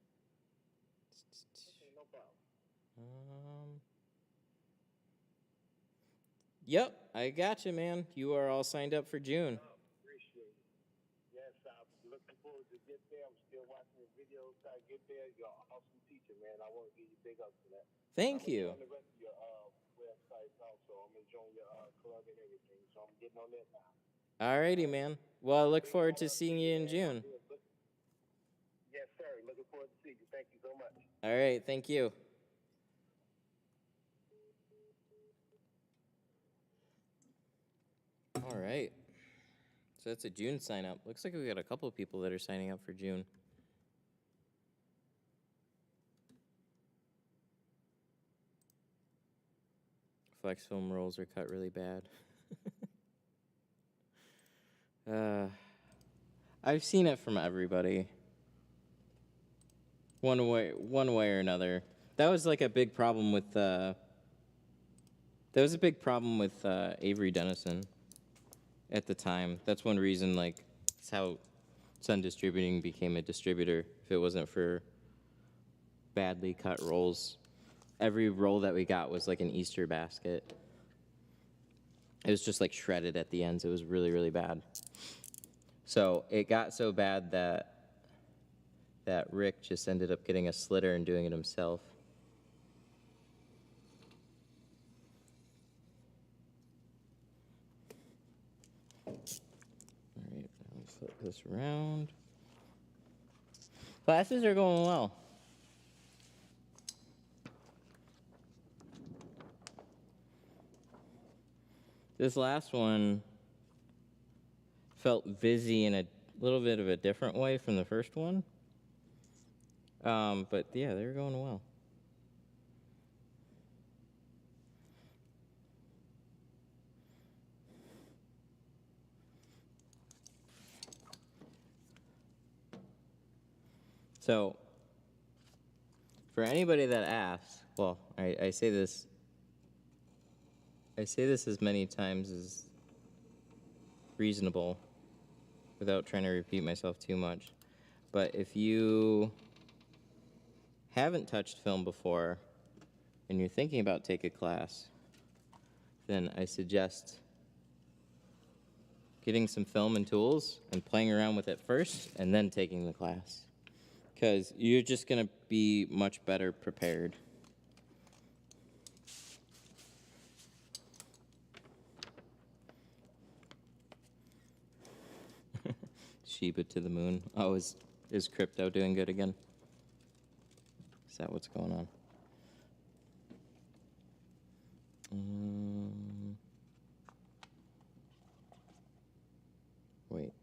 Yep, I got you, man. You are all signed up for June. Looking forward to get there. I'm still watching the videos. Try to get there. You're an awesome teacher, man. I want to give you big ups for that. Thank I'm you. enjoying the rest of your websites also. I'm enjoying your club and everything. So I'm getting on that now. Alrighty, man. Well, I look Big forward shout to out seeing you in June. Yes, sir. Looking forward to seeing you. Thank you so much. All right, thank you. All right. So that's a June sign up. Looks like we got a couple of people that are signing up for June. Flex film rolls are cut really bad. I've seen it from everybody. One way or another. That was like a big problem with Avery Dennison at the time. That's one reason, like, it's how Sun Distributing became a distributor. If it wasn't for badly cut rolls, every roll that we got was like an Easter basket. It was just like shredded at the ends. It was really, really bad. So it got so bad that Rick just ended up getting a slitter and doing it himself. All right, now we flip this around. Classes are going well. This last one felt busy in a little bit of a different way from the first one. But yeah, they're going well. So, for anybody that asks, well, I say this as many times as reasonable without trying to repeat myself too much. But if you haven't touched film before and you're thinking about taking a class, then I suggest getting some film and tools and playing around with it first and then taking the class. Because you're just going to be much better prepared. Sheba to the moon. Oh, is crypto doing good again? Is that what's going on? Wait.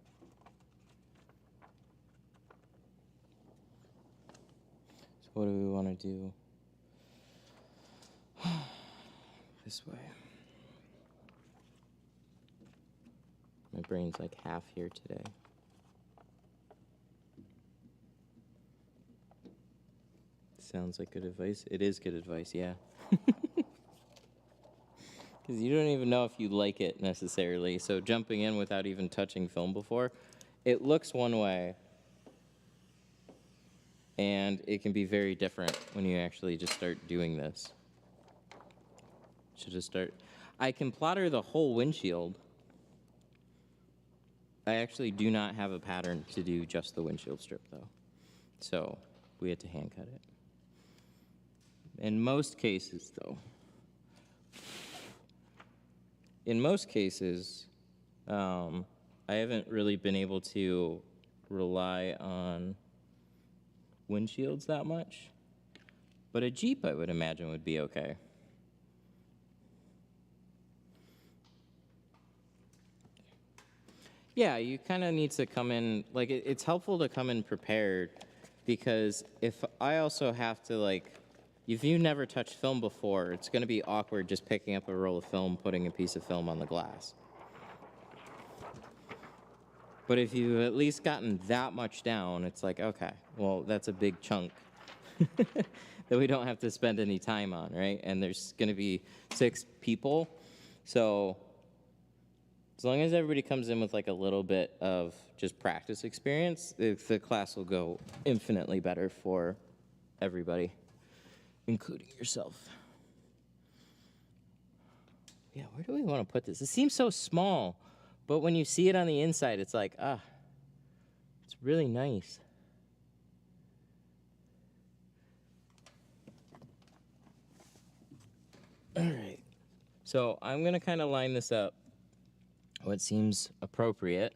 So what do we want to do? This way. My brain's like half here today. Sounds like good advice. It is good advice, yeah. Because you don't even know if you like it necessarily. So jumping in without even touching film before, it looks one way. And it can be very different when you actually just start doing this. Should just start. I can plotter the whole windshield. I actually do not have a pattern to do just the windshield strip, though. So we had to hand cut it. In most cases, though, I haven't really been able to rely on windshields that much. But a Jeep, I would imagine, would be okay. Yeah, you kind of need to come in, like, it's helpful to come in prepared, because if I also have to, like, if you've never touched film before, it's going to be awkward just picking up a roll of film, putting a piece of film on the glass. But if you've at least gotten that much down, it's like, okay, well, that's a big chunk that we don't have to spend any time on, right? And there's going to be 6 people, so as long as everybody comes in with like a little bit of just practice experience, the class will go infinitely better for everybody, including yourself. Yeah, where do we want to put this? It seems so small, but when you see it on the inside, it's like, It's really nice. All right. So I'm going to kind of line this up what seems appropriate.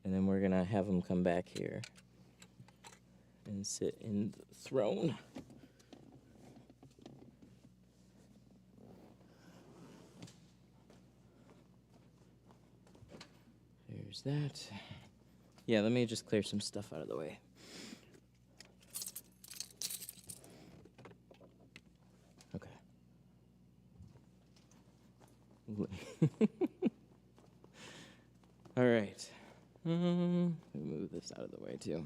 And then we're going to have them come back here and sit in the throne. There's that. Yeah, let me just clear some stuff out of the way. Okay. All right. Let me move this out of the way too.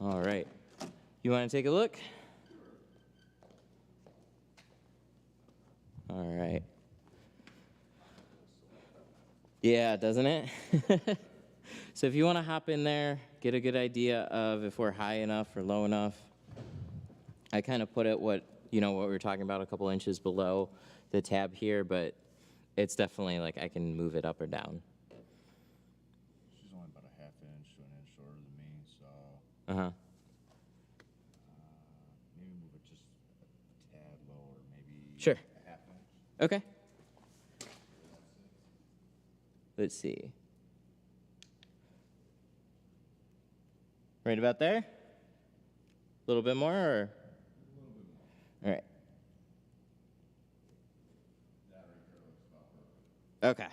All right. You want to take a look? All right. Yeah, doesn't it? So if you want to hop in there, get a good idea of if we're high enough or low enough. I kind of put it what we were talking about, a couple inches below the tab here, but it's definitely like I can move it up or down. She's only about a half inch to an inch shorter than me, so maybe move it just a tad lower, maybe Sure. a half inch. Okay. Let's see. Right about there? A little bit more, or? A little bit more. All right. That right there looks about perfect. Okay.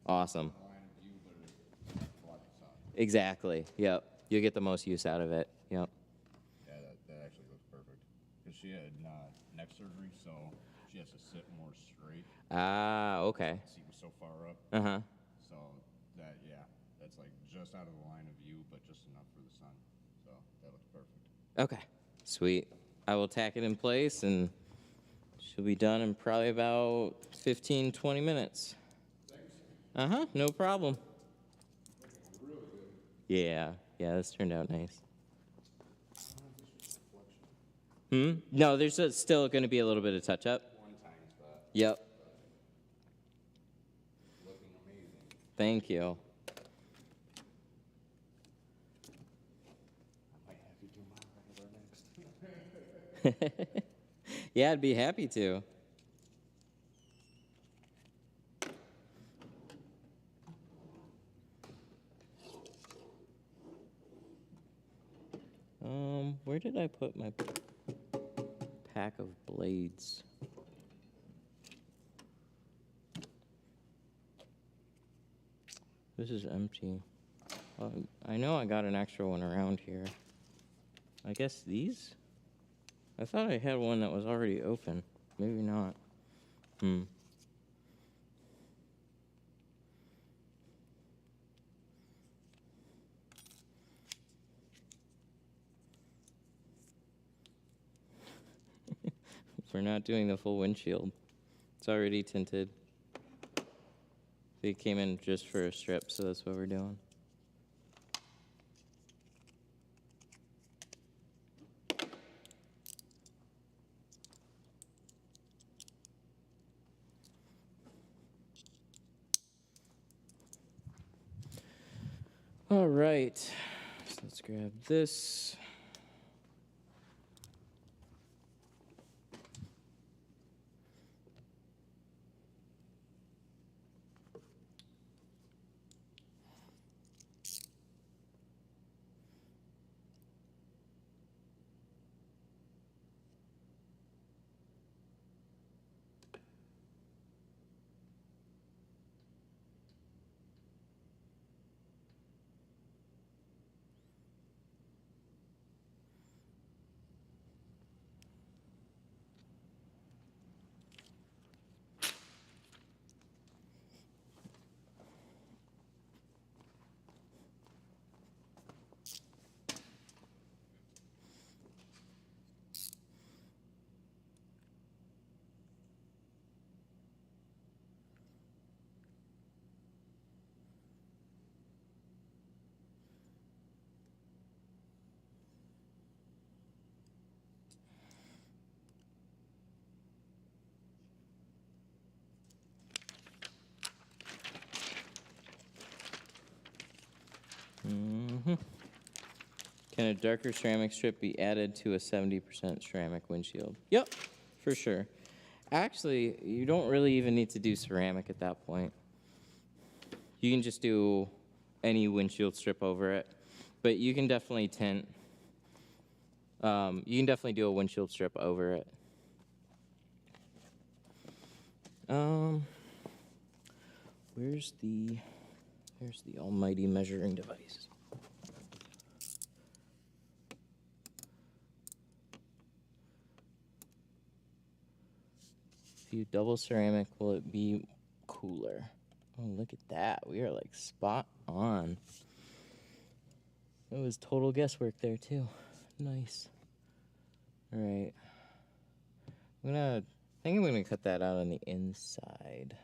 Awesome. Line of view, but it's block the sun. Exactly. Yep. You'll get the most use out of it. Yep. Yeah, that actually looks perfect. Because she had neck surgery, so she has to sit more straight. Ah, okay. The seat was so far up. Uh-huh. So that's like just out of the line of view, but just enough for the sun. So that looks perfect. Okay. Sweet. I will tack it in place, and she'll be done in probably about 15, 20 minutes. Uh-huh. No problem. Really good. Yeah. Yeah, this turned out nice. No, there's still going to be a little bit of touch-up. One tiny spot. Yep. Looking amazing. Thank you. I might have you do my Wrangler next. Yeah, I'd be happy to. Where did I put my pack of blades? This is empty. I know I got an extra one around here. I guess these? I thought I had one that was already open. Maybe not. We're not doing the full windshield. It's already tinted. They came in just for a strip, so that's what we're doing. All right, so let's grab this. Can a darker ceramic strip be added to a 70% ceramic windshield? Yep, for sure. Actually, you don't really even need to do ceramic at that point. You can just do any windshield strip over it, but you can definitely tint. You can definitely do a windshield strip over it. Where's the almighty measuring device? If you double ceramic, will it be cooler? Oh, look at that. We are like spot on. It was total guesswork there too. Nice. All right. I think I'm gonna cut that out on the inside.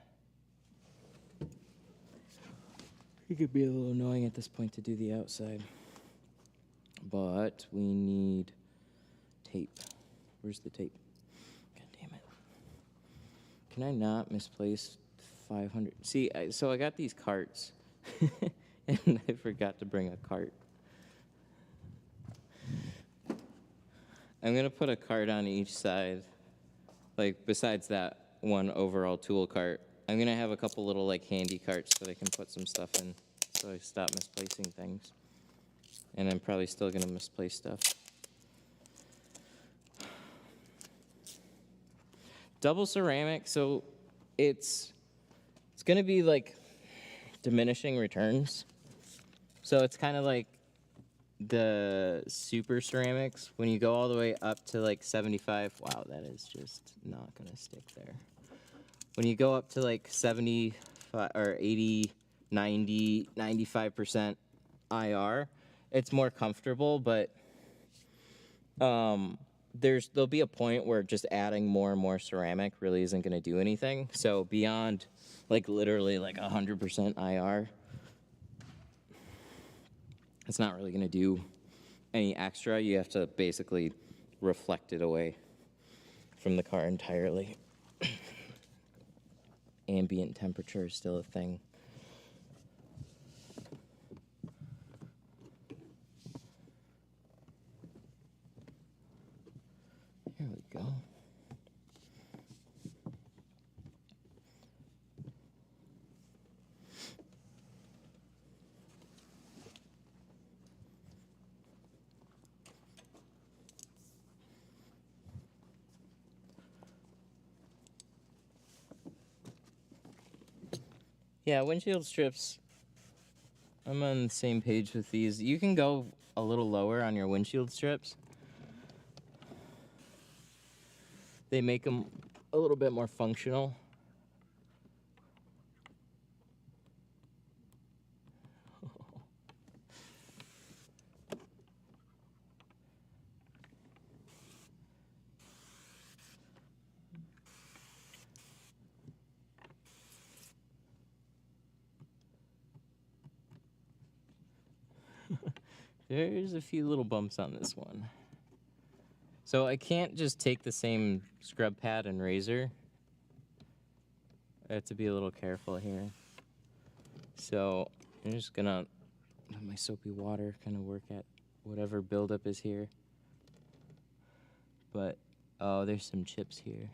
It could be a little annoying at this point to do the outside. But we need tape. Where's the tape? God damn it. Can I not misplace 500? See, so I got these carts, and I forgot to bring a cart. I'm gonna put a cart on each side, like besides that one overall tool cart. I'm gonna have a couple little like handy carts that I can put some stuff in, so I stop misplacing things. And I'm probably still gonna misplace stuff. Double ceramic, so it's gonna be like diminishing returns. So it's kind of like the super ceramics. When you go all the way up to like 75, wow, that is just not gonna stick there. When you go up to like 75 or 80, 90, 95% IR, it's more comfortable, but there'll be a point where just adding more and more ceramic really isn't going to do anything. So beyond like literally like 100% IR, it's not really going to do any extra. You have to basically reflect it away from the car entirely. Ambient temperature is still a thing. Here we go. Yeah, windshield strips, I'm on the same page with these. You can go a little lower on your windshield strips. They make them a little bit more functional. There's a few little bumps on this one. So I can't just take the same scrub pad and razor. I have to be a little careful here. So I'm just gonna let my soapy water kind of work at whatever buildup is here. But, oh, there's some chips here.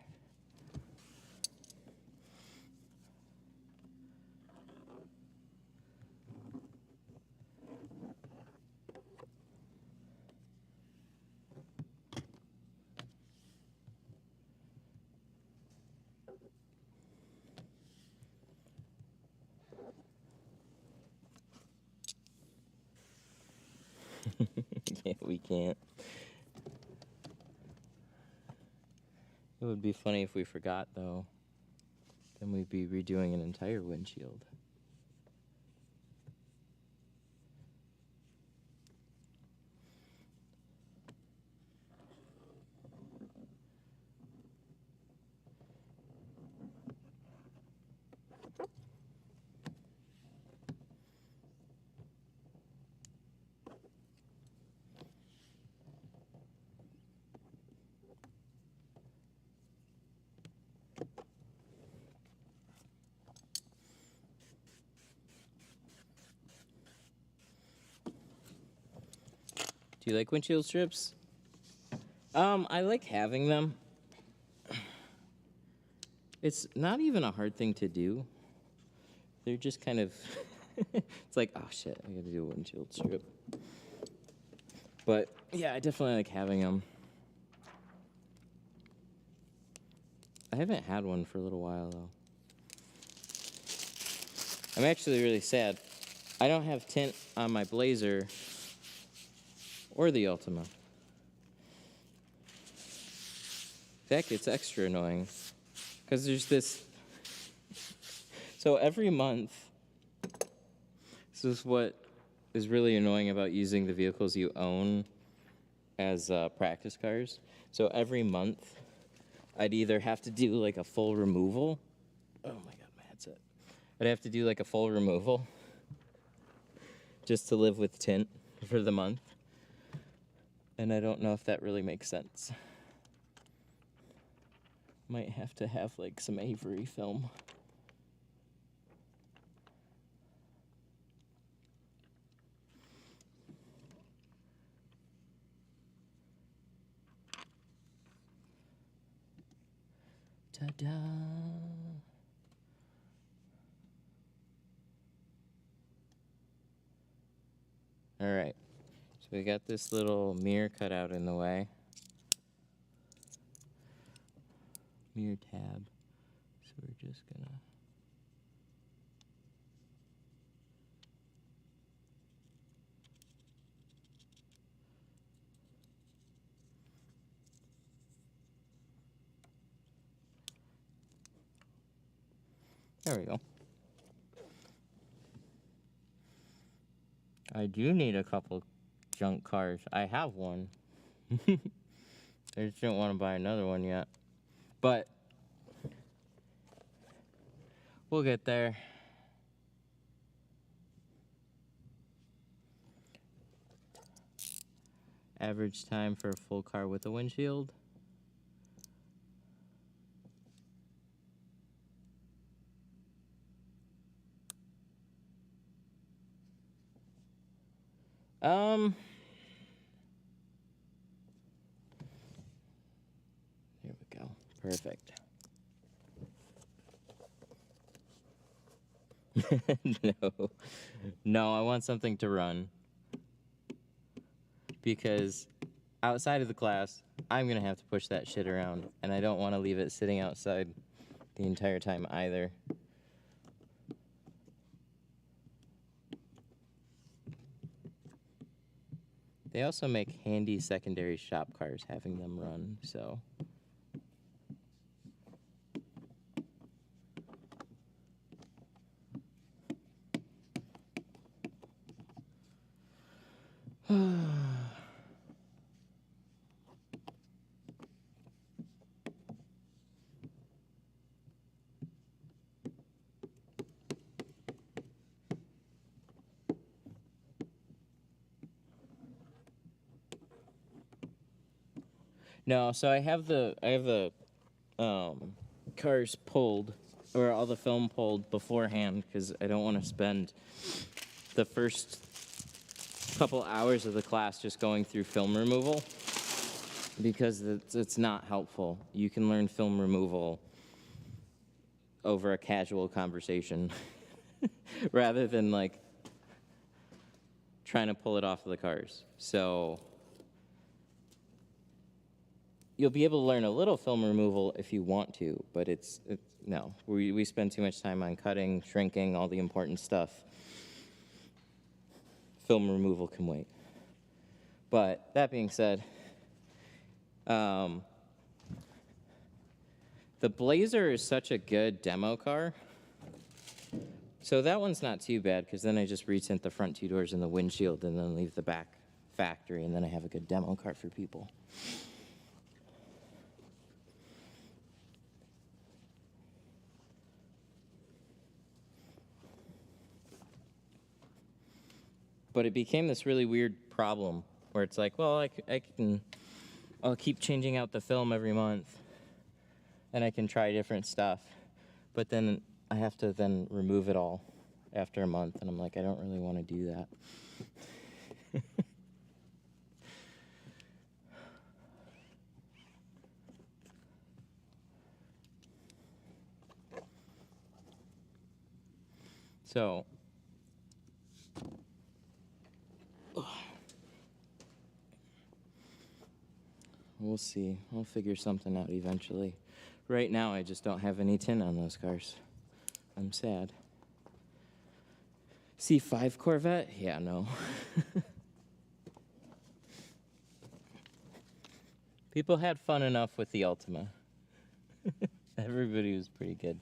Yeah, we can't. It would be funny if we forgot, though. Then we'd be redoing an entire windshield. Do you like windshield strips? I like having them. It's not even a hard thing to do. They're just kind of, it's like, oh shit, I gotta do a windshield strip. But yeah, I definitely like having them. I haven't had one for a little while though. I'm actually really sad. I don't have tint on my Blazer or the Ultima. In fact, it's extra annoying because there's this. So every month, this is what is really annoying about using the vehicles you own as practice cars. So every month, I'd either have to do like a full removal. Oh my God, my headset. I'd have to do like a full removal just to live with tint for the month. And I don't know if that really makes sense. Might have to have like some Avery film. Ta-da! All right, so we got this little mirror cut out in the way. Mirror tab. So we're just gonna. There we go. I do need a couple junk cars. I have one. I just don't want to buy another one yet. But we'll get there. Average time for a full car with a windshield. Here we go. Perfect. No, I want something to run. Because outside of the class, I'm gonna have to push that shit around, and I don't want to leave it sitting outside the entire time either. They also make handy secondary shop cars having them run, so. No, so I have the cars pulled, or all the film pulled beforehand, because I don't want to spend the first couple hours of the class just going through film removal, because it's not helpful. You can learn film removal over a casual conversation rather than like trying to pull it off of the cars. So you'll be able to learn a little film removal if you want to, but it's no. We spend too much time on cutting, shrinking, all the important stuff. Film removal can wait. But that being said, the Blazer is such a good demo car. So that one's not too bad, because then I just retint the front two doors and the windshield and then leave the back factory, and then I have a good demo car for people. But it became this really weird problem where it's like, well, I'll keep changing out the film every month, and I can try different stuff, but then I have to then remove it all after a month, and I'm like, I don't really want to do that. So, we'll see. We'll figure something out eventually. Right now, I just don't have any tin on those cars. I'm sad. C5 Corvette? Yeah, no. People had fun enough with the Ultima. Everybody was pretty good.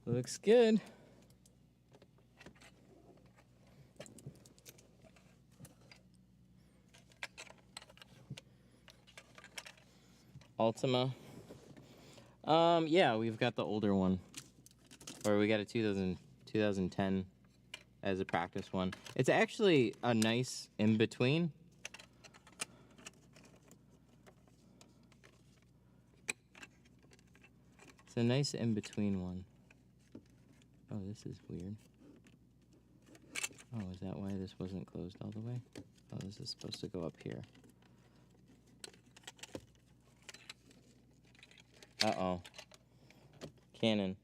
Looks good. Ultima. Yeah, we've got the older one. Or we got a 2010 as a practice one. It's actually a nice in-between. It's a nice in-between one. Oh, this is weird. Oh, is that why this wasn't closed all the way? Oh, this is supposed to go up here. Uh-oh. Canon.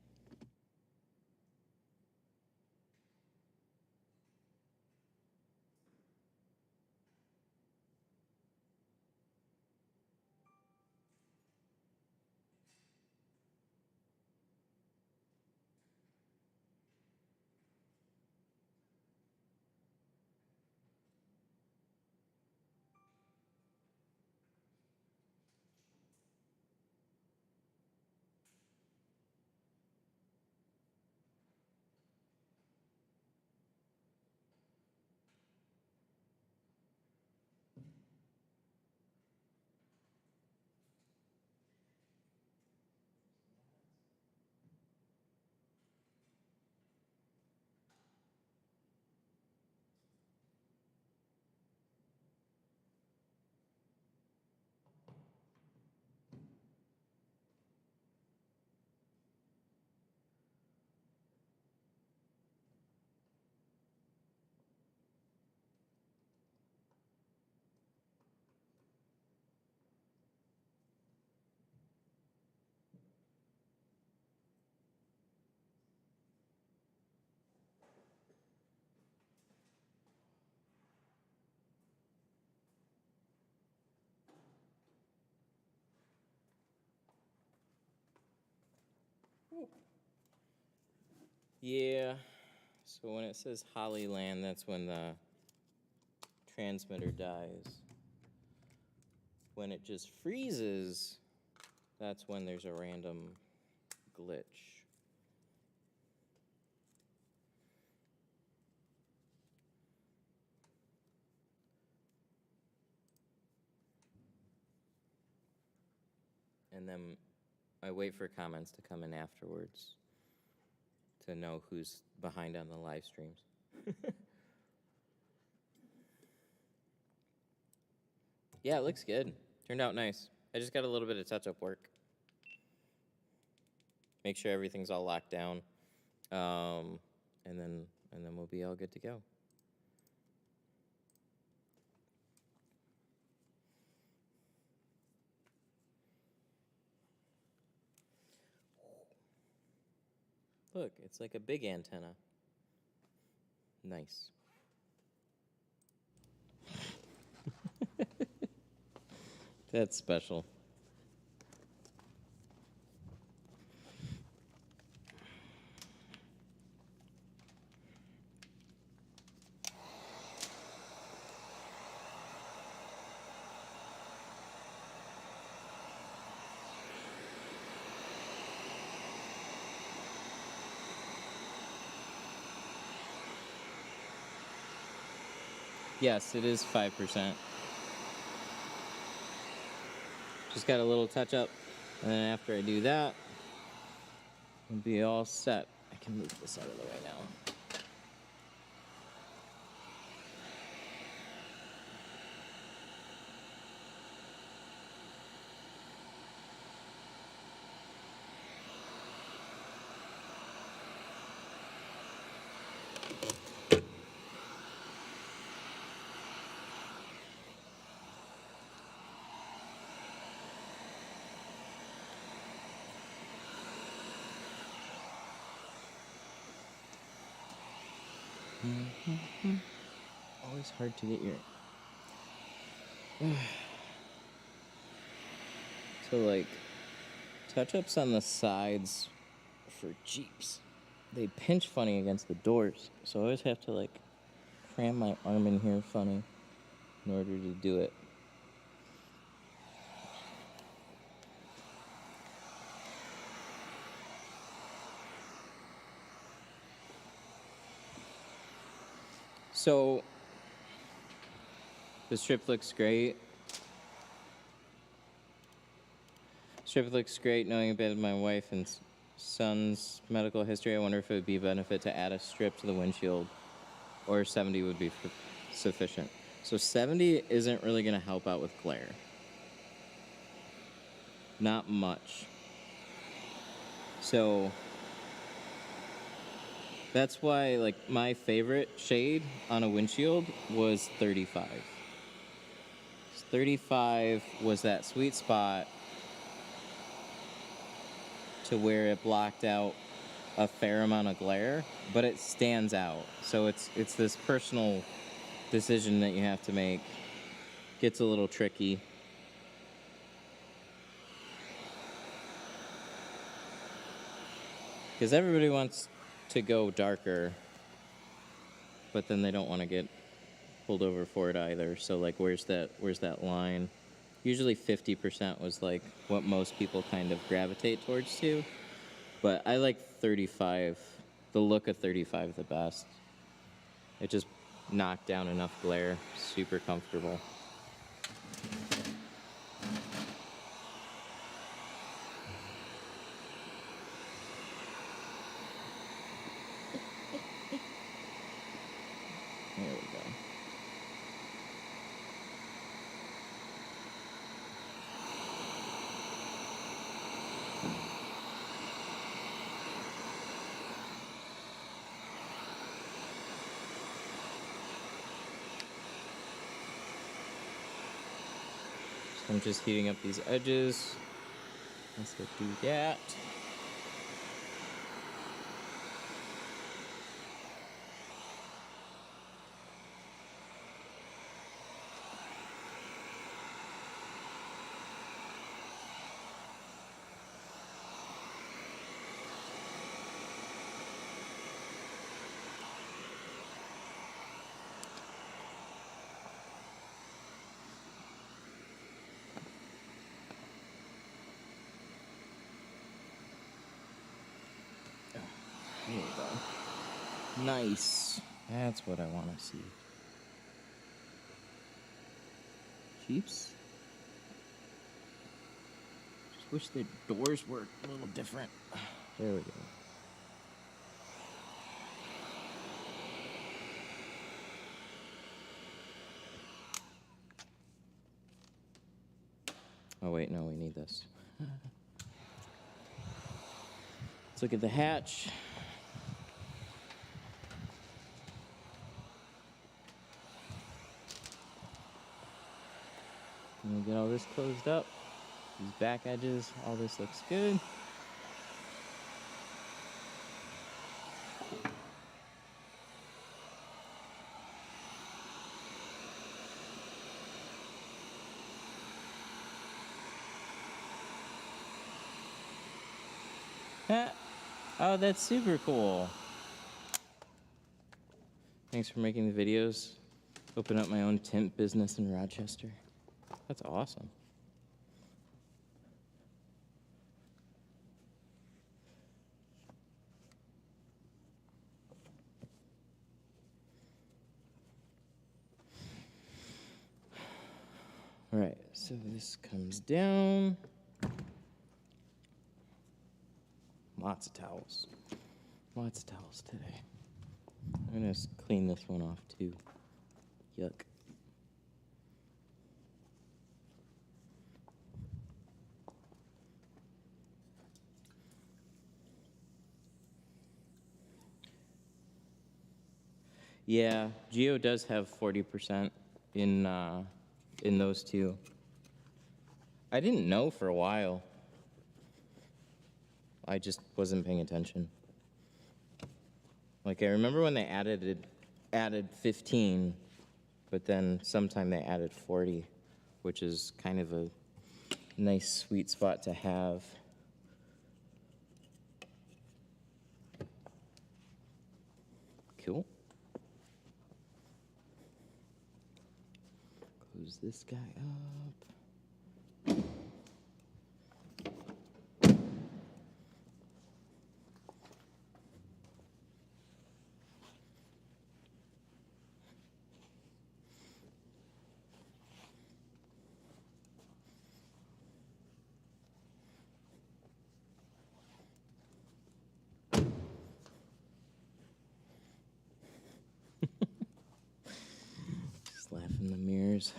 Yeah, so when it says Hollyland, that's when the transmitter dies. When it just freezes, that's when there's a random glitch. And then I wait for comments to come in afterwards to know who's behind on the live streams. Yeah, it looks good. Turned out nice. I just got a little bit of touch-up work. Make sure everything's all locked down, and then we'll be all good to go. Look, it's like a big antenna. Nice. That's special. Yes, it is 5%. Just got a little touch up, and then after I do that, we'll be all set. I can move this out of the way now. Always hard to get your... So, like, touch-ups on the sides for Jeeps, they pinch funny against the doors. So I always have to, like, cram my arm in here funny in order to do it. So, the strip looks great. Strip looks great. Knowing a bit of my wife and son's medical history, I wonder if it would be a benefit to add a strip to the windshield, or 70 would be sufficient. So 70 isn't really going to help out with glare. Not much. So that's why, like, my favorite shade on a windshield was 35. 35 was that sweet spot to where it blocked out a fair amount of glare, but it stands out. So it's this personal decision that you have to make. Gets a little tricky. Because everybody wants to go darker, but then they don't want to get pulled over for it either. So, like, where's that line? Usually 50% was like what most people kind of gravitate towards too. But I like 35, the look of 35 the best. It just knocked down enough glare, super comfortable. There we go. So I'm just heating up these edges. Let's go do that. There we go. Nice. That's what I want to see. Jeeps. Just wish the doors were a little different. There we go. Oh wait, no, we need this. Let's look at the hatch. And we get all this closed up. These back edges, all this looks good. Oh, that's super cool. Thanks for making the videos. Open up my own tint business in Rochester. That's awesome. All right, so this comes down. Lots of towels. Lots of towels today. I'm gonna clean this one off too. Yuck. Yeah, Geo does have 40% in those two. I didn't know for a while. I just wasn't paying attention. Like, I remember when they added added 15, but then sometime they added 40, which is kind of a nice sweet spot to have. Cool. Close this guy up. Just laugh in the mirrors.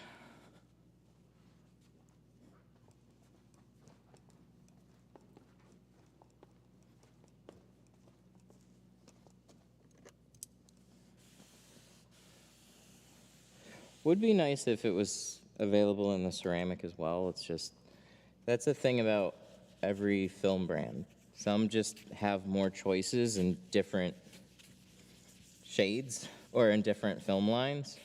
Would be nice if it was available in the ceramic as well. It's just, that's the thing about every film brand. Some just have more choices in different shades or in different film lines.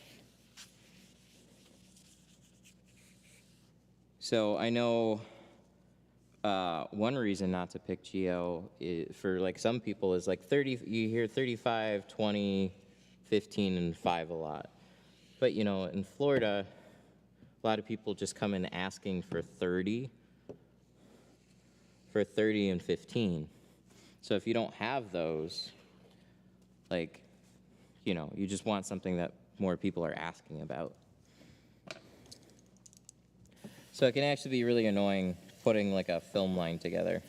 So I know one reason not to pick Geo for like some people is like 30, you hear 35, 20, 15, and 5 a lot. But you know, in Florida, a lot of people just come in asking for 30 and 15. So if you don't have those, like, you know, you just want something that more people are asking about. So it can actually be really annoying putting like a film line together.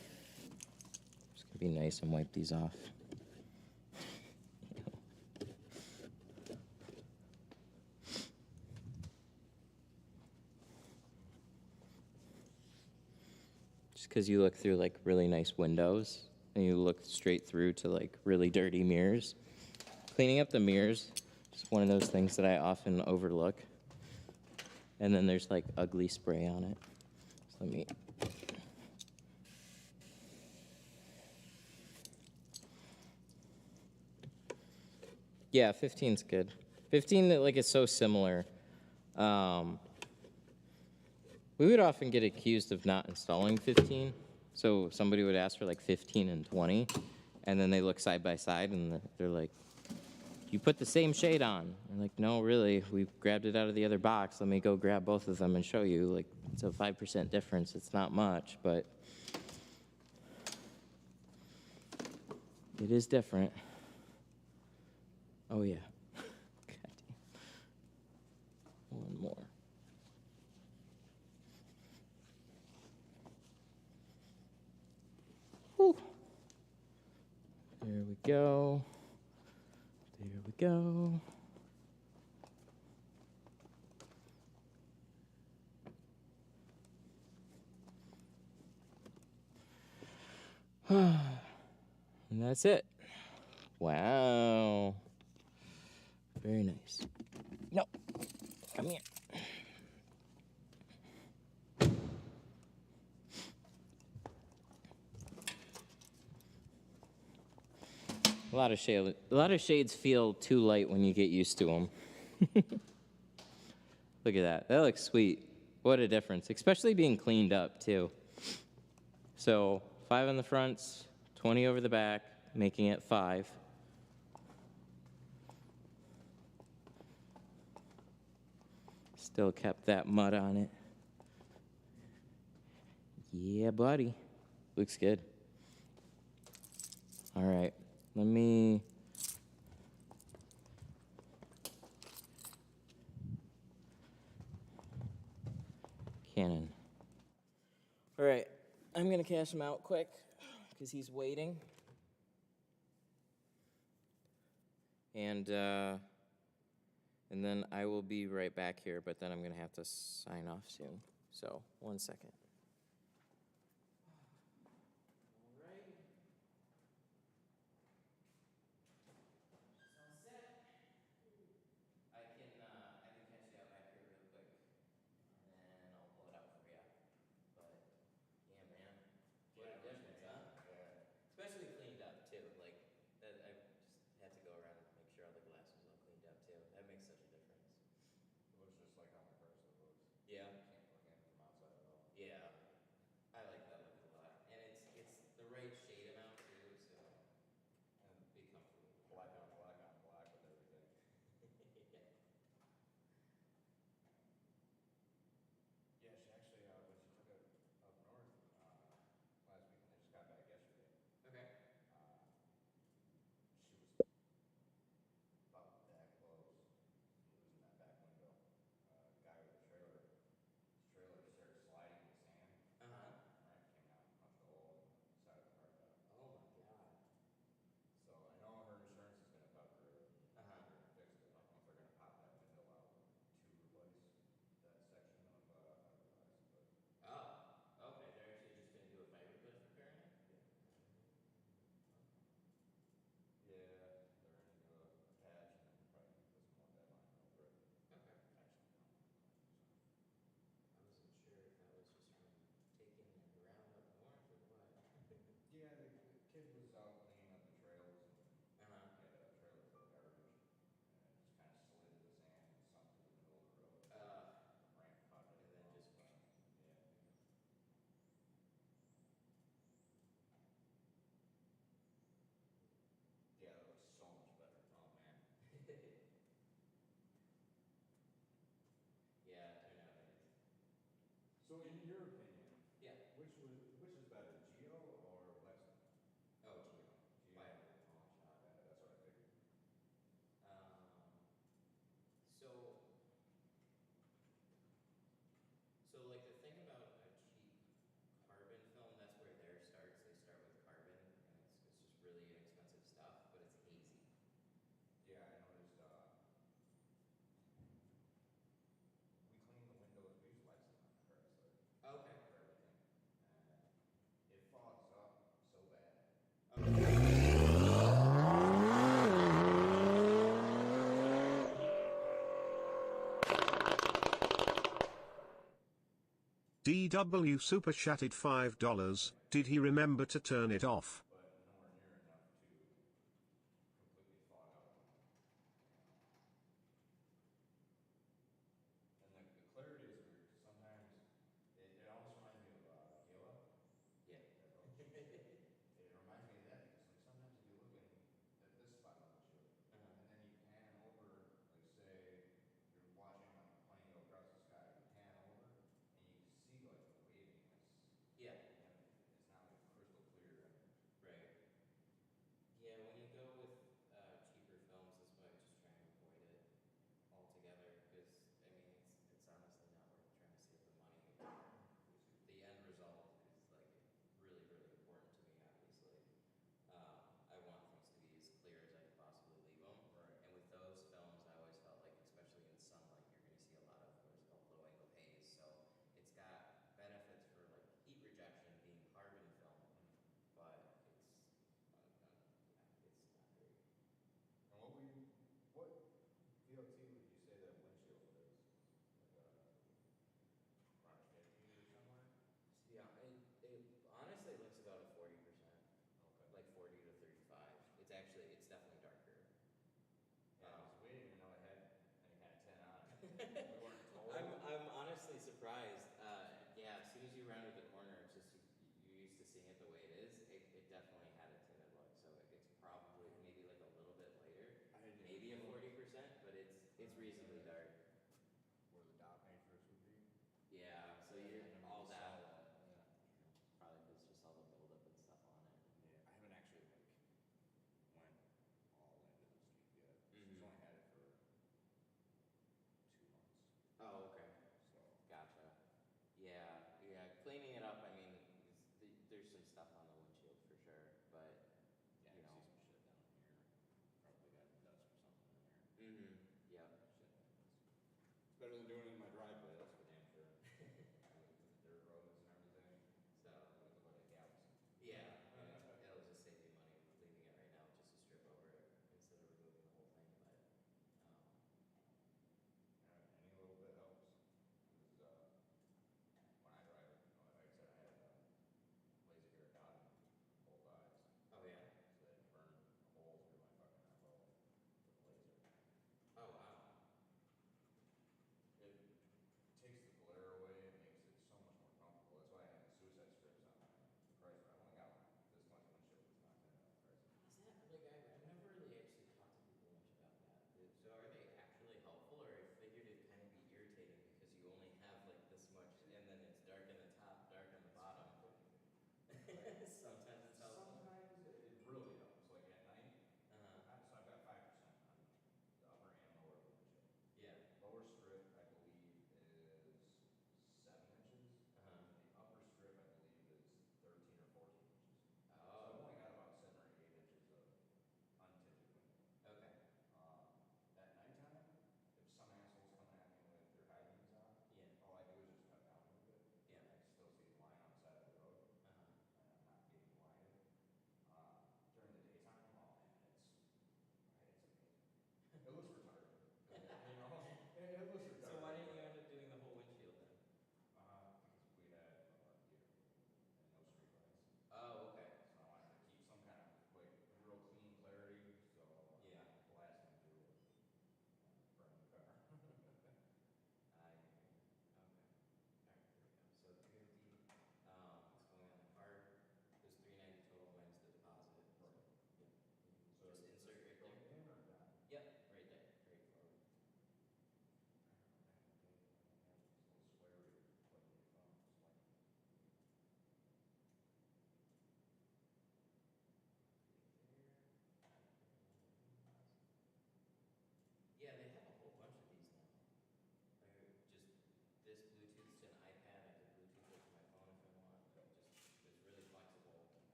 It's gonna be nice and wipe these off. Just because you look through like really nice windows and you look straight through to like really dirty mirrors. Cleaning up the mirrors is one of those things that I often overlook. And then there's like ugly spray on it. So let me. Yeah, 15's good. 15, like, is so similar. We would often get accused of not installing 15. So somebody would ask for like 15 and 20, and then they look side by side and they're like, you put the same shade on. I'm like, no, really, we grabbed it out of the other box. Let me go grab both of them and show you. Like, it's a 5% difference. It's not much, but it is different. Oh, yeah. God damn. One more. Whew. There we go. There we go. And that's it. Wow. Very nice. No, come here. A lot of shades feel too light when you get used to them. Look at that. That looks sweet. What a difference, especially being cleaned up too. So 5 on the fronts, 20 over the back, making it 5. Still kept that mud on it. Yeah, buddy. Looks good. All right, let me... Canon. All right, I'm gonna cash him out quick because he's waiting. And then I will be right back here, but then I'm gonna have to sign off soon. So, 1 second. Especially cleaned up too. Like that, I just had to go around and make sure all the glass was all cleaned up. Yeah. You can't look at it from outside at all. Yeah. I like that look a lot. And it's the right shade amount too, so And be comfortable. black on black with everything. Yeah. Yeah, she actually, when she took it up north last weekend, they just got back yesterday. Okay. She was about that close to losing that back window. Guy with a trailer, his trailer started sliding in the sand. Uh-huh. Ramp came down, punched a hole in the side of the car top. Oh my god. So I know her insurance is gonna cover it. Uh-huh. They're gonna fix it. I don't know if they're gonna pop that window out to replace that section of fiberglass, but Oh. Okay, they're actually just gonna do a fiberglass repair on it? yeah. Yeah, they're gonna do a patch and then probably put some more dead line over it. Okay. Actually, no. I wasn't sure if that was just from taking the ground up north or what. Yeah, the kid was out cleaning up the trails and Uh-huh. he had a trailer full of garbage and it just kind of slid in the sand and sunk to the middle of the road. The ramp caught it. And then just yeah. Yeah, that looks so much better. Oh man. Yeah, it turned out nice. So in your opinion, Yeah. which is better, Geo or Lexington? Oh, Geo. Geo. By a long shot. That's what I figured. So like the thing about a cheap carbon film, that's where theirs starts. They start with carbon, and it's just really inexpensive stuff, but it's hazy. Yeah, I noticed. We clean the windows. We use Lexington on the Chrysler. Okay. For everything, and it fogs up so bad. DW Super Chatted $5. Did he remember to turn it off? But nowhere near enough to completely fog out the window. And the clarity is weird. Sometimes it almost reminds me of Gila. Yeah. It reminds me of that because like sometimes if you look at this spot on the windshield, Uh-huh. and then you pan over, like say you're watching like a plane go across the sky, you pan over, and you can see like the waviness. Yeah. And it's not like crystal clear. Right. Yeah, when you go with cheaper films, that's why I just try and avoid it altogether, because I mean it's honestly not worth trying to save the money. The end result is like really, really important to me, obviously. I want things to be as clear as I can possibly leave them. Right. And with those films, I always felt like, especially in sunlight, you're going to see a lot of what is called low angle haze. So it's got benefits for like heat rejection being carbon film, but it's it's not great. And what DOT would you say that windshield is? Like around 50 or somewhere? Yeah, it honestly looks about a 40%, Okay. like 40 to 35. It's definitely darker. Yeah, because we didn't even know it had any kind of tint on it. We weren't told. I'm honestly surprised. Yeah, as soon as you rounded the corner, it's just you're used to seeing it the way it is. It definitely had a tinted look, so it's probably maybe like a little bit lighter, maybe a 40%, but it's reasonably dark. Where the dot matrix would be. Yeah, so I you're never all really saw that. Yeah. Probably because just all the buildup and stuff on it. Yeah, I haven't actually like went all into this Jeep yet. Mhm. She's only had it for 2 months. Oh, okay. So Gotcha. Yeah. Cleaning it up, I mean, there's some stuff on the windshield for sure, but yeah, you I know. see some shit down here. Probably got dust or something in there. Mm-hmm. Yep. Shit happens.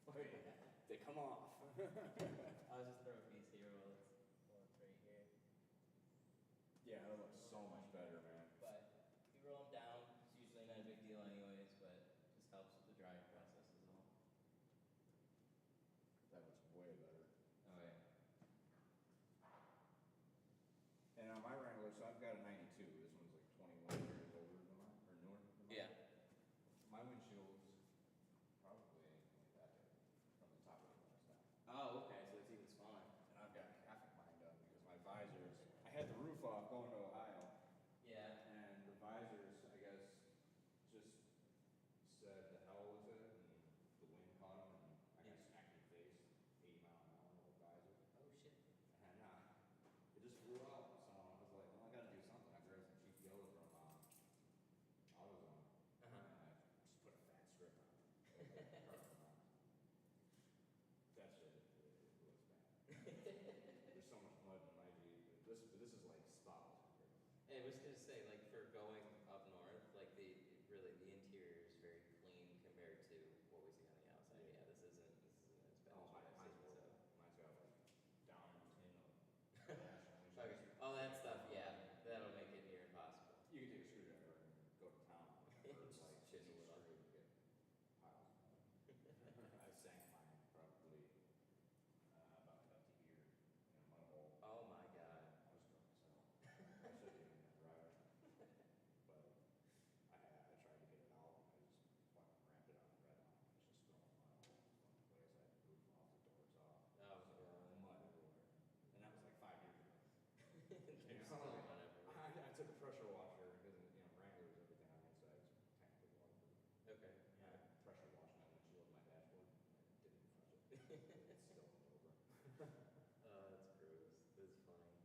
They come off. I'll just throw a piece here while it's right here. Yeah, that looks so much better, man. But if you roll them down, it's usually not a big deal anyways, but just helps with the drying process as well. That looks way better. Oh yeah. And on my Wrangler, so I've got a 92. This one's like 21 years older than mine, or newer than mine. Yeah. My windshield's probably like that from the top of the glass down. Oh, okay, so it's even smaller. And I've got half of mine done because my visors, I had the roof off going to Ohio, Yeah. and the visors, I guess, just said the hell with it, and the wind caught them, and I got smacked in the face, 80 mile an hour with the visor. Oh shit. And it just flew out, so I was like, well, I gotta do something. I grabbed some cheap yellow from AutoZone, and I just put a fat strip on it. That shit, it was bad. There's so much mud in my Jeep. This is like spotless. I was gonna say, like, for going up north, like, the interior is very clean compared to what we see on the outside. Yeah, this isn't as bad as what I've seen, so. Mine's got like down tin of Okay, all that stuff, yeah, that'll make it near impossible. You can take a screwdriver and go to town. It's like Chisel it up. get piles of mud. I sank mine probably about up to here in a mud hole. Oh my god. I was drunk myself. I should have even drive it. But I tried to get it out. I just fucking wrapped it on the red line. It's just throwing mud all over the fucking place. I had the roof off, the doors off. Oh, So, God. mud everywhere. And that was like 5 years ago. There's still mud everywhere. I took a pressure washer because Wrangler's everything on the inside is technically waterproof. Okay. Yeah, I pressure washed my windshield and my dashboard. I didn't touch it. It's still over. That's gross. That's funny.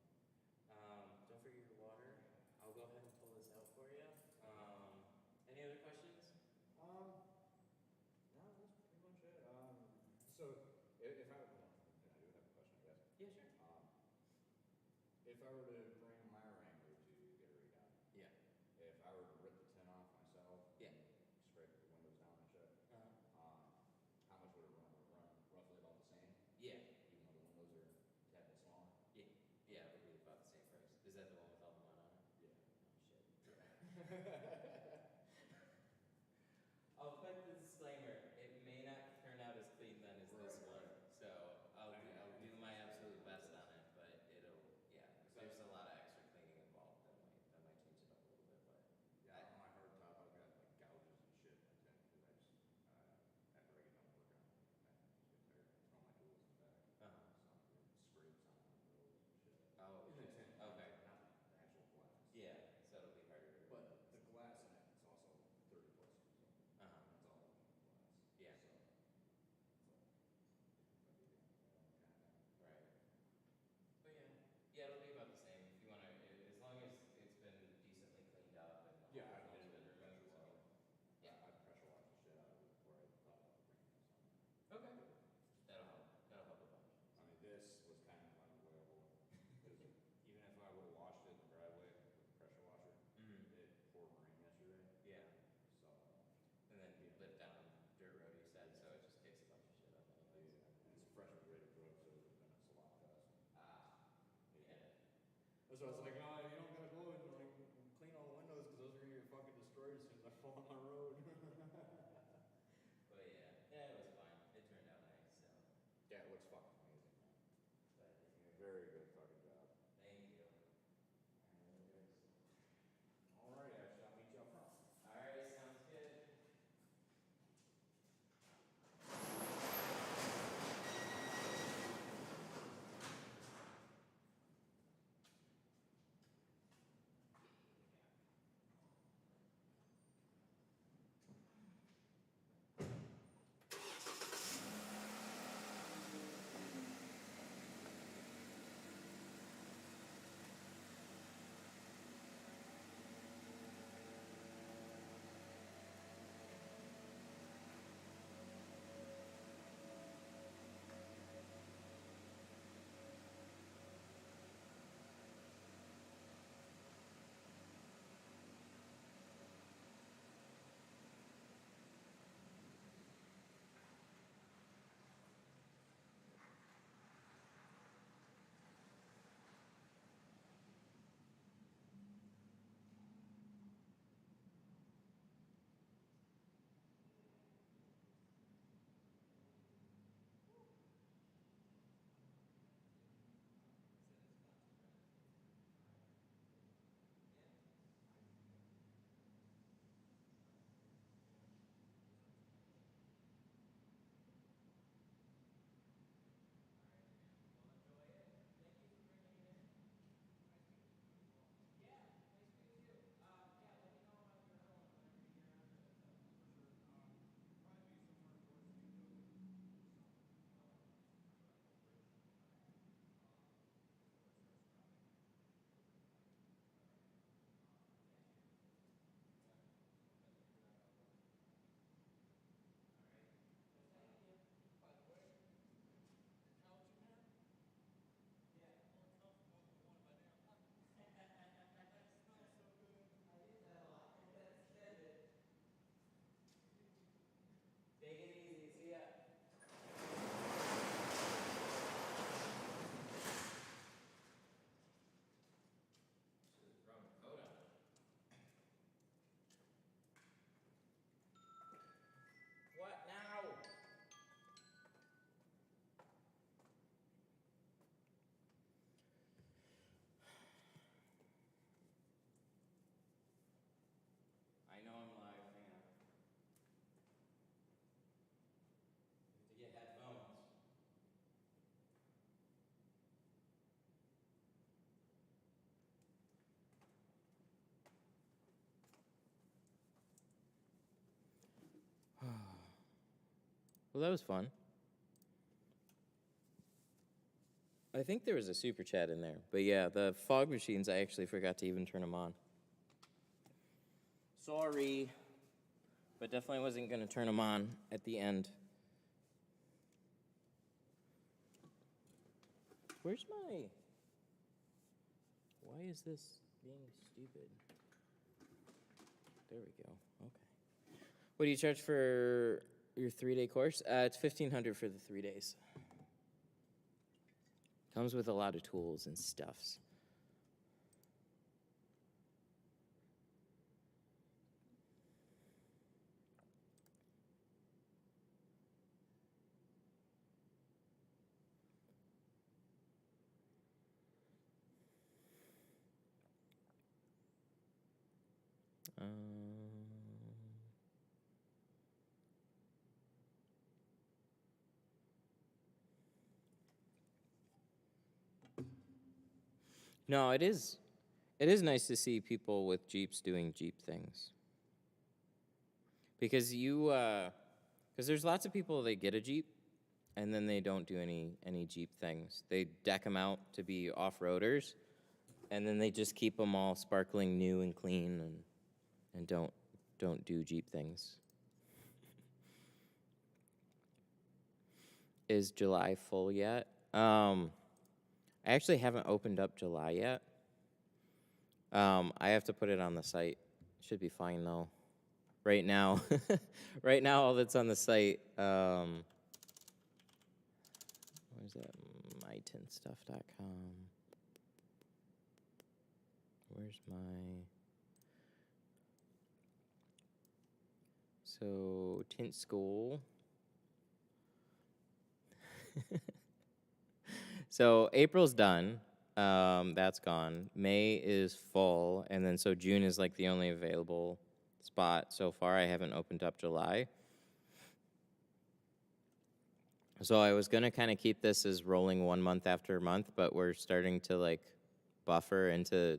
Don't forget your water. I'll go ahead and pull this out for you. Any other questions? No, that's pretty much it. So if I, and I do have a question, I guess. Yeah, sure. If I were to bring my Wrangler to get it redone, Yeah. if I were to rip the tin off myself, Yeah. and scrape the windows down and shit, how much would it run? Would it run roughly about the same? Yeah. Even though the windows are a tad bit smaller? Yeah. Yeah, it would be about the same price. Is that the one with all the mud on it? Yeah. Oh shit. I'll put the disclaimer. It may not turn out as clean then as this one, so I'll do my absolute best on it. But there's a lot of extra cleaning involved. That might change it up a little bit, but Yeah, on my hard top, I've got like gouges and shit in the tin because I just, after I get done working on it, I just get tired. I throw my tools in the back. Some scrapes on the windows and shit. Oh, in the shit. tin. Okay. Not the actual glass. yeah, so it'll be harder to. But the glass in it is also 30 plus years old. It's all aluminum glass. Yeah. So if I do the kind of thing. Right. But yeah, it'll be about the same. If you want to, as long as it's been decently cleaned up and Yeah, all I've the been film's been removed. So. Yeah. I pressure washed the shit out of it before I thought about bringing this on. Okay. That'll help. That'll help a bunch. I mean, this was kind of unavoidable because even if I would have washed it in the driveway with the pressure washer, it poured rain yesterday. Yeah. So, And then you live down dirt road, you said, so it just kicks a bunch of shit up anyways. and it's fresh and ready to go, so it's been a slop fest. Yeah. That's why I was like, oh, you don't gotta go and like clean all the windows because those are gonna get fucking destroyed as soon as I fall on my road. But yeah, it was fine. It turned out nice, so Yeah, it looks fucking amazing, man. glad to hear it. Very good fucking job. Thank you. Alright, Ash, I'll meet you up front. Alright, sounds good. Well, that was fun. I think there was a super chat in there. But yeah, the fog machines, I actually forgot to even turn them on. Sorry. But definitely wasn't going to turn them on at the end. Where's my... Why is this being stupid? There we go. Okay. What do you charge for your 3-day course? It's $1,500 for the 3 days. Comes with a lot of tools and stuffs. No, it is nice to see people with Jeeps doing Jeep things. Because because there's lots of people that get a Jeep and then they don't do any Jeep things. They deck them out to be off-roaders and then they just keep them all sparkling new and clean and don't do Jeep things. Is July full yet? I actually haven't opened up July yet. I have to put it on the site. Should be fine though. Right now, all that's on the site. Where's that? mytintstuff.com. Where's my? So Tint School. So April's done. That's gone. May is full, and then so June is like the only available spot so far. I haven't opened up July. So I was gonna kind of keep this as rolling 1 month after month, but we're starting to like buffer into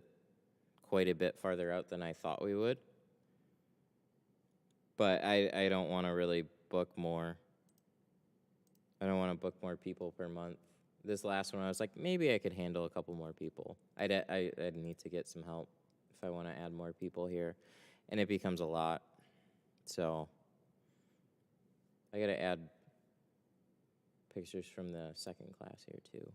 quite a bit farther out than I thought we would. But I don't want to really book more. I don't want to book more people per month. This last one, I was like, maybe I could handle a couple more people. I'd need to get some help if I want to add more people here. And it becomes a lot. So I got to add pictures from the second class here, too.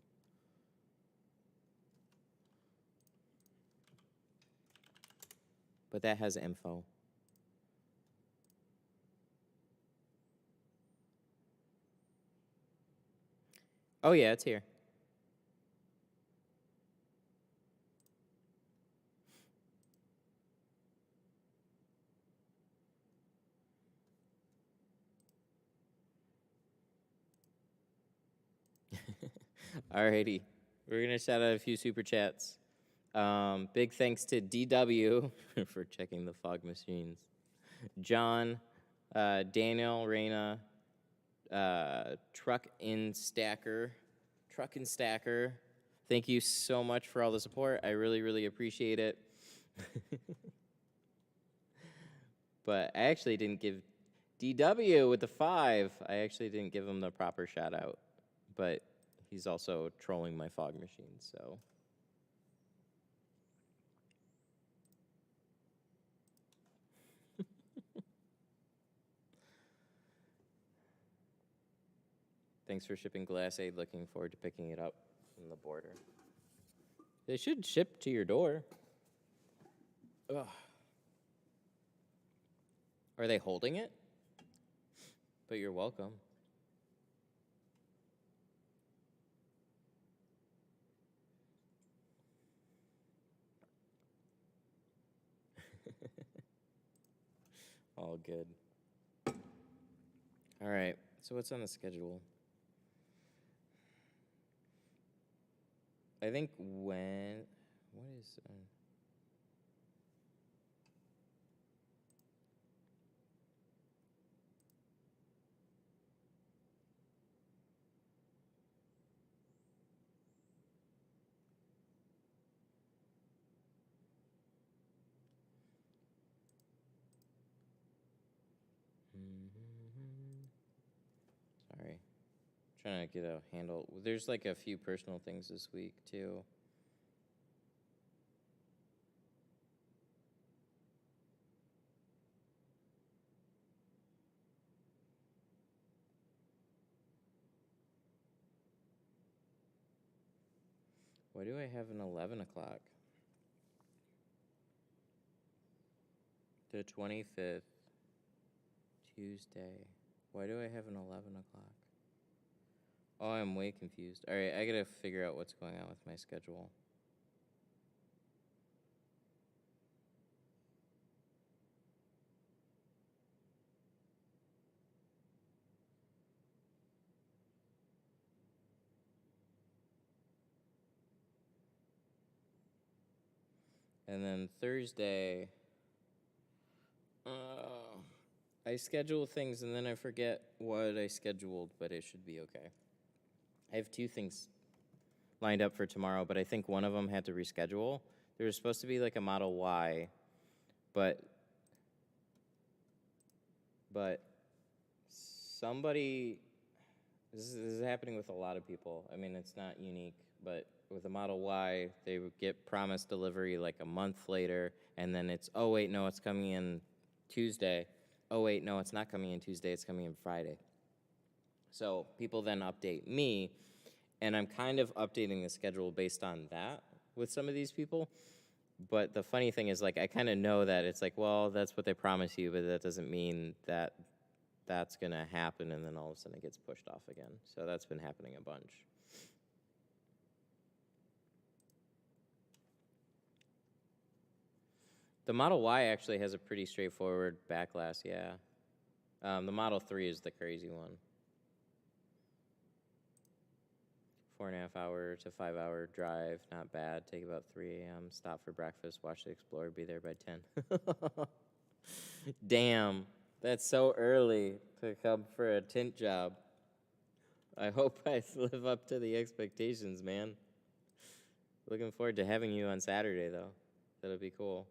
But that has info. Oh, yeah, it's here. Alrighty. We're going to shout out a few super chats. Big thanks to DW for checking the fog machines. John, Daniel, Reyna, Truck and Stacker. Thank you so much for all the support. I really, really appreciate it. But I actually didn't give DW with the 5. I actually didn't give him the proper shout out. But he's also trolling my fog machine, so. Thanks for shipping Glass Aid. Looking forward to picking it up from the border. They should ship to your door. Ugh. Are they holding it? But you're welcome. All good. All right. So what's on the schedule? I think what is... Sorry. Trying to get a handle. There's like a few personal things this week, too. Why do I have an 11 o'clock? The 25th, Tuesday. Why do I have an 11 o'clock? Oh, I'm way confused. All right, I gotta figure out what's going on with my schedule. And then Thursday, I schedule things and then I forget what I scheduled, but it should be okay. I have 2 things lined up for tomorrow, but I think one of them had to reschedule. There was supposed to be like a Model Y, but somebody, this is happening with a lot of people. I mean, it's not unique, but with a Model Y, they would get promised delivery like a month later, and then it's, oh wait, no, it's coming in Tuesday. Oh wait, no, it's not coming in Tuesday, it's coming in Friday. So people then update me, and I'm kind of updating the schedule based on that with some of these people. But the funny thing is, like, I kind of know that it's like, well, that's what they promise you, but that doesn't mean that that's going to happen, and then all of a sudden it gets pushed off again. So that's been happening a bunch. The Model Y actually has a pretty straightforward back glass, yeah. The Model 3 is the crazy one. 4.5 hour to 5 hour drive, not bad. Take about 3 a.m., stop for breakfast, watch the Explorer, be there by 10. Damn, that's so early to come for a tint job. I hope I live up to the expectations, man. Looking forward to having you on Saturday, though. That'll be cool.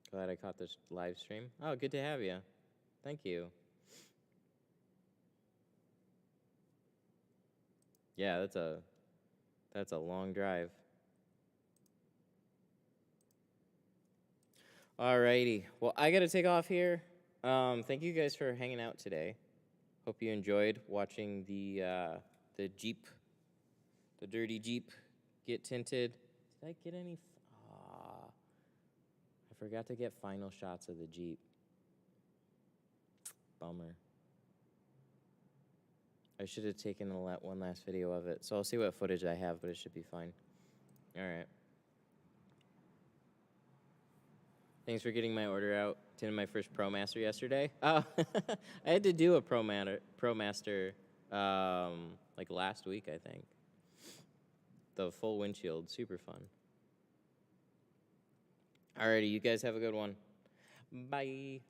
Glad I caught this live stream. Oh, good to have you. Thank you. Yeah, that's a long drive. Alrighty. Well, I gotta take off here. Thank you guys for hanging out today. Hope you enjoyed watching the Jeep, the dirty Jeep, get tinted. Did I get any? I forgot to get final shots of the Jeep. Bummer. I should have taken one last video of it. So I'll see what footage I have, but it should be fine. All right. Thanks for getting my order out. Tinted my first ProMaster yesterday. Oh, I had to do a ProMaster like last week, I think. The full windshield, super fun. Alrighty, you guys have a good one. Bye.